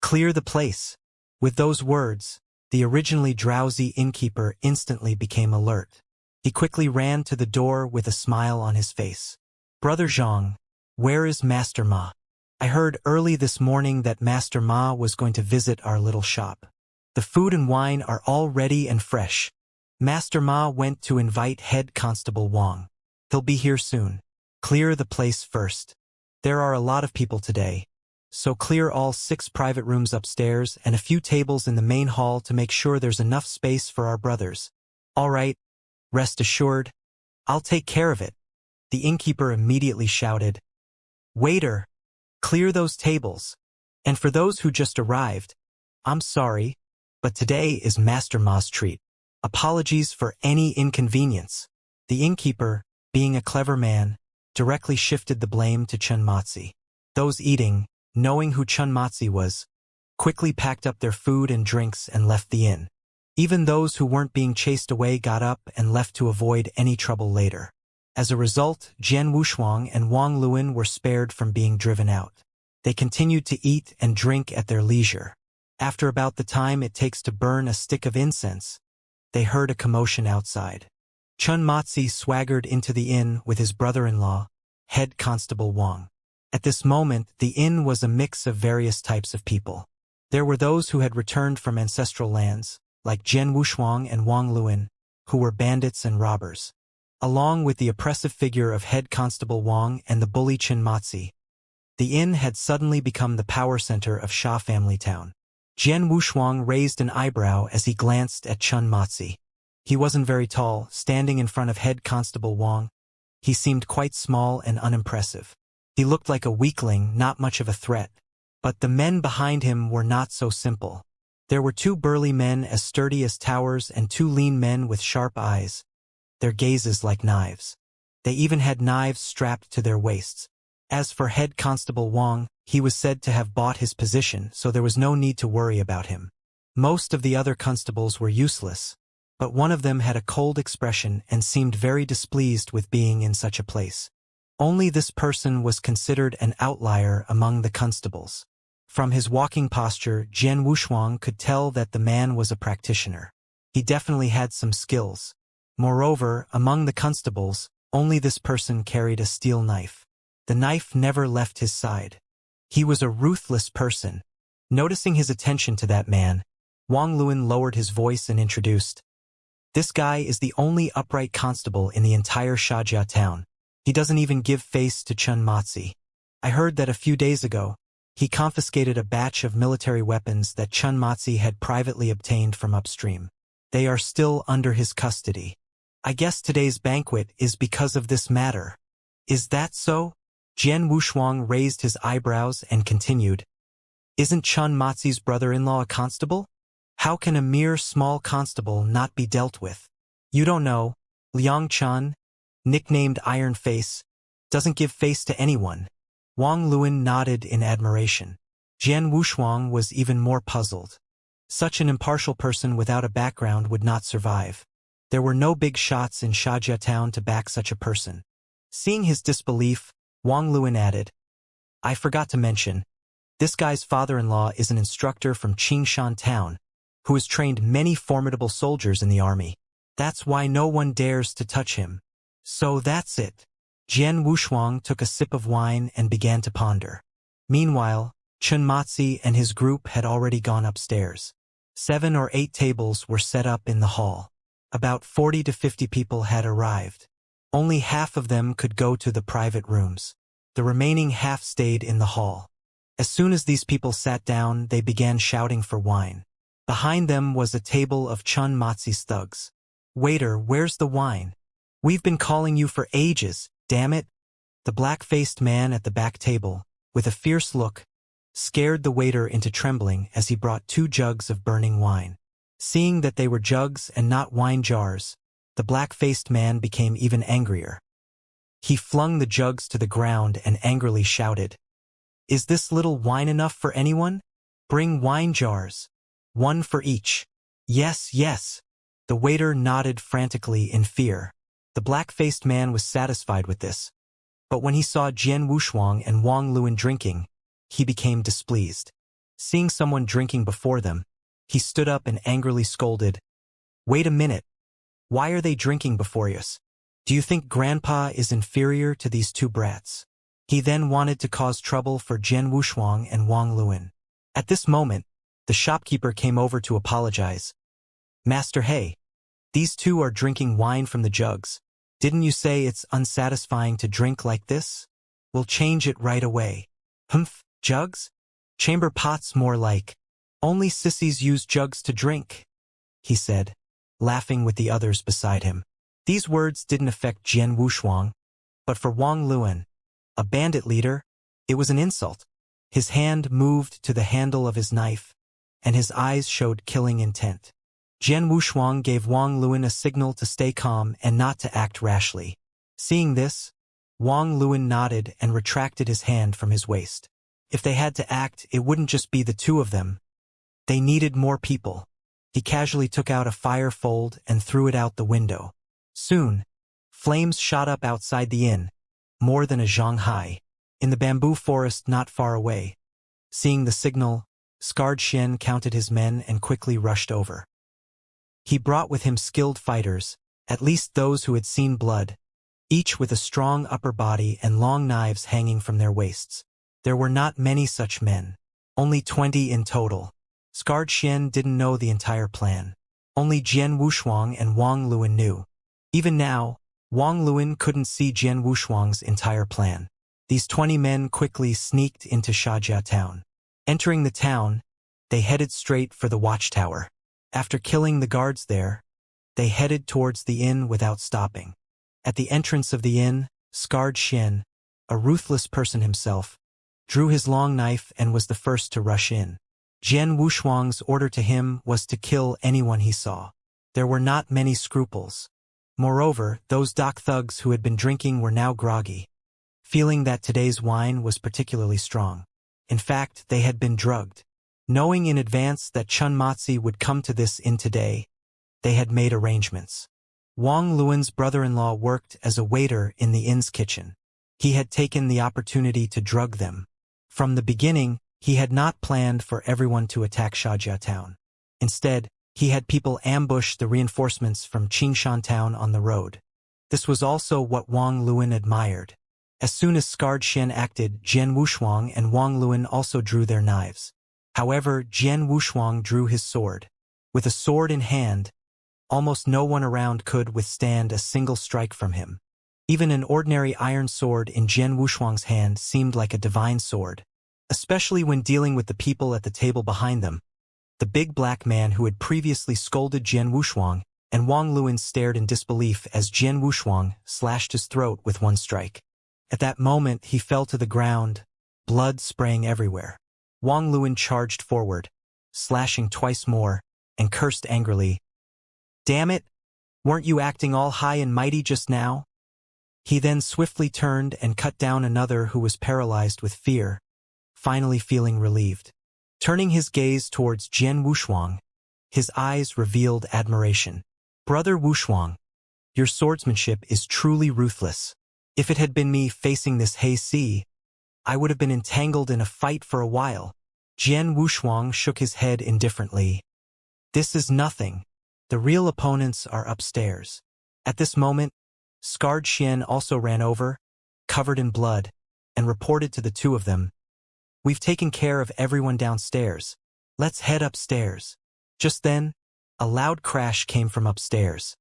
Clear the place. With those words, the originally drowsy innkeeper instantly became alert. He quickly ran to the door with a smile on his face. Brother Zhang, where is Master Ma? I heard early this morning that Master Ma was going to visit our little shop. The food and wine are all ready and fresh. Master Ma went to invite Head Constable Wang. He'll be here soon. Clear the place first. There are a lot of people today, so clear all 6 private rooms upstairs and a few tables in the main hall to make sure there's enough space for our brothers. All right, rest assured, I'll take care of it. The innkeeper immediately shouted, Waiter, clear those tables. And for those who just arrived, I'm sorry, but today is Master Ma's treat. Apologies for any inconvenience. The innkeeper, being a clever man, directly shifted the blame to Chen Matzi. Those eating, knowing who Chen Matzi was, quickly packed up their food and drinks and left the inn. Even those who weren't being chased away got up and left to avoid any trouble later. As a result, Jian Wushuang and Wang Luan were spared from being driven out. They continued to eat and drink at their leisure. After about the time it takes to burn a stick of incense, they heard a commotion outside. Chen Matzi swaggered into the inn with his brother-in-law, Head Constable Wang. At this moment, the inn was a mix of various types of people. There were those who had returned from ancestral lands, like Jian Wushuang and Wang Luan, who were bandits and robbers. Along with the oppressive figure of Head Constable Wang and the bully Chen Matzi, the inn had suddenly become the power center of Xia family town. Jian Wushuang raised an eyebrow as he glanced at Chen Matzi. He wasn't very tall, standing in front of Head Constable Wang. He seemed quite small and unimpressive. He looked like a weakling, not much of a threat. But the men behind him were not so simple. There were 2 burly men as sturdy as towers and 2 lean men with sharp eyes, their gazes like knives. They even had knives strapped to their waists. As for Head Constable Wang, he was said to have bought his position, so there was no need to worry about him. Most of the other constables were useless, but one of them had a cold expression and seemed very displeased with being in such a place. Only this person was considered an outlier among the constables. From his walking posture, Jian Wushuang could tell that the man was a practitioner. He definitely had some skills. Moreover, among the constables, only this person carried a steel knife. The knife never left his side. He was a ruthless person. Noticing his attention to that man, Wang Luan lowered his voice and introduced, This guy is the only upright constable in the entire Shajia town. He doesn't even give face to Chen Matzi. I heard that a few days ago, he confiscated a batch of military weapons that Chen Matzi had privately obtained from upstream. They are still under his custody. I guess today's banquet is because of this matter. Is that so? Jian Wushuang raised his eyebrows and continued, Isn't Chen Matzi's brother-in-law a constable? How can a mere small constable not be dealt with? You don't know, Liang Chen, nicknamed Iron Face, doesn't give face to anyone. Wang Luan nodded in admiration. Jian Wushuang was even more puzzled. Such an impartial person without a background would not survive. There were no big shots in Xianxia town to back such a person. Seeing his disbelief, Wang Luan added, I forgot to mention, this guy's father-in-law is an instructor from Qingshan town, who has trained many formidable soldiers in the army. That's why no one dares to touch him. So that's it. Jian Wushuang took a sip of wine and began to ponder. Meanwhile, Chun Matzi and his group had already gone upstairs. 7 or 8 tables were set up in the hall. About 40 to 50 people had arrived. Only half of them could go to the private rooms. The remaining half stayed in the hall. As soon as these people sat down, they began shouting for wine. Behind them was a table of Chun Matzi's thugs. Waiter, where's the wine? We've been calling you for ages, damn it. The black-faced man at the back table, with a fierce look, scared the waiter into trembling as he brought 2 jugs of burning wine. Seeing that they were jugs and not wine jars, the black-faced man became even angrier. He flung the jugs to the ground and angrily shouted, Is this little wine enough for anyone? Bring wine jars. 1 for each. Yes, yes. The waiter nodded frantically in fear. The black-faced man was satisfied with this. But when he saw Jian Wushuang and Wang Luan drinking, he became displeased. Seeing someone drinking before them, he stood up and angrily scolded, Wait a minute. Why are they drinking before us? Do you think Grandpa is inferior to these 2 brats? He then wanted to cause trouble for Jian Wushuang and Wang Luan. At this moment, the shopkeeper came over to apologize. Master He, these 2 are drinking wine from the jugs. Didn't you say it's unsatisfying to drink like this? We'll change it right away. Humph, jugs? Chamber pots more like. Only sissies use jugs to drink, he said, laughing with the others beside him. These words didn't affect Jian Wushuang, but for Wang Luan, a bandit leader, it was an insult. His hand moved to the handle of his knife, and his eyes showed killing intent. Jian Wushuang gave Wang Luan a signal to stay calm and not to act rashly. Seeing this, Wang Luan nodded and retracted his hand from his waist. If they had to act, it wouldn't just be the 2 of them. They needed more people. He casually took out a fire fold and threw it out the window. Soon, flames shot up outside the inn, more than a zhang hai, in the bamboo forest not far away. Seeing the signal, Scarred Xian counted his men and quickly rushed over. He brought with him skilled fighters, at least those who had seen blood, each with a strong upper body and long knives hanging from their waists. There were not many such men, only 20 in total. Scarred Xian didn't know the entire plan. Only Jian Wushuang and Wang Luan knew. Even now, Wang Luan couldn't see Jian Wushuang's entire plan. These 20 men quickly sneaked into Xianxia town. Entering the town, they headed straight for the watchtower. After killing the guards there, they headed towards the inn without stopping. At the entrance of the inn, Scarred Xian, a ruthless person himself, drew his long knife and was the first to rush in. Jian Wushuang's order to him was to kill anyone he saw. There were not many scruples. Moreover, those dock thugs who had been drinking were now groggy, feeling that today's wine was particularly strong. In fact, they had been drugged. Knowing in advance that Chun Matzi would come to this inn today, they had made arrangements. Wang Luan's brother-in-law worked as a waiter in the inn's kitchen. He had taken the opportunity to drug them. From the beginning, he had not planned for everyone to attack Xianxia town. Instead, he had people ambush the reinforcements from Qingshan town on the road. This was also what Wang Luan admired. As soon as Scarred Xian acted, Jian Wushuang and Wang Luan also drew their knives. However, Jian Wushuang drew his sword. With a sword in hand, almost no one around could withstand a single strike from him. Even an ordinary iron sword in Jian Wushuang's hand seemed like a divine sword, especially when dealing with the people at the table behind them. The big black man who had previously scolded Jian Wushuang and Wang Luan stared in disbelief as Jian Wushuang slashed his throat with one strike. At that moment, he fell to the ground, blood spraying everywhere. Wang Luan charged forward, slashing twice more, and cursed angrily. Damn it! Weren't you acting all high and mighty just now? He then swiftly turned and cut down another who was paralyzed with fear, finally feeling relieved. Turning his gaze towards Jian Wushuang, his eyes revealed admiration. Brother Wushuang, your swordsmanship is truly ruthless. If it had been me facing this He, I would have been entangled in a fight for a while. Jian Wushuang shook his head indifferently. This is nothing. The real opponents are upstairs. At this moment, scarred Xian also ran over, covered in blood, and reported to the two of them. We've taken care of everyone downstairs. Let's head upstairs. Just then, a loud crash came from upstairs.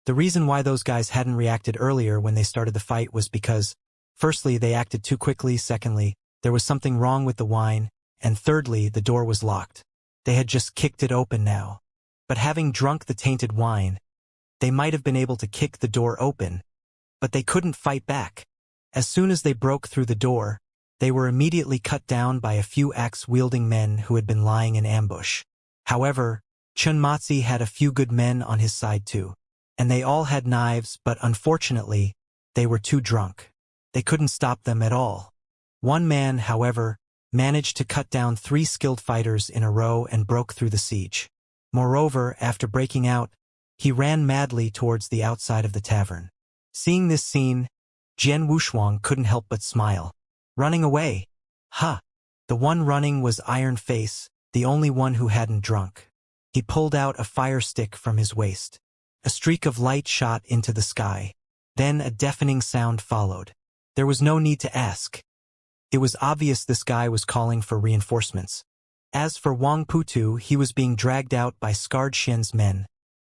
The reason why those guys hadn't reacted earlier when they started the fight was because, firstly, they acted too quickly, secondly, there was something wrong with the wine, and thirdly, the door was locked. They had just kicked it open now. But having drunk the tainted wine, they might have been able to kick the door open, but they couldn't fight back. As soon as they broke through the door, they were immediately cut down by a few axe-wielding men who had been lying in ambush. However, Chun Matzi had a few good men on his side too, and they all had knives, but unfortunately, they were too drunk. They couldn't stop them at all. One man, however, managed to cut down 3 skilled fighters in a row and broke through the siege. Moreover, after breaking out, he ran madly towards the outside of the tavern. Seeing this scene, Jian Wushuang couldn't help but smile. Running away. Ha! The one running was Iron Face, the only one who hadn't drunk. He pulled out a fire stick from his waist. A streak of light shot into the sky. Then a deafening sound followed. There was no need to ask. It was obvious this guy was calling for reinforcements. As for Wang Putu, he was being dragged out by Scarred Xian's men,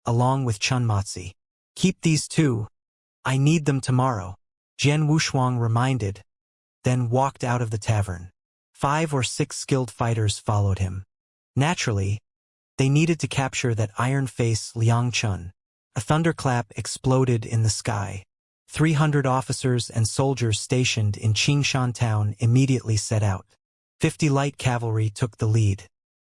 along with Chun Matzi. Keep these two. I need them tomorrow, Jian Wushuang reminded, then walked out of the tavern. 5 or 6 skilled fighters followed him. Naturally, they needed to capture that iron face Liang Chun. A thunderclap exploded in the sky. 300 officers and soldiers stationed in Qingshan town immediately set out. 50 light cavalry took the lead.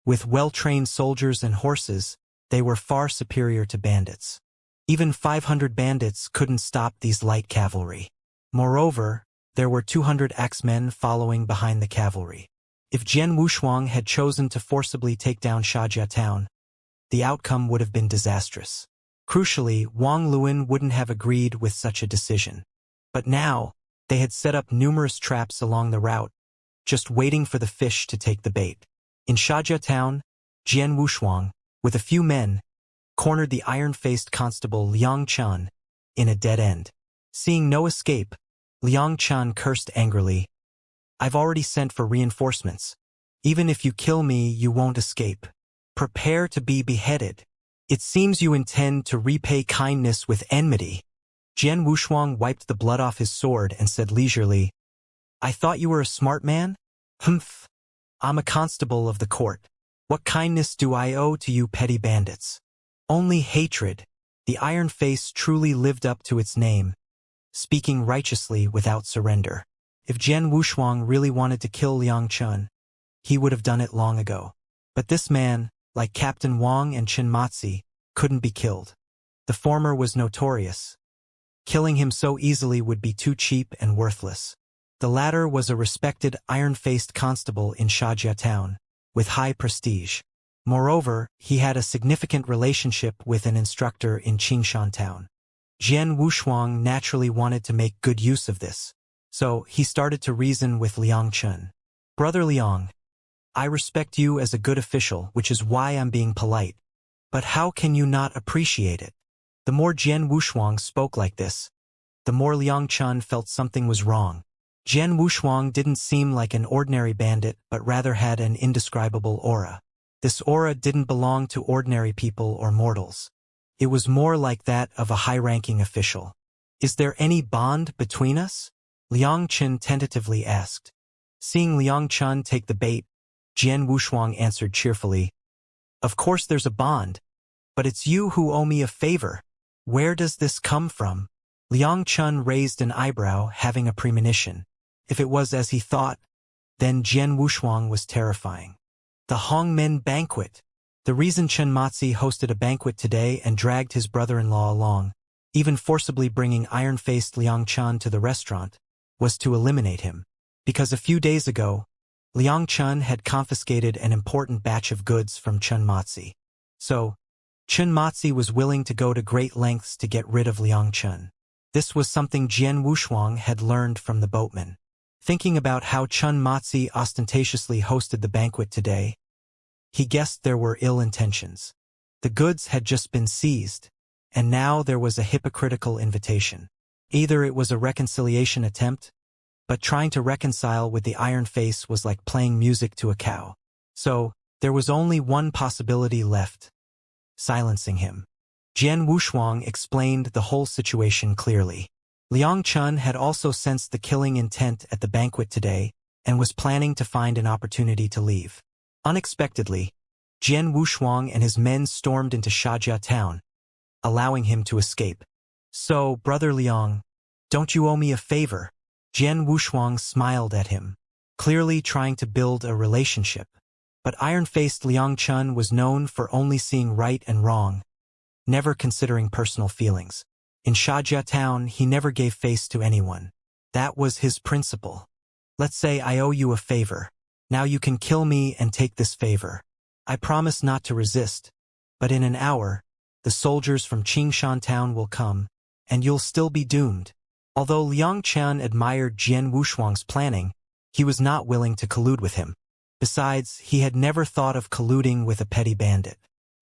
With well-trained soldiers and horses, they were far superior to bandits. Even 500 bandits couldn't stop these light cavalry. Moreover, there were 200 axemen following behind the cavalry. If Jian Wushuang had chosen to forcibly take down Xianxia town, the outcome would have been disastrous. Crucially, Wang Luan wouldn't have agreed with such a decision. But now, they had set up numerous traps along the route, just waiting for the fish to take the bait. In Xianxia town, Jian Wushuang, with a few men, cornered the iron-faced constable Liang Chan in a dead end. Seeing no escape, Liang Chan cursed angrily. I've already sent for reinforcements. Even if you kill me, you won't escape. Prepare to be beheaded. It seems you intend to repay kindness with enmity. Jian Wushuang wiped the blood off his sword and said leisurely, I thought you were a smart man? Humph. I'm a constable of the court. What kindness do I owe to you petty bandits? Only hatred. The Iron Face truly lived up to its name, speaking righteously without surrender. If Jian Wushuang really wanted to kill Liang Chun, he would have done it long ago. But this man, like Captain Wang and Chin Matzi, couldn't be killed. The former was notorious. Killing him so easily would be too cheap and worthless. The latter was a respected iron-faced constable in Xianxia town, with high prestige. Moreover, he had a significant relationship with an instructor in Qingshan town. Jian Wushuang naturally wanted to make good use of this, so he started to reason with Liang Chun. Brother Liang, I respect you as a good official, which is why I'm being polite. But how can you not appreciate it? The more Jian Wushuang spoke like this, the more Liang Chun felt something was wrong. Jian Wushuang didn't seem like an ordinary bandit, but rather had an indescribable aura. This aura didn't belong to ordinary people or mortals. It was more like that of a high-ranking official. Is there any bond between us? Liang Chun tentatively asked. Seeing Liang Chun take the bait, Jian Wushuang answered cheerfully, Of course there's a bond, but it's you who owe me a favor. Where does this come from? Liang Chun raised an eyebrow, having a premonition. If it was as he thought, then Jian Wushuang was terrifying. The Hongmen banquet. The reason Chen Matzi hosted a banquet today and dragged his brother-in-law along, even forcibly bringing iron-faced Liang Chun to the restaurant, was to eliminate him. Because a few days ago, Liang Chun had confiscated an important batch of goods from Chen Matzi. So, Chen Matzi was willing to go to great lengths to get rid of Liang Chen. This was something Jian Wushuang had learned from the boatman. Thinking about how Chen Matzi ostentatiously hosted the banquet today, he guessed there were ill intentions. The goods had just been seized, and now there was a hypocritical invitation. Either it was a reconciliation attempt, but trying to reconcile with the iron face was like playing music to a cow. So, there was only one possibility left: silencing him. Jian Wushuang explained the whole situation clearly. Liang Chen had also sensed the killing intent at the banquet today and was planning to find an opportunity to leave. Unexpectedly, Jian Wushuang and his men stormed into Xianxia town, allowing him to escape. "So, Brother Liang, don't you owe me a favor?" Jian Wushuang smiled at him, clearly trying to build a relationship. But iron-faced Liang Chen was known for only seeing right and wrong, never considering personal feelings. In Xianxia town, he never gave face to anyone. That was his principle. "Let's say I owe you a favor. Now you can kill me and take this favor. I promise not to resist, but in an hour, the soldiers from Qingshan town will come, and you'll still be doomed." Although Liang Chen admired Jian Wushuang's planning, he was not willing to collude with him. Besides, he had never thought of colluding with a petty bandit.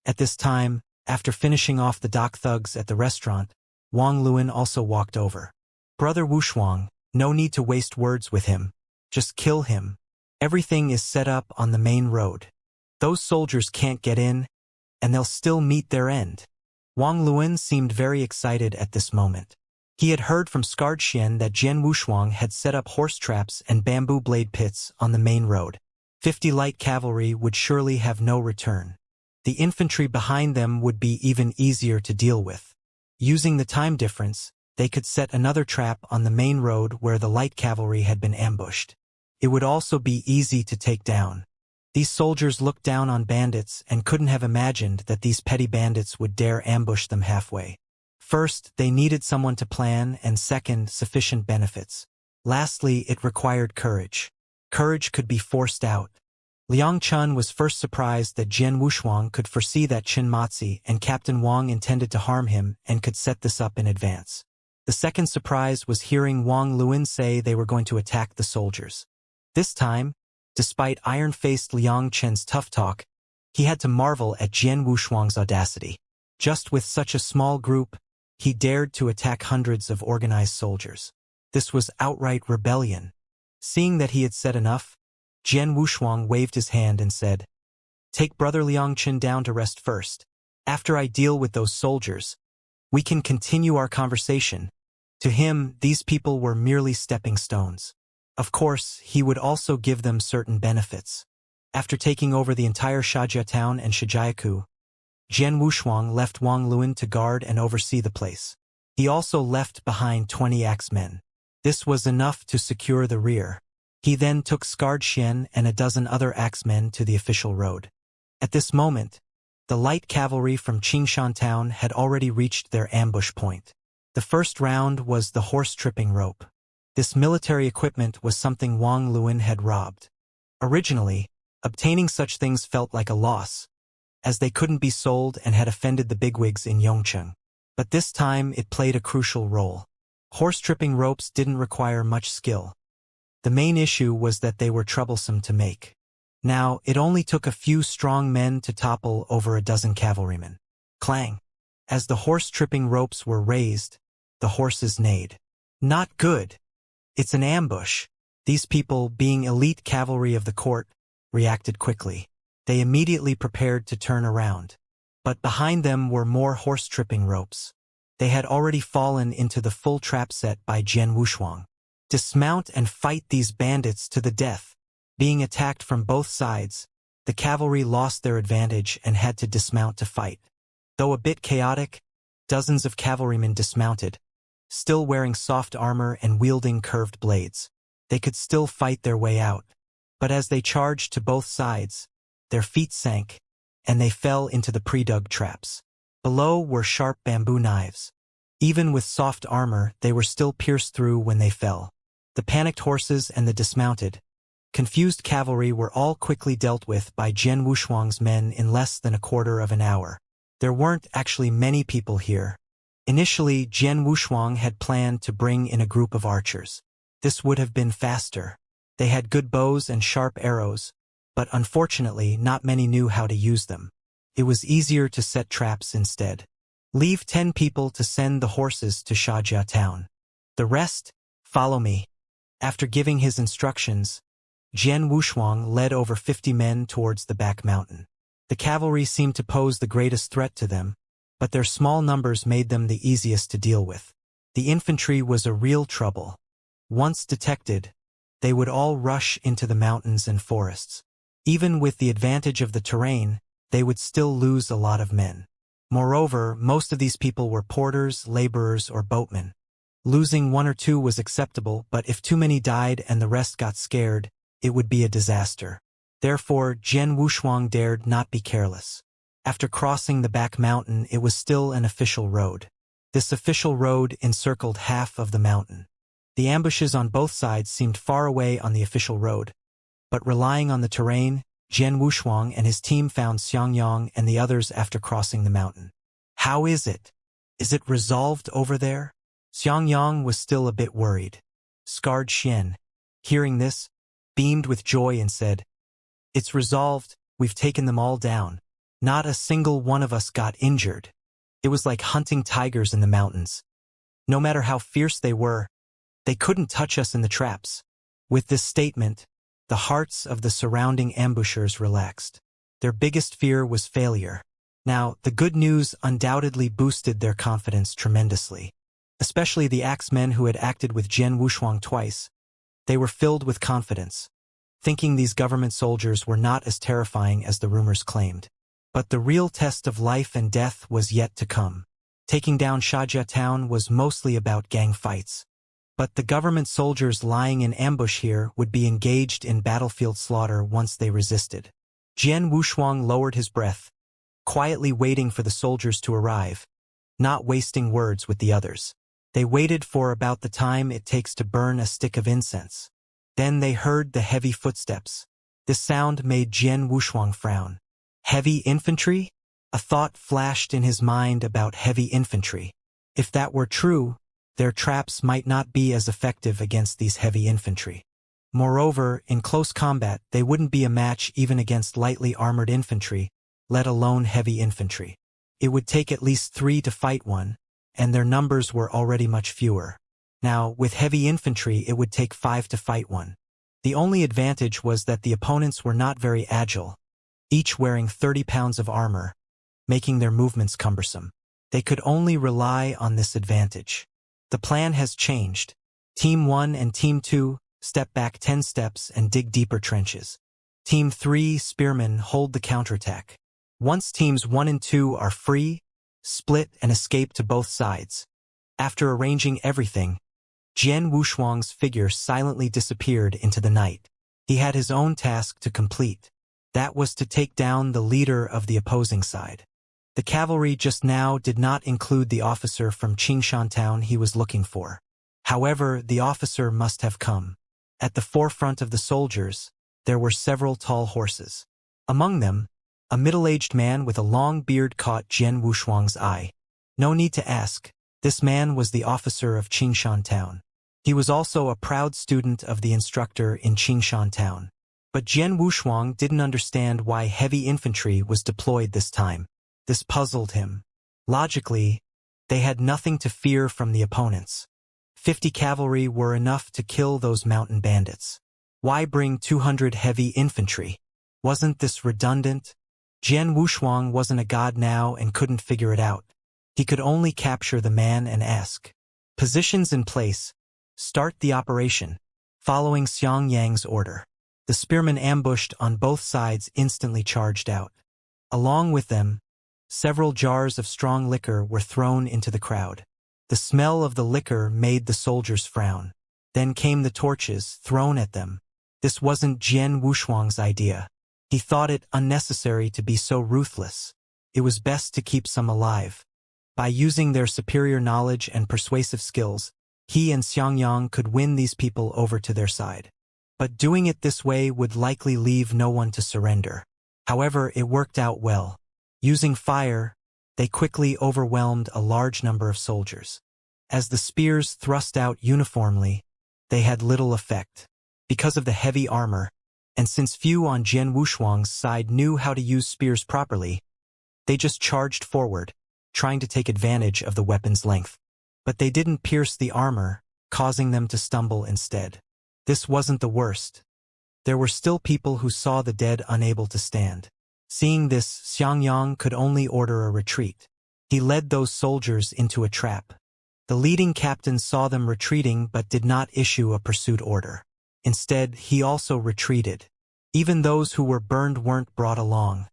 At this time, after finishing off the dock thugs at the restaurant, Wang Luan also walked over. "Brother Wushuang, no need to waste words with him. Just kill him. Everything is set up on the main road. Those soldiers can't get in, and they'll still meet their end." Wang Luan seemed very excited at this moment. He had heard from Scarred Xian that Jian Wushuang had set up horse traps and bamboo blade pits on the main road. 50 light cavalry would surely have no return. The infantry behind them would be even easier to deal with. Using the time difference, they could set another trap on the main road where the light cavalry had been ambushed. It would also be easy to take down. These soldiers looked down on bandits and couldn't have imagined that these petty bandits would dare ambush them halfway. First, they needed someone to plan, and second, sufficient benefits. Lastly, it required courage. Courage could be forced out. Liang Chen was first surprised that Jian Wushuang could foresee that Chen Matzi and Captain Wang intended to harm him and could set this up in advance. The second surprise was hearing Wang Luan say they were going to attack the soldiers. This time, despite iron-faced Liang Chen's tough talk, he had to marvel at Jian Wushuang's audacity. Just with such a small group, he dared to attack hundreds of organized soldiers. This was outright rebellion. Seeing that he had said enough, Jian Wushuang waved his hand and said, "Take Brother Liang Chen down to rest first. After I deal with those soldiers, we can continue our conversation." To him, these people were merely stepping stones. Of course, he would also give them certain benefits. After taking over the entire Xianxia town and Shijiaku, Jian Wushuang left Wang Luan to guard and oversee the place. He also left behind 20 axemen. This was enough to secure the rear. He then took Scarred Xian and a dozen other axemen to the official road. At this moment, the light cavalry from Qingshan town had already reached their ambush point. The first round was the horse-tripping rope. This military equipment was something Wang Luan had robbed. Originally, obtaining such things felt like a loss, as they couldn't be sold and had offended the bigwigs in Yongcheng. But this time it played a crucial role. Horse-tripping ropes didn't require much skill. The main issue was that they were troublesome to make. Now, it only took a few strong men to topple over a dozen cavalrymen. Clang! As the horse-tripping ropes were raised, the horses neighed. "Not good! It's an ambush." These people, being elite cavalry of the court, reacted quickly. They immediately prepared to turn around. But behind them were more horse-tripping ropes. They had already fallen into the full trap set by Jian Wushuang. Dismount and fight these bandits to the death. Being attacked from both sides, the cavalry lost their advantage and had to dismount to fight. Though a bit chaotic, dozens of cavalrymen dismounted, still wearing soft armor and wielding curved blades. They could still fight their way out. But as they charged to both sides, their feet sank, and they fell into the pre-dug traps. Below were sharp bamboo knives. Even with soft armor, they were still pierced through when they fell. The panicked horses and the dismounted, confused cavalry were all quickly dealt with by Jian Wushuang's men in less than a quarter of an hour. There weren't actually many people here. Initially, Jian Wushuang had planned to bring in a group of archers. This would have been faster. They had good bows and sharp arrows, but unfortunately not many knew how to use them. It was easier to set traps instead. Leave 10 people to send the horses to Xianxia town. The rest, follow me. After giving his instructions, Jian Wushuang led over 50 men towards the back mountain. The cavalry seemed to pose the greatest threat to them, but their small numbers made them the easiest to deal with. The infantry was a real trouble. Once detected, they would all rush into the mountains and forests. Even with the advantage of the terrain, they would still lose a lot of men. Moreover, most of these people were porters, laborers, or boatmen. Losing 1 or 2 was acceptable, but if too many died and the rest got scared, it would be a disaster. Therefore, Jian Wushuang dared not be careless. After crossing the back mountain, it was still an official road. This official road encircled half of the mountain. The ambushes on both sides seemed far away on the official road, but relying on the terrain, Jian Wushuang and his team found Xianxia and the others after crossing the mountain. How is it? Is it resolved over there? Xianxia was still a bit worried. Scarred Xian, hearing this, beamed with joy and said, "It's resolved, we've taken them all down. Not a single one of us got injured. It was like hunting tigers in the mountains. No matter how fierce they were, they couldn't touch us in the traps." With this statement, the hearts of the surrounding ambushers relaxed. Their biggest fear was failure. Now, the good news undoubtedly boosted their confidence tremendously. Especially the axemen who had acted with Jian Wushuang twice. They were filled with confidence, thinking these government soldiers were not as terrifying as the rumors claimed. But the real test of life and death was yet to come. Taking down Xianxia town was mostly about gang fights. But the government soldiers lying in ambush here would be engaged in battlefield slaughter once they resisted. Jian Wushuang lowered his breath, quietly waiting for the soldiers to arrive, not wasting words with the others. They waited for about the time it takes to burn a stick of incense. Then they heard the heavy footsteps. This sound made Jian Wushuang frown. Heavy infantry? A thought flashed in his mind about heavy infantry. If that were true, their traps might not be as effective against these heavy infantry. Moreover, in close combat, they wouldn't be a match even against lightly armored infantry, let alone heavy infantry. It would take at least 3 to fight one, and their numbers were already much fewer. Now, with heavy infantry, it would take 5 to fight one. The only advantage was that the opponents were not very agile, each wearing 30 pounds of armor, making their movements cumbersome. They could only rely on this advantage. The plan has changed. Team 1 and Team 2 step back 10 steps and dig deeper trenches. Team 3 spearmen hold the counterattack. Once Teams 1 and 2 are free, split and escape to both sides. After arranging everything, Jian Wushuang's figure silently disappeared into the night. He had his own task to complete. That was to take down the leader of the opposing side. The cavalry just now did not include the officer from Qingshan town he was looking for. However, the officer must have come. At the forefront of the soldiers, there were several tall horses. Among them, a middle-aged man with a long beard caught Jian Wushuang's eye. No need to ask, this man was the officer of Qingshan town. He was also a proud student of the instructor in Qingshan town. But Jian Wushuang didn't understand why heavy infantry was deployed this time. This puzzled him. Logically, they had nothing to fear from the opponents. 50 cavalry were enough to kill those mountain bandits. Why bring 200 heavy infantry? Wasn't this redundant? Jian Wushuang wasn't a god now and couldn't figure it out. He could only capture the man and ask. Positions in place. Start the operation. Following Xiangyang's order, the spearmen ambushed on both sides instantly charged out. Along with them, several jars of strong liquor were thrown into the crowd. The smell of the liquor made the soldiers frown. Then came the torches thrown at them. This wasn't Jian Wushuang's idea. He thought it unnecessary to be so ruthless. It was best to keep some alive. By using their superior knowledge and persuasive skills, he and Xiangyang could win these people over to their side. But doing it this way would likely leave no one to surrender. However, it worked out well. Using fire, They quickly overwhelmed a large number of soldiers. As the spears thrust out uniformly, they had little effect. Because of the heavy armor, and since few on Jian Wushuang's side knew how to use spears properly, they just charged forward, trying to take advantage of the weapon's length. But they didn't pierce the armor, causing them to stumble instead. This wasn't the worst. There were still people who saw the dead unable to stand. Seeing this, Xianxia could only order a retreat. He led those soldiers into a trap. The leading captain saw them retreating but did not issue a pursuit order. Instead, he also retreated. Even those who were burned weren't brought along.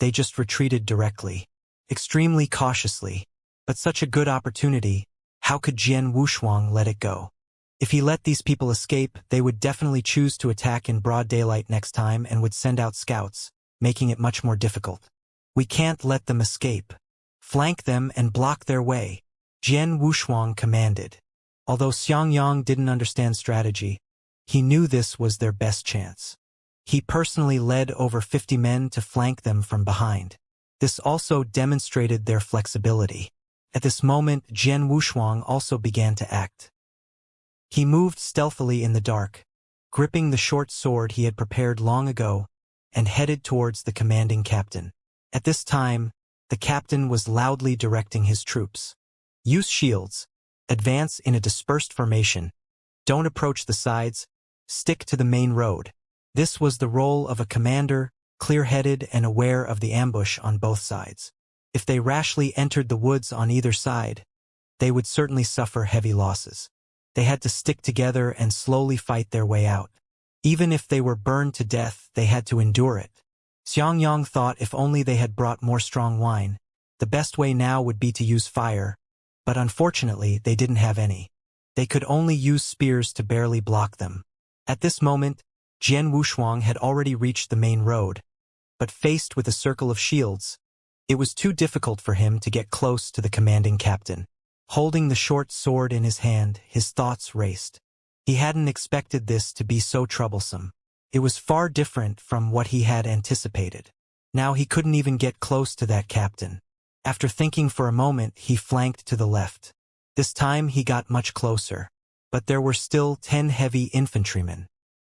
They just retreated directly, extremely cautiously. But such a good opportunity, how could Jian Wushuang let it go? If he let these people escape, they would definitely choose to attack in broad daylight next time and would send out scouts, making it much more difficult. We can't let them escape. Flank them and block their way, Jian Wushuang commanded. Although Xianxia didn't understand strategy, he knew this was their best chance. He personally led over 50 men to flank them from behind. This also demonstrated their flexibility. At this moment, Jian Wushuang also began to act. He moved stealthily in the dark, gripping the short sword he had prepared long ago, and headed towards the commanding captain. At this time, the captain was loudly directing his troops. Use shields. Advance in a dispersed formation. Don't approach the sides. Stick to the main road. This was the role of a commander, clear-headed and aware of the ambush on both sides. If they rashly entered the woods on either side, they would certainly suffer heavy losses. They had to stick together and slowly fight their way out. Even if they were burned to death, they had to endure it. Xianxia thought if only they had brought more strong wine, the best way now would be to use fire, but unfortunately they didn't have any. They could only use spears to barely block them. At this moment, Jian Wushuang had already reached the main road, but faced with a circle of shields, it was too difficult for him to get close to the commanding captain. Holding the short sword in his hand, his thoughts raced. He hadn't expected this to be so troublesome. It was far different from what he had anticipated. Now he couldn't even get close to that captain. After thinking for a moment, he flanked to the left. This time he got much closer. But there were still 10 heavy infantrymen.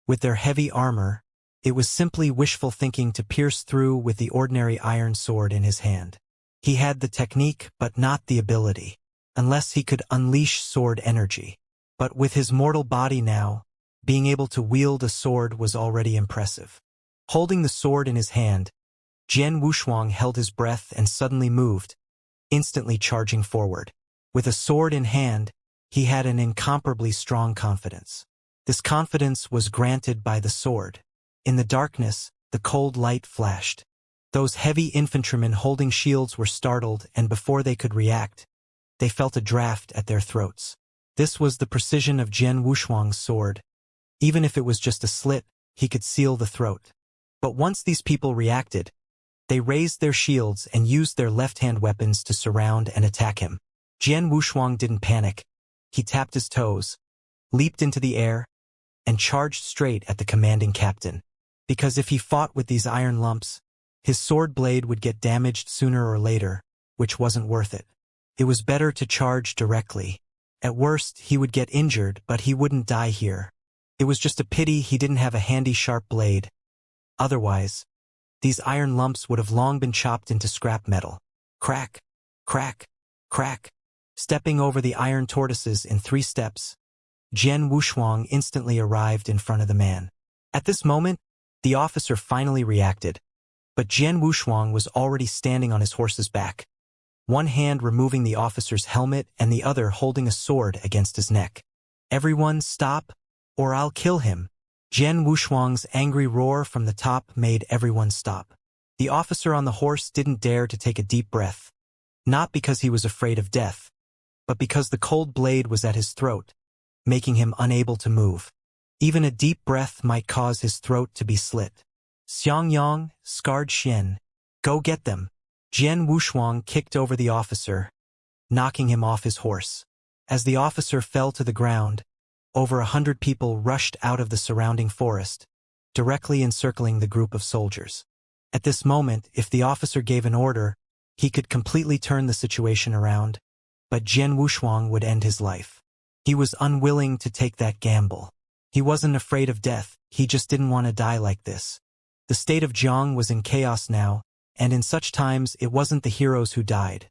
With their heavy armor, it was simply wishful thinking to pierce through with the ordinary iron sword in his hand. He had the technique but not the ability, unless he could unleash sword energy. But with his mortal body now, being able to wield a sword was already impressive. Holding the sword in his hand, Jian Wushuang held his breath and suddenly moved, instantly charging forward. With a sword in hand, he had an incomparably strong confidence. This confidence was granted by the sword. In the darkness, the cold light flashed. Those heavy infantrymen holding shields were startled, and before they could react, they felt a draft at their throats. This was the precision of Jian Wushuang's sword. Even if it was just a slit, he could seal the throat. But once these people reacted, they raised their shields and used their left-hand weapons to surround and attack him. Jian Wushuang didn't panic. He tapped his toes, leaped into the air, and charged straight at the commanding captain. Because if he fought with these iron lumps, his sword blade would get damaged sooner or later, which wasn't worth it. It was better to charge directly. At worst, he would get injured, but he wouldn't die here. It was just a pity he didn't have a handy sharp blade. Otherwise, these iron lumps would have long been chopped into scrap metal. Crack, crack, crack. Stepping over the iron tortoises in 3 steps, Jian Wushuang instantly arrived in front of the man. At this moment, the officer finally reacted, but Jian Wushuang was already standing on his horse's back, one hand removing the officer's helmet and the other holding a sword against his neck. "Everyone stop, or I'll kill him." Jian Wushuang's angry roar from the top made everyone stop. The officer on the horse didn't dare to take a deep breath, not because he was afraid of death, but because the cold blade was at his throat, making him unable to move. Even a deep breath might cause his throat to be slit. "Xianxia, scarred Xian, go get them." Jian Wushuang kicked over the officer, knocking him off his horse. As the officer fell to the ground, over 100 people rushed out of the surrounding forest, directly encircling the group of soldiers. At this moment, if the officer gave an order, He could completely turn the situation around, but Jian Wushuang would end his life. He was unwilling to take that gamble. He wasn't afraid of death, he just didn't want to die like this. The state of Jiang was in chaos now, and in such times it wasn't the heroes who died.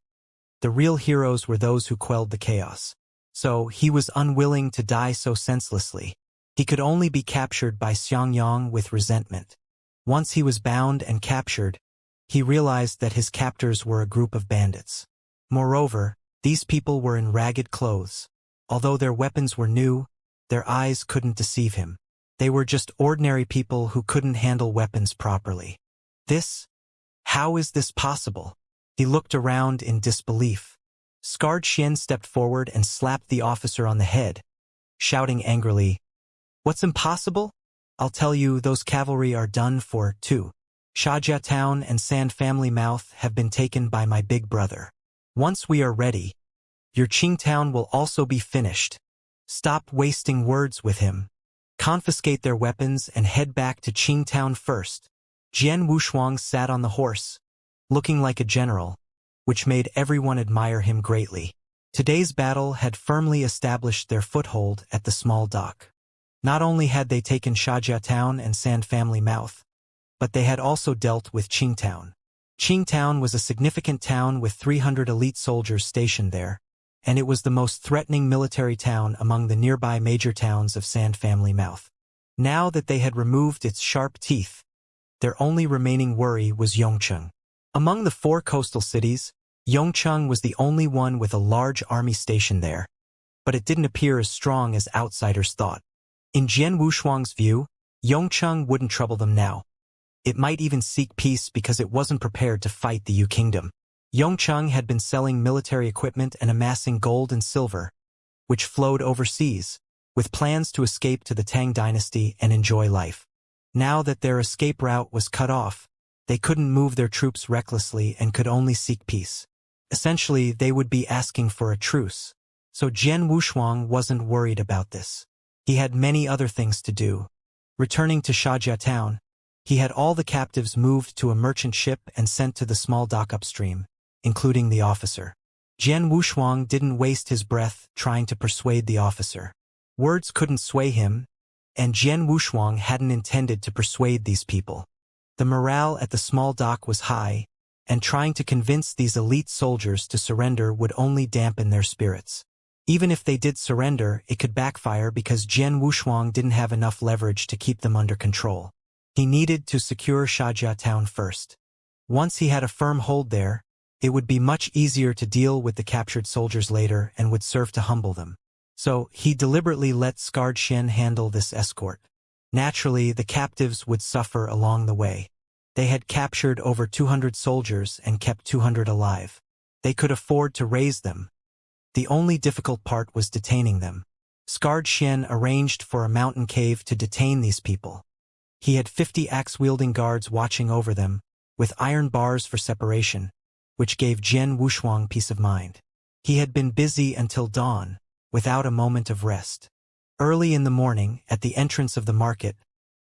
The real heroes were those who quelled the chaos. So he was unwilling to die so senselessly. He could only be captured by Xianxia with resentment. Once he was bound and captured, he realized that his captors were a group of bandits. Moreover, these people were in ragged clothes. Although their weapons were new, their eyes couldn't deceive him. They were just ordinary people who couldn't handle weapons properly. How is this possible? He looked around in disbelief. Scarred Xian stepped forward and slapped the officer on the head, shouting angrily, "What's impossible? I'll tell you, those cavalry are done for, too. Xianxia Town and Sand Family Mouth have been taken by my big brother. Once we are ready, your Qingtown will also be finished. Stop wasting words with him. Confiscate their weapons and head back to Qingtown first." Jian Wushuang sat on the horse, looking like a general, which made everyone admire him greatly. Today's battle had firmly established their foothold at the small dock. Not only had they taken Xianxia Town and Sand Family Mouth, but they had also dealt with Qingtown. Qingtown was a significant town with 300 elite soldiers stationed there, and it was the most threatening military town among the nearby major towns of Sand Family Mouth. Now that they had removed its sharp teeth, their only remaining worry was Yongcheng. Among the 4 coastal cities, Yongcheng was the only one with a large army stationed there, but it didn't appear as strong as outsiders thought. In Jian Wushuang's view, Yongcheng wouldn't trouble them now. It might even seek peace because it wasn't prepared to fight the Yu Kingdom. Yongcheng had been selling military equipment and amassing gold and silver, which flowed overseas, with plans to escape to the Tang dynasty and enjoy life. Now that their escape route was cut off, they couldn't move their troops recklessly and could only seek peace. Essentially, they would be asking for a truce. So Jian Wushuang wasn't worried about this. He had many other things to do. Returning to Xianxia Town, he had all the captives moved to a merchant ship and sent to the small dock upstream, including the officer. Jian Wushuang didn't waste his breath trying to persuade the officer. Words couldn't sway him, and Jian Wushuang hadn't intended to persuade these people. The morale at the small dock was high, and trying to convince these elite soldiers to surrender would only dampen their spirits. Even if they did surrender, it could backfire because Jian Wushuang didn't have enough leverage to keep them under control. He needed to secure Xianxia Town first. Once he had a firm hold there, it would be much easier to deal with the captured soldiers later and would serve to humble them. So he deliberately let Scarred Xian handle this escort. Naturally, the captives would suffer along the way. They had captured over 200 soldiers and kept 200 alive. They could afford to raise them. The only difficult part was detaining them. Scarred Xian arranged for a mountain cave to detain these people. He had 50 axe-wielding guards watching over them, with iron bars for separation, which gave Jian Wushuang peace of mind. He had been busy until dawn, without a moment of rest. Early in the morning, at the entrance of the market,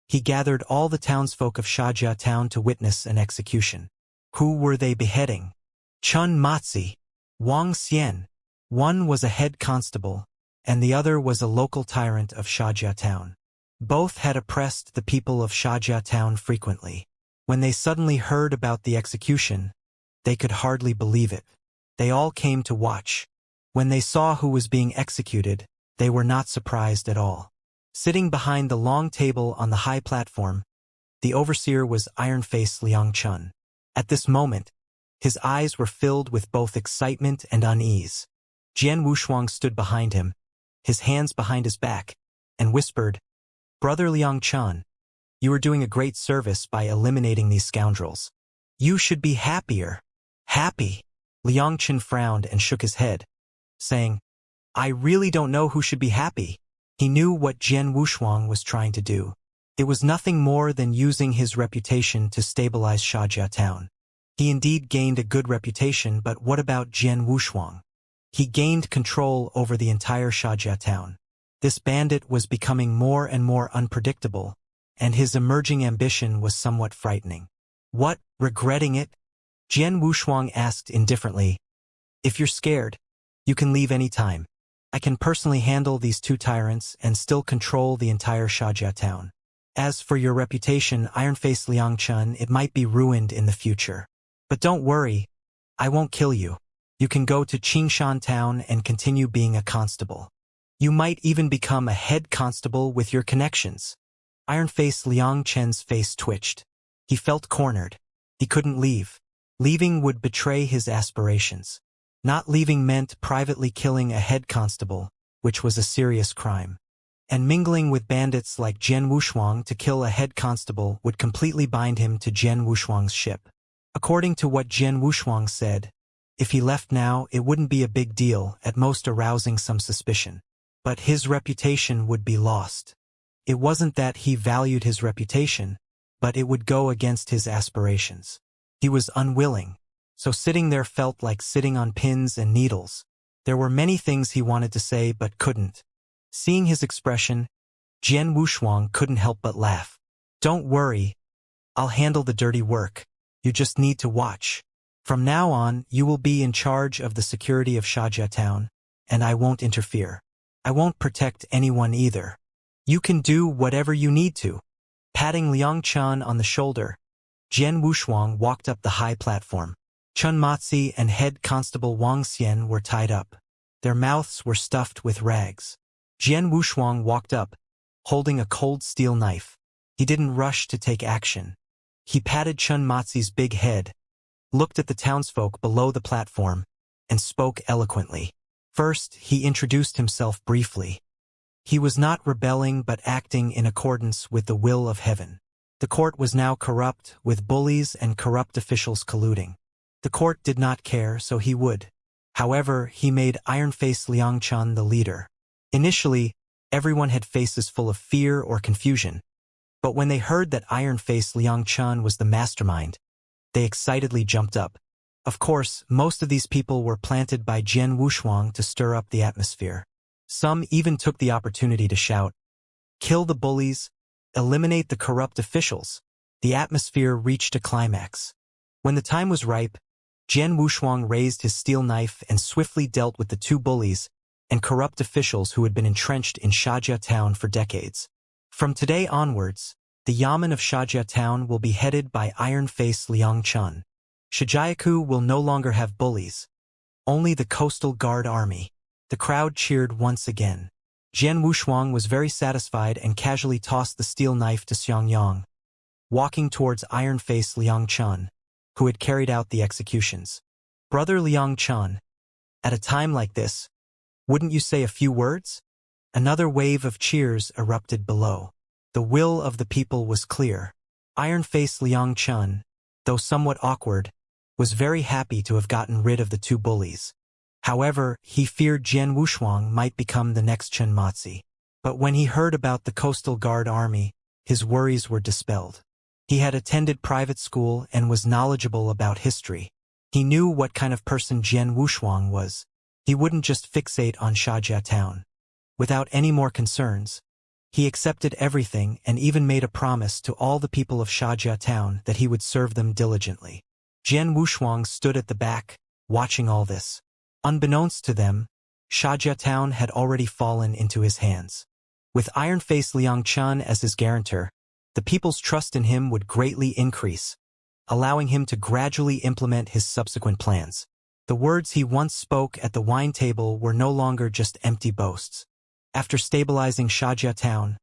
he gathered all the townsfolk of Xianxia Town to witness an execution. Who were they beheading? Chun Matzi, Wang Xian. One was a head constable, and the other was a local tyrant of Xianxia Town. Both had oppressed the people of Xianxia Town frequently. When they suddenly heard about the execution, they could hardly believe it. They all came to watch. When they saw who was being executed, they were not surprised at all. Sitting behind the long table on the high platform, the overseer was Iron-Face Liang Chun. At this moment, his eyes were filled with both excitement and unease. Jian Wushuang stood behind him, his hands behind his back, and whispered, "Brother Liang Chun, you are doing a great service by eliminating these scoundrels. You should be happier." "Happy?" Liang Chun frowned and shook his head, saying, "I really don't know who should be happy." He knew what Jian Wushuang was trying to do. It was nothing more than using his reputation to stabilize Xianxia Town. He indeed gained a good reputation, but what about Jian Wushuang? He gained control over the entire Xianxia Town. This bandit was becoming more and more unpredictable, and his emerging ambition was somewhat frightening. What, regretting it? Jian Wushuang asked indifferently, "If you're scared, you can leave any time. I can personally handle these two tyrants and still control the entire Xianxia town. As for your reputation, Ironface Liangchun, it might be ruined in the future. But don't worry, I won't kill you. You can go to Qingshan town and continue being a constable. You might even become a head constable with your connections." Ironface Liangchen's face twitched. He felt cornered. He couldn't leave. Leaving would betray his aspirations. Not leaving meant privately killing a head constable, which was a serious crime. And mingling with bandits like Jian Wushuang to kill a head constable would completely bind him to Jian Wushuang's ship. According to what Jian Wushuang said, if he left now, it wouldn't be a big deal, at most arousing some suspicion. But his reputation would be lost. It wasn't that he valued his reputation, but it would go against his aspirations. He was unwilling, so sitting there felt like sitting on pins and needles. There were many things he wanted to say but couldn't. Seeing his expression, Jian Wushuang couldn't help but laugh. "Don't worry, I'll handle the dirty work. You just need to watch. From now on, you will be in charge of the security of Xianxia town, and I won't interfere. I won't protect anyone either. You can do whatever you need to." Patting Liang Chan on the shoulder, Jian Wushuang walked up the high platform. Chun Matzi and head constable Wang Xian were tied up. Their mouths were stuffed with rags. Jian Wushuang walked up, holding a cold steel knife. He didn't rush to take action. He patted Chun Matzi's big head, looked at the townsfolk below the platform, and spoke eloquently. First, he introduced himself briefly. He was not rebelling but acting in accordance with the will of heaven. The court was now corrupt, with bullies and corrupt officials colluding. The court did not care, so he would. However, he made Ironface Liangchan the leader. Initially, everyone had faces full of fear or confusion, but when they heard that Ironface Liangchan was the mastermind, they excitedly jumped up. Of course, most of these people were planted by Jian Wushuang to stir up the atmosphere. Some even took the opportunity to shout, "Kill the bullies, eliminate the corrupt officials." The atmosphere reached a climax. When the time was ripe, Jian Wushuang raised his steel knife and swiftly dealt with the two bullies and corrupt officials who had been entrenched in Xianxia town for decades. From today onwards, the Yamen of Xianxia town will be headed by Ironface Liangchun. Shijiaku will no longer have bullies, only the Coastal Guard Army. The crowd cheered once again. Jian Wushuang was very satisfied and casually tossed the steel knife to Xiangyang, walking towards Ironface Liangchun, who had carried out the executions. "Brother Liangchun, at a time like this, wouldn't you say a few words?" Another wave of cheers erupted below. The will of the people was clear. Ironface Liangchun, though somewhat awkward, was very happy to have gotten rid of the two bullies. However, he feared Jian Wushuang might become the next Chun Matzi. But when he heard about the Coastal Guard Army, his worries were dispelled. He had attended private school and was knowledgeable about history. He knew what kind of person Jian Wushuang was. He wouldn't just fixate on Xianxia town. Without any more concerns, he accepted everything and even made a promise to all the people of Xianxia town that he would serve them diligently. Jian Wushuang stood at the back, watching all this. Unbeknownst to them, Xianxia town had already fallen into his hands. With Ironface Liangchun as his guarantor, the people's trust in him would greatly increase, allowing him to gradually implement his subsequent plans. The words he once spoke at the wine table were no longer just empty boasts. After stabilizing Xianxia town,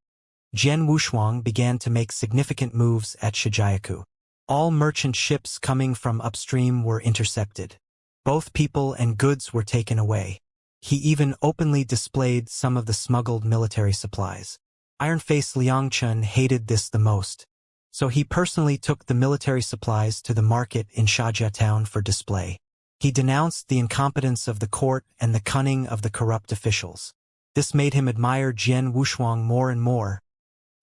Jian Wushuang began to make significant moves at Shijiaku. All merchant ships coming from upstream were intercepted. Both people and goods were taken away. He even openly displayed some of the smuggled military supplies. Ironface Liangchun hated this the most, so he personally took the military supplies to the market in Xianxia town for display. He denounced the incompetence of the court and the cunning of the corrupt officials. This made him admire Jian Wushuang more and more,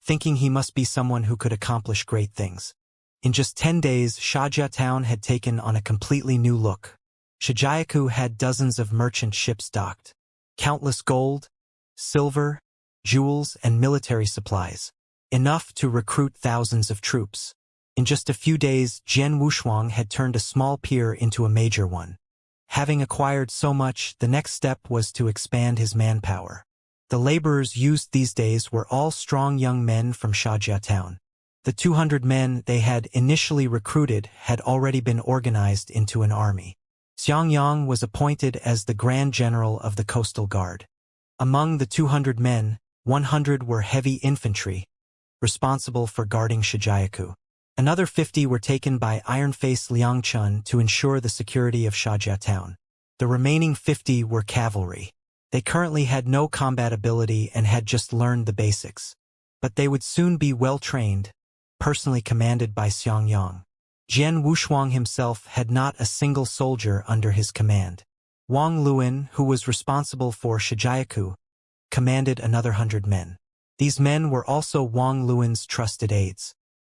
thinking he must be someone who could accomplish great things. In just 10 days, Xianxia town had taken on a completely new look. Shijiaku had dozens of merchant ships docked, countless gold, silver, jewels, and military supplies, enough to recruit thousands of troops. In just a few days, Jian Wushuang had turned a small pier into a major one. Having acquired so much, the next step was to expand his manpower. The laborers used these days were all strong young men from Xianxia town. The 200 men they had initially recruited had already been organized into an army. Xianxia was appointed as the Grand General of the Coastal Guard. Among the 200 men, 100 were heavy infantry, responsible for guarding Shijiaku. Another 50 were taken by Iron-Face Liang Chun to ensure the security of Xianxia town. The remaining 50 were cavalry. They currently had no combat ability and had just learned the basics. But they would soon be well-trained, personally commanded by Xianxia. Jian Wushuang himself had not a single soldier under his command. Wang Luan, who was responsible for Shijiaku, commanded another 100 men. These men were also Wang Luan's trusted aides.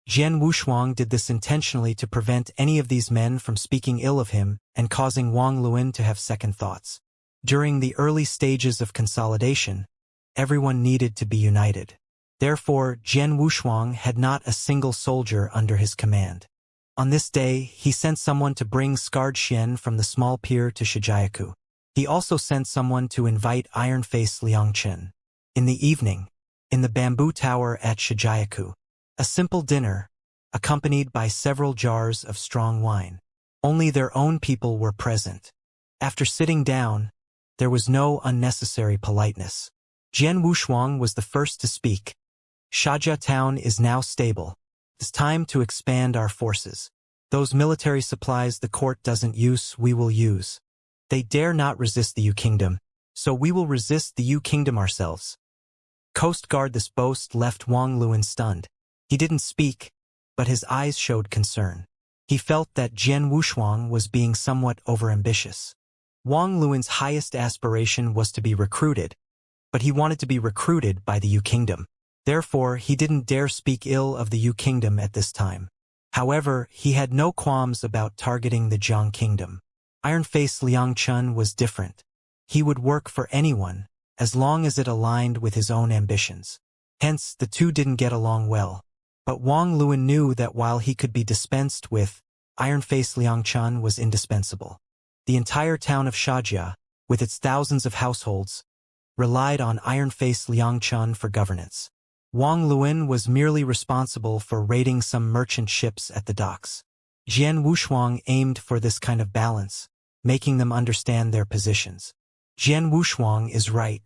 Jian Wushuang did this intentionally to prevent any of these men from speaking ill of him and causing Wang Luan to have second thoughts. During the early stages of consolidation, everyone needed to be united. Therefore, Jian Wushuang had not a single soldier under his command. On this day, he sent someone to bring scarred Xian from the small pier to Shijiaku. He also sent someone to invite Iron-Face Liang Chen. In the evening, in the bamboo tower at Shijiaku, a simple dinner, accompanied by several jars of strong wine. Only their own people were present. After sitting down, there was no unnecessary politeness. Jian Wushuang was the first to speak. Xianxia town is now stable. It's time to expand our forces. Those military supplies the court doesn't use, we will use. They dare not resist the Yu Kingdom, so we will resist the Yu Kingdom ourselves. Coast Guard. This boast left Wang Luan stunned. He didn't speak, but his eyes showed concern. He felt that Jian Wushuang was being somewhat overambitious. Wang Luan's highest aspiration was to be recruited, but he wanted to be recruited by the Yu Kingdom. Therefore, he didn't dare speak ill of the Yu Kingdom at this time. However, he had no qualms about targeting the Jiang Kingdom. Iron-Face Liang Chun was different. He would work for anyone, as long as it aligned with his own ambitions. Hence, the two didn't get along well. But Wang Luan knew that while he could be dispensed with, Iron-Face Liang Chun was indispensable. The entire town of Xianxia, with its thousands of households, relied on Iron-Face Liang Chun for governance. Wang Luan was merely responsible for raiding some merchant ships at the docks. Jian Wushuang aimed for this kind of balance, making them understand their positions. Jian Wushuang is right.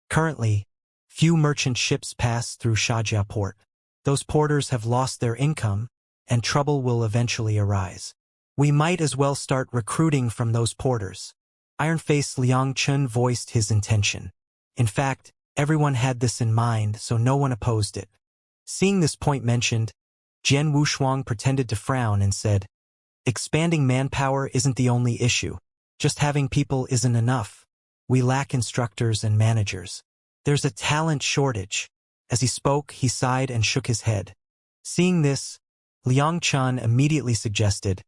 Currently, few merchant ships pass through Xianxia port. Those porters have lost their income, and trouble will eventually arise. We might as well start recruiting from those porters. Iron-Face Liang Chun voiced his intention. In fact, everyone had this in mind, so no one opposed it. Seeing this point mentioned, Jian Wushuang pretended to frown and said, "Expanding manpower isn't the only issue. Just having people isn't enough. We lack instructors and managers. There's a talent shortage." As he spoke, he sighed and shook his head. Seeing this, Liang Chun immediately suggested,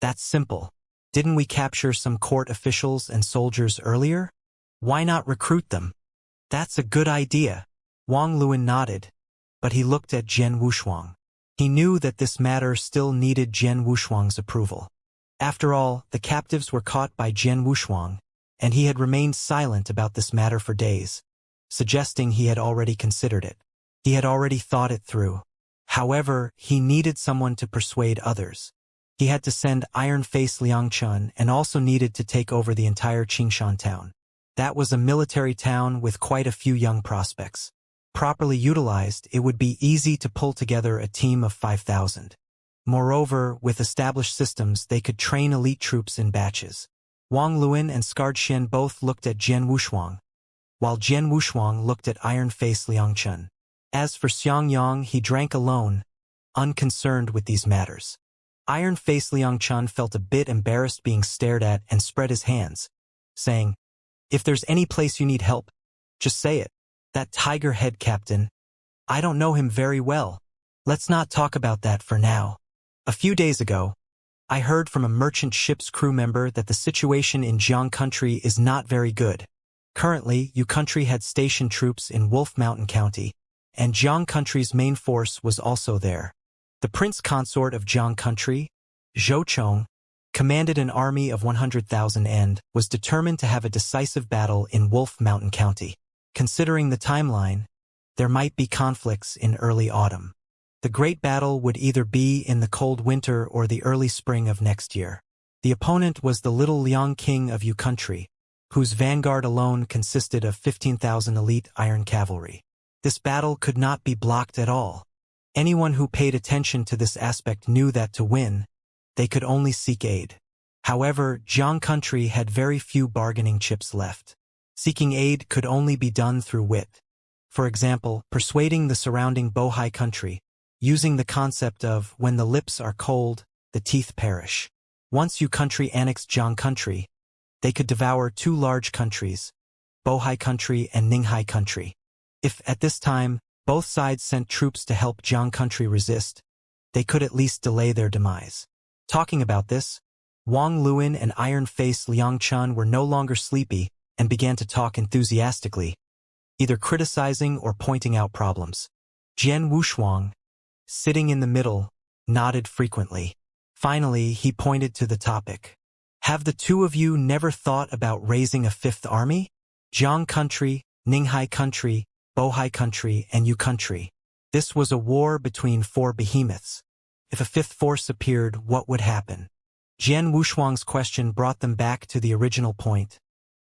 "That's simple. Didn't we capture some court officials and soldiers earlier? Why not recruit them?" "That's a good idea." Wang Luan nodded, but he looked at Jian Wushuang. He knew that this matter still needed Jian Wushuang's approval. After all, the captives were caught by Jian Wushuang, and he had remained silent about this matter for days, suggesting he had already considered it. He had already thought it through. However, he needed someone to persuade others. He had to send Iron-Face Liang Chun and also needed to take over the entire Qingshan town. That was a military town with quite a few young prospects. Properly utilized, it would be easy to pull together a team of 5,000. Moreover, with established systems, they could train elite troops in batches. Wang Luan and Scarred Xian both looked at Jian Wushuang, while Jian Wushuang looked at Iron-Face Liang Chun. As for Xianxia, he drank alone, unconcerned with these matters. Iron-Face Liang Chun felt a bit embarrassed being stared at and spread his hands, saying, "If there's any place you need help, just say it. That tiger head captain, I don't know him very well. Let's not talk about that for now. A few days ago, I heard from a merchant ship's crew member that the situation in Jiang country is not very good. Currently, Yu country had stationed troops in Wolf Mountain County, and Jiang country's main force was also there. The prince consort of Jiang country, Zhou Chong, commanded an army of 100,000 and was determined to have a decisive battle in Wolf Mountain County. Considering the timeline, there might be conflicts in early autumn. The great battle would either be in the cold winter or the early spring of next year. The opponent was the little Liang King of Yu country, whose vanguard alone consisted of 15,000 elite iron cavalry. This battle could not be blocked at all. Anyone who paid attention to this aspect knew that to win, they could only seek aid. However, Jiang country had very few bargaining chips left. Seeking aid could only be done through wit. For example, persuading the surrounding Bohai country, using the concept of when the lips are cold, the teeth perish. Once Yu country annexed Jiang country, they could devour two large countries, Bohai country and Ninghai country. If, at this time, both sides sent troops to help Jiang country resist, they could at least delay their demise. Talking about this, Wang Luan and Iron-Face Liang Chun were no longer sleepy and began to talk enthusiastically, either criticizing or pointing out problems. Jian Wushuang, sitting in the middle, nodded frequently. Finally, he pointed to the topic. Have the two of you never thought about raising a fifth army? Jiang country, Ninghai country, Bohai country, and Yu country. This was a war between four behemoths. If a fifth force appeared, what would happen? Jian Wushuang's question brought them back to the original point,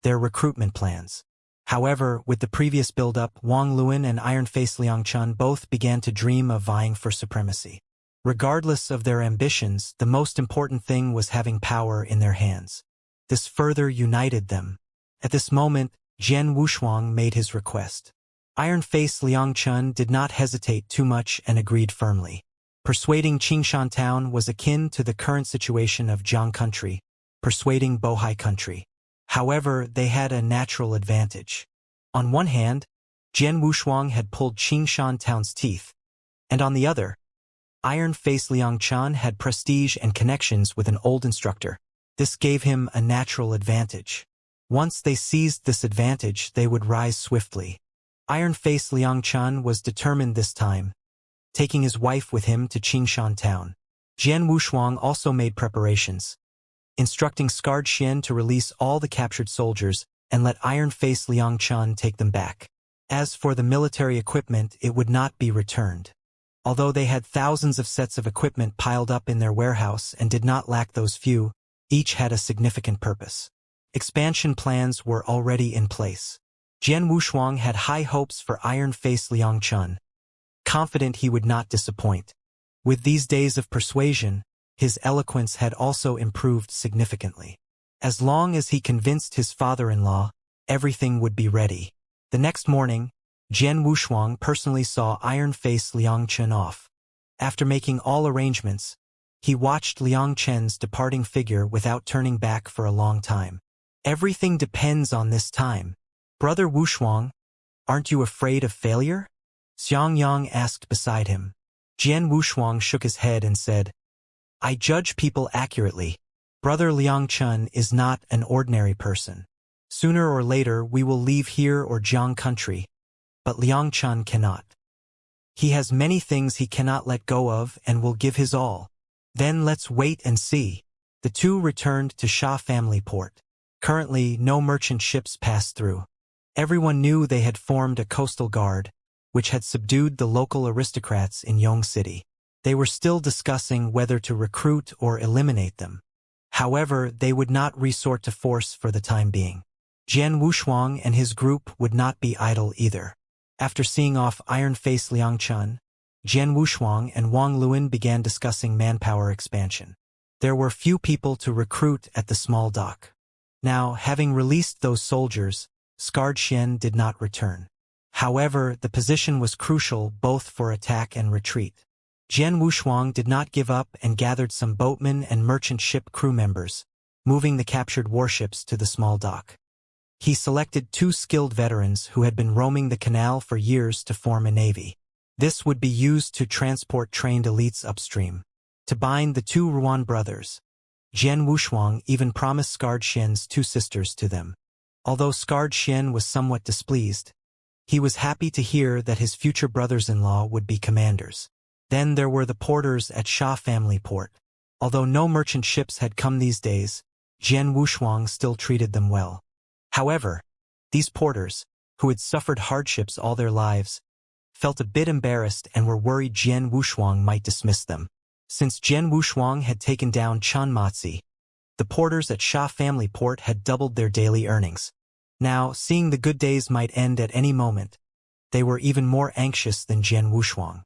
their recruitment plans. However, with the previous build-up, Wang Luan and Iron-Face Liang Chun both began to dream of vying for supremacy. Regardless of their ambitions, the most important thing was having power in their hands. This further united them. At this moment, Jian Wushuang made his request. Iron-Face Liang Chun did not hesitate too much and agreed firmly. Persuading Qingshan town was akin to the current situation of Jiang country, persuading Bohai country. However, they had a natural advantage. On one hand, Jian Wushuang had pulled Qingshan town's teeth, and on the other, Iron-Face Liang Chan had prestige and connections with an old instructor. This gave him a natural advantage. Once they seized this advantage, they would rise swiftly. Iron-Face Liang Chan was determined this time, taking his wife with him to Qingshan town. Jian Wushuang also made preparations, instructing Scarred Xian to release all the captured soldiers and let Iron-Face Liang Chan take them back. As for the military equipment, it would not be returned. Although they had thousands of sets of equipment piled up in their warehouse and did not lack those few, each had a significant purpose. Expansion plans were already in place. Jian Wushuang had high hopes for Iron-Face Liang Chun, confident he would not disappoint. With these days of persuasion, his eloquence had also improved significantly. As long as he convinced his father-in-law, everything would be ready. The next morning, Jian Wushuang personally saw Iron-Face Liang Chen off. After making all arrangements, he watched Liang Chen's departing figure without turning back for a long time. Everything depends on this time. Brother Wushuang, aren't you afraid of failure? Xianxia asked beside him. Jian Wushuang shook his head and said, I judge people accurately. Brother Liang Chen is not an ordinary person. Sooner or later we will leave here or Jiang country, but Liang Chen cannot. He has many things he cannot let go of and will give his all. Then let's wait and see. The two returned to Sha family port. Currently, no merchant ships passed through. Everyone knew they had formed a coastal guard, which had subdued the local aristocrats in Yong City. They were still discussing whether to recruit or eliminate them. However, they would not resort to force for the time being. Jian Wushuang and his group would not be idle either. After seeing off Iron-Face Liang Chun, Jian Wushuang and Wang Luan began discussing manpower expansion. There were few people to recruit at the small dock. Now, having released those soldiers, Scarred Xian did not return. However, the position was crucial both for attack and retreat. Jian Wushuang did not give up and gathered some boatmen and merchant ship crew members, moving the captured warships to the small dock. He selected 2 skilled veterans who had been roaming the canal for years to form a navy. This would be used to transport trained elites upstream. To bind the 2 Ruan brothers, Jian Wushuang even promised Scarred Xian's 2 sisters to them. Although Scarred Xian was somewhat displeased, he was happy to hear that his future brothers-in-law would be commanders. Then there were the porters at Xia Family Port. Although no merchant ships had come these days, Jian Wushuang still treated them well. However, these porters, who had suffered hardships all their lives, felt a bit embarrassed and were worried Jian Wushuang might dismiss them. Since Jian Wushuang had taken down Chanmatzi, the porters at Xia Family Port had doubled their daily earnings. Now, seeing the good days might end at any moment, they were even more anxious than Jian Wushuang.